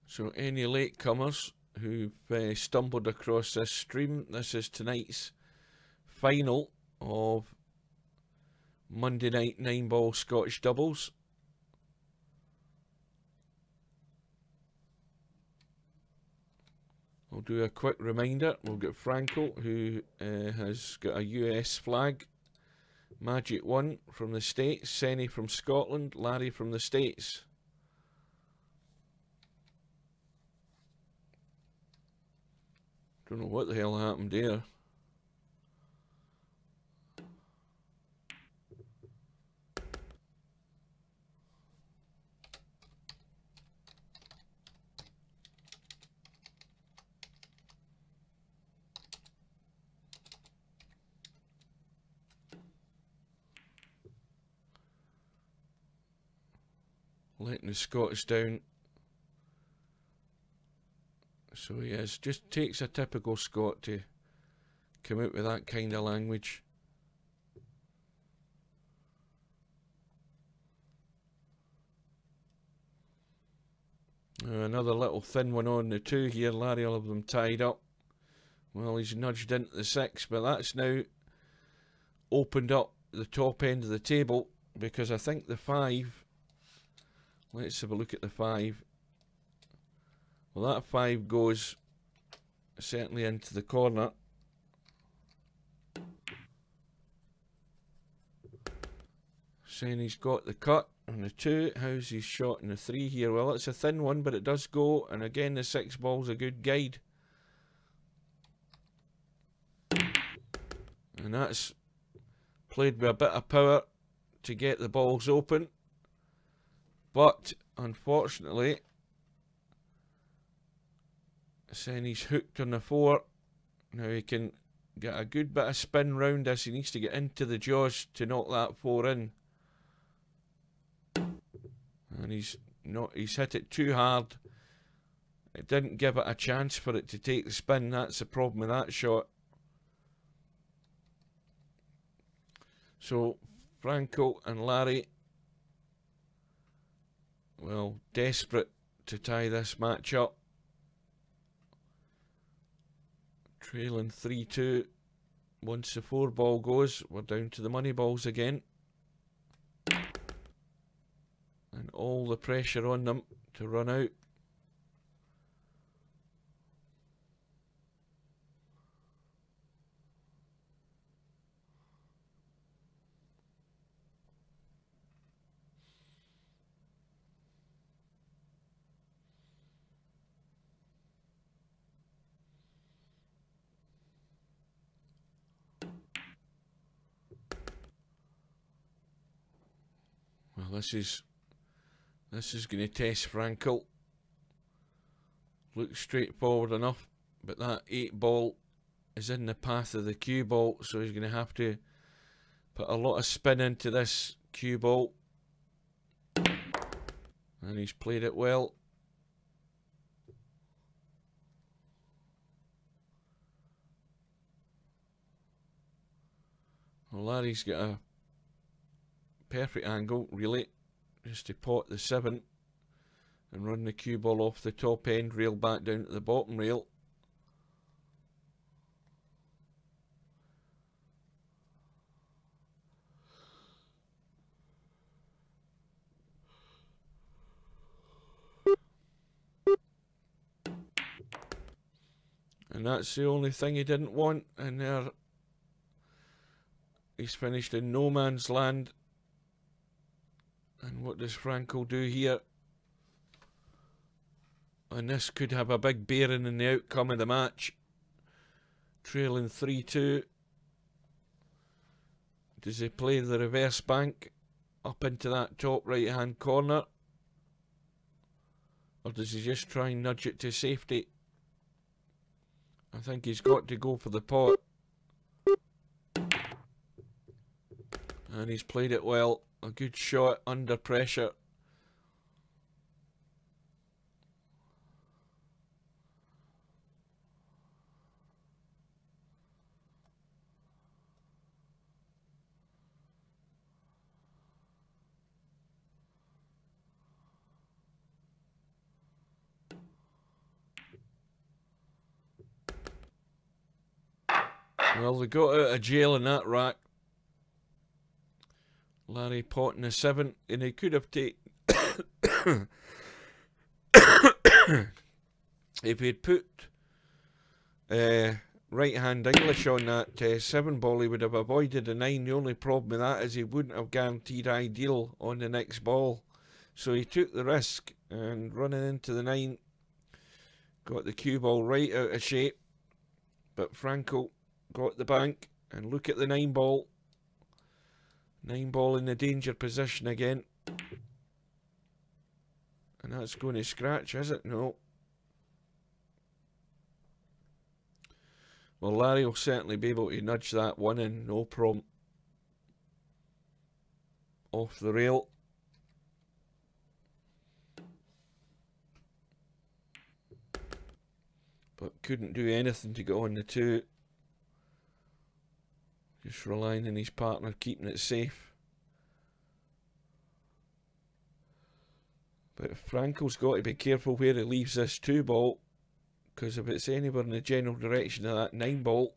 Speaker 1: So any latecomers who've stumbled across this stream, this is tonight's final of Monday night 9-ball Scotch doubles. I'll do a quick reminder. We'll get Frankel, who has got a US flag, Magic 1 from the States, Senny from Scotland, Larry from the States. Don't know what the hell happened there. Letting the Scots down. So he is. Just takes a typical Scot to come out with that kind of language. Another little thin one on the 2 here. Larry will have them tied up. Well, he's nudged into the 6, but that's now opened up the top end of the table, because I think the 5, let's have a look at the 5. Well, that 5 goes certainly into the corner. Saying he's got the cut on the 2. How's he shot in the 3 here? Well, it's a thin one, but it does go. And again, the 6 ball's a good guide. And that's played with a bit of power to get the balls open. But, unfortunately, saying he's hooked on the 4. Now he can get a good bit of spin round this. He needs to get into the jaws to knock that 4 in. And he's hit it too hard. It didn't give it a chance for it to take the spin. That's the problem with that shot. So Frankel and Larry, well, desperate to tie this match up. Trailing 3-2. Once the 4 ball goes, we're down to the money balls again. And all the pressure on them to run out. Well, this is going to test Frankel. Looks straightforward enough, but that 8 ball is in the path of the cue ball, so he's going to have to put a lot of spin into this cue ball. And he's played it well. Well, Larry's got perfect angle, really, just to pot the 7 and run the cue ball off the top end rail back down to the bottom rail. And that's the only thing he didn't want, and there he's finished in no man's land. And what does Franco do here? And this could have a big bearing in the outcome of the match. Trailing 3-2. Does he play the reverse bank up into that top right hand corner? Or does he just try and nudge it to safety? I think he's got to go for the pot. And he's played it well. A good shot under pressure. Well, they got out of jail in that rack. Larry potting a 7, and he could have taken if he'd put right hand English on that 7 ball, he would have avoided a 9. The only problem with that is he wouldn't have guaranteed ideal on the next ball, so he took the risk and running into the 9 got the cue ball right out of shape. But Franco got the bank, and look at the 9 ball. 9 ball in the danger position again. And that's going to scratch, is it? No. Well, Larry will certainly be able to nudge that one in, no problem. Off the rail. But couldn't do anything to get on the 2. Just relying on his partner keeping it safe. But Franco's got to be careful where he leaves this 2 ball, because if it's anywhere in the general direction of that 9 ball,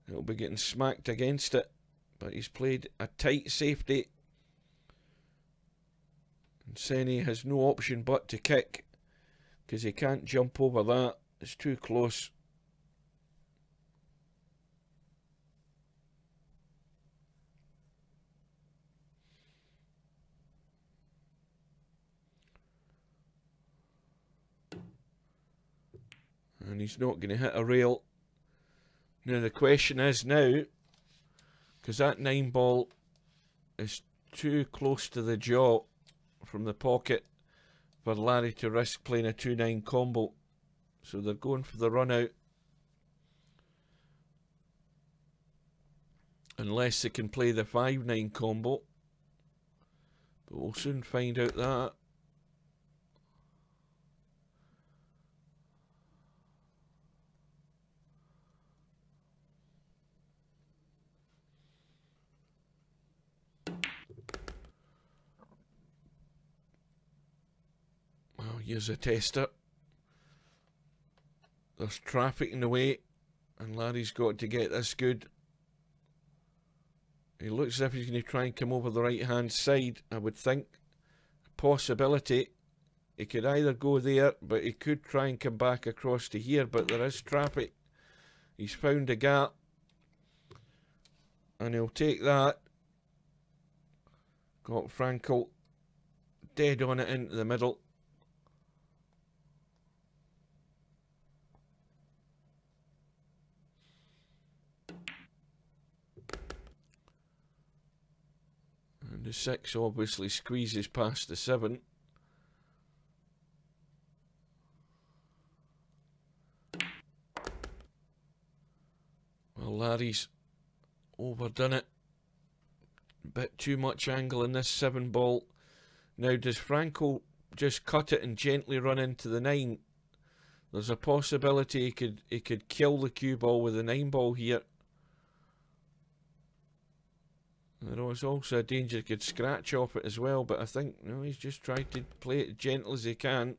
Speaker 1: it'll be getting smacked against it. But he's played a tight safety, and Senni has no option but to kick, because he can't jump over that. It's too close. And he's not going to hit a rail. Now the question is now, because that 9 ball is too close to the jaw from the pocket for Larry to risk playing a 2-9 combo. So they're going for the run out. Unless they can play the 5-9 combo. But we'll soon find out that. Well, here's a tester. There's traffic in the way, and Larry's got to get this good. He looks as if he's going to try and come over the right hand side. I would think a possibility he could either go there, but he could try and come back across to here, but there is traffic. He's found a gap, and he'll take that. Got Franco dead on it into the middle. The 6 obviously squeezes past the 7. Well, Larry's overdone it. Bit too much angle in this 7 ball. Now, does Franco just cut it and gently run into the 9? There's a possibility he could kill the cue ball with the 9 ball here. There was also a danger he could scratch off it as well, but I think, you know, he's just tried to play it as gentle as he can.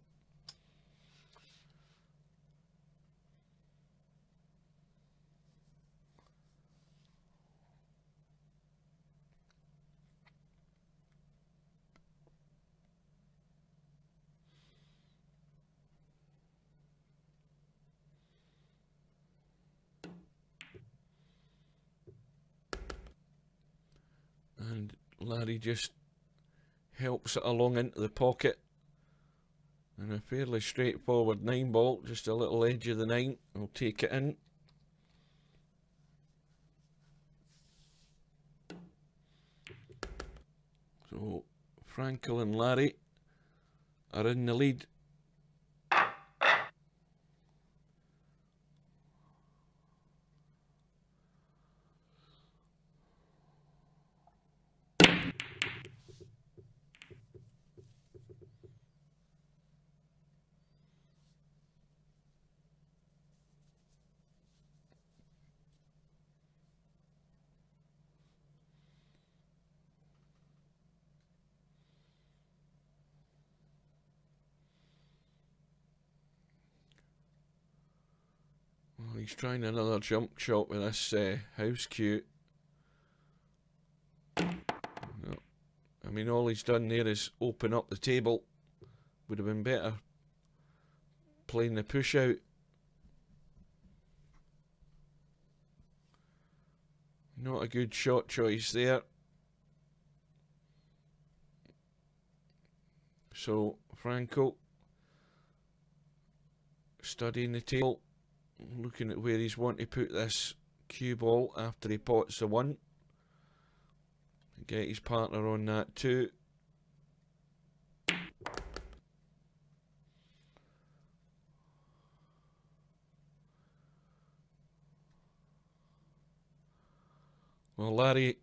Speaker 1: And Larry just helps it along into the pocket. And a fairly straightforward 9-ball, just a little edge of the 9. I'll take it in. So Frankel and Larry are in the lead. Well, he's trying another jump shot with this house cue. No. I mean, all he's done there is open up the table. Would have been better playing the push out. Not a good shot choice there. So Franco studying the table, looking at where he's wanting to put this cue ball after he pots the 1. Get his partner on that too. Well, Larry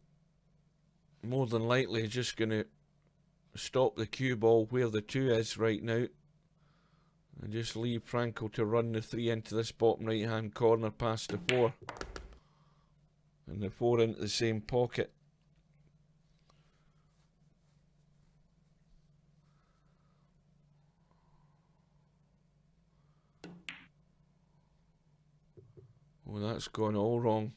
Speaker 1: more than likely is just going to stop the cue ball where the 2 is right now and just leave Franco to run the 3 into this bottom right hand corner past the 4, and the 4 into the same pocket. Oh, that's gone all wrong.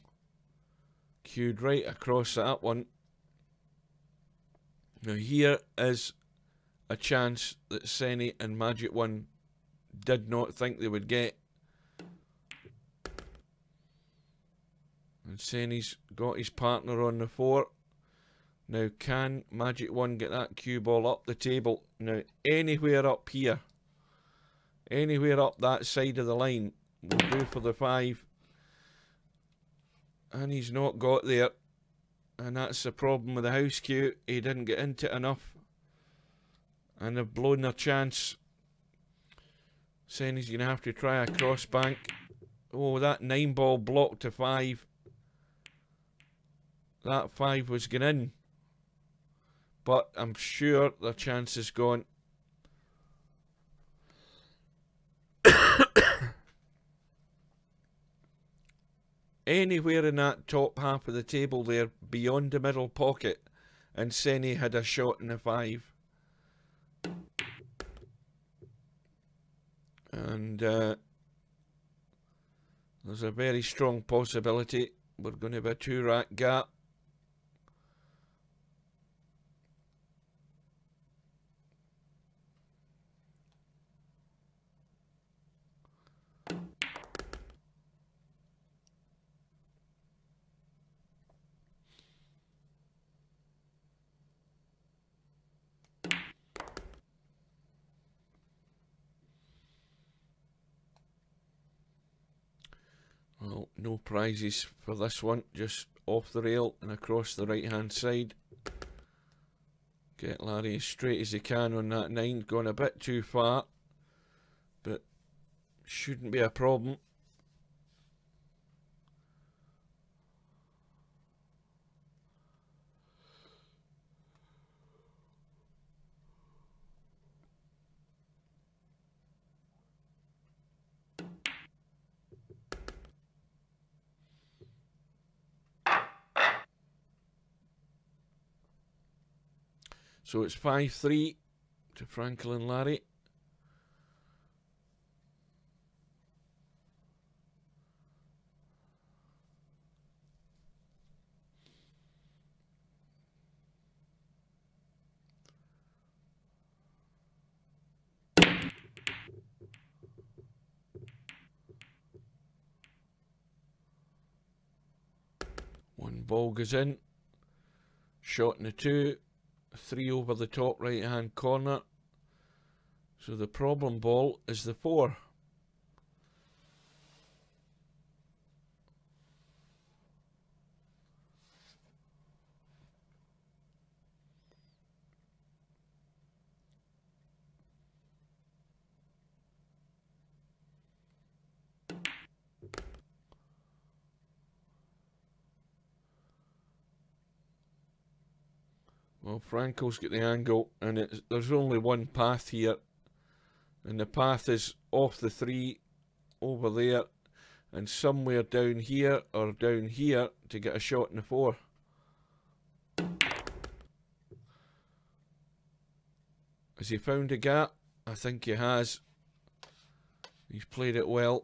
Speaker 1: Cued right across that one. Now here is a chance that Senni and Magic 1 did not think they would get. And Senni's got his partner on the 4. Now can Magic 1 get that cue ball up the table? Now anywhere up here, anywhere up that side of the line will do for the 5. And he's not got there. And that's the problem with the house cue. He didn't get into it enough. And they've blown their chance. Saying he's going to have to try a cross bank. Oh, that 9-ball blocked to 5. That 5 was going in. But I'm sure their chance is gone. Anywhere in that top half of the table there, beyond the middle pocket, and Senni had a shot in the 5. And there's a very strong possibility we're going to have a 2-rack gap. Well, no prizes for this one, just off the rail and across the right hand side. Get Larry as straight as he can on that 9, gone a bit too far, but shouldn't be a problem. So it's 5-3 to Frankel and Larry. One ball goes in. Shot in the 2. 3 over the top right hand corner. So the problem ball is the 4. Well, Frankel's got the angle, and there's only one path here, and the path is off the 3 over there and somewhere down here or down here to get a shot in the 4. Has he found a gap? I think he has. He's played it well.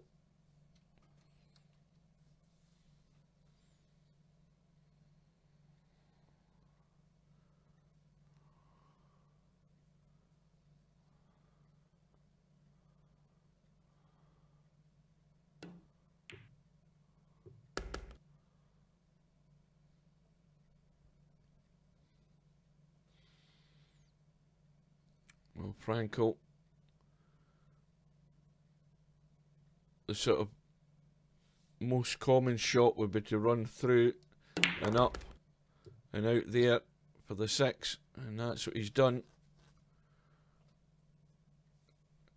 Speaker 1: Well, Frankel, the sort of most common shot would be to run through and up and out there for the 6, and that's what he's done.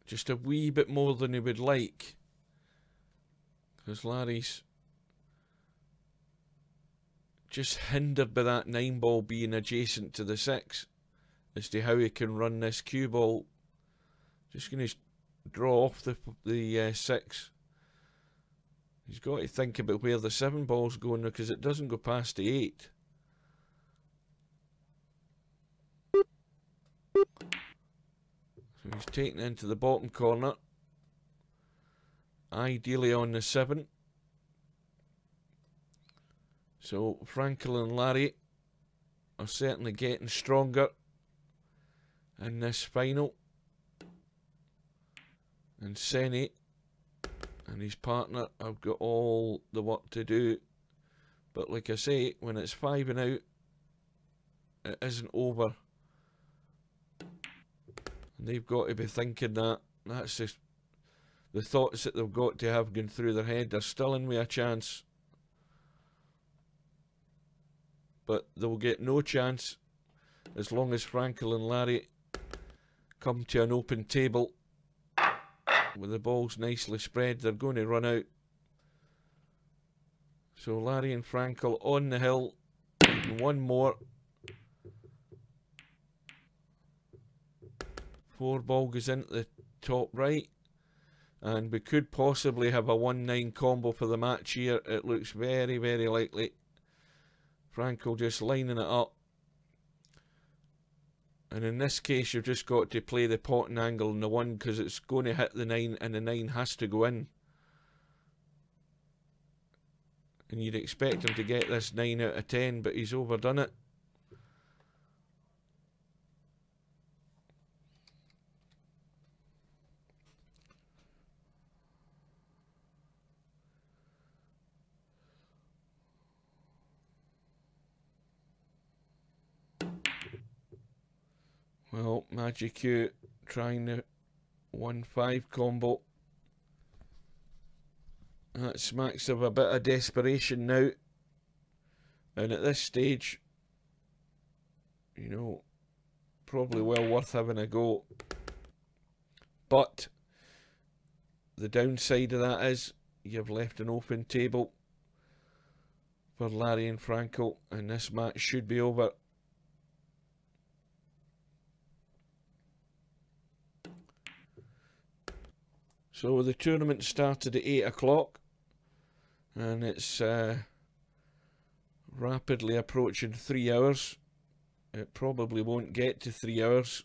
Speaker 1: Just a wee bit more than he would like, because Larry's just hindered by that 9 ball being adjacent to the 6 as to how he can run this cue ball. Just going to draw off the 6. He's got to think about where the 7 ball's going, because it doesn't go past the 8. So he's taken into the bottom corner, ideally on the 7. So Frankel and Larry are certainly getting stronger in this final. And Senny and his partner have got all the work to do. But like I say, when it's 5 and out, it isn't over. And they've got to be thinking that. That's just the thoughts that they've got to have going through their head. They're still in with a chance. But they'll get no chance as long as Frankel and Larry come to an open table with the balls nicely spread. They're going to run out. So Larry and Frankel on the hill. And one more. 4 ball goes into the top right. And we could possibly have a 1-9 combo for the match here. It looks very, very likely. Frankel just lining it up. And in this case, you've just got to play the potting angle on the 1, because it's going to hit the 9, and the 9 has to go in. And you'd expect him to get this 9 out of 10, but he's overdone it. Well, Magic Q trying the 1-5 combo. That smacks of a bit of desperation now. And at this stage, you know, probably well worth having a go. But the downside of that is you've left an open table for Larry and Frankel, and this match should be over. So the tournament started at 8 o'clock, and it's rapidly approaching 3 hours. It probably won't get to 3 hours.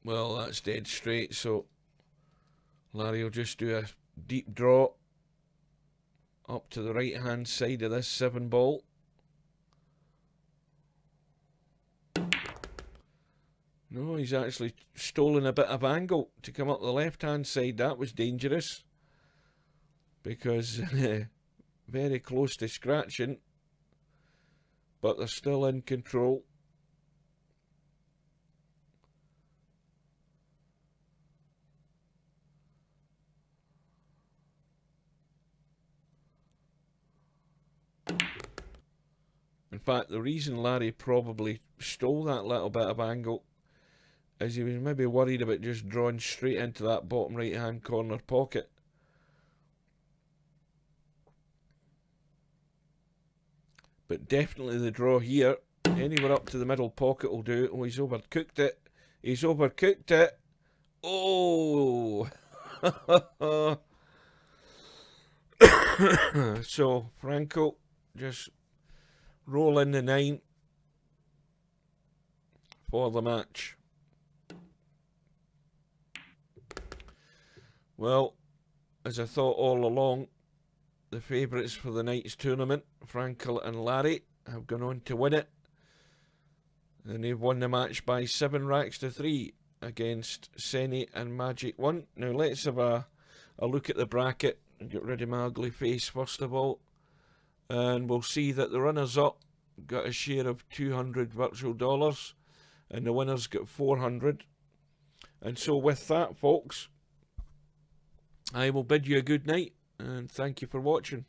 Speaker 1: Well, that's dead straight, so Larry will just do a deep draw up to the right hand side of this 7-ball. No, he's actually stolen a bit of angle to come up the left hand side. That was dangerous, because very close to scratching, but they're still in control. In fact, the reason Larry probably stole that little bit of angle is he was maybe worried about just drawing straight into that bottom right hand corner pocket. But definitely the draw here, anywhere up to the middle pocket will do. Oh, he's overcooked it. He's overcooked it. Oh! So, Franco just roll in the 9 for the match. Well, as I thought all along, the favourites for the night's tournament, Frankel and Larry, have gone on to win it. And they've won the match by 7 racks to 3 against Senny and Magic 1. Now let's have a look at the bracket and get rid of my ugly face first of all. And we'll see that the runners-up got a share of 200 virtual dollars and the winners got 400. And so with that, folks, I will bid you a good night and thank you for watching.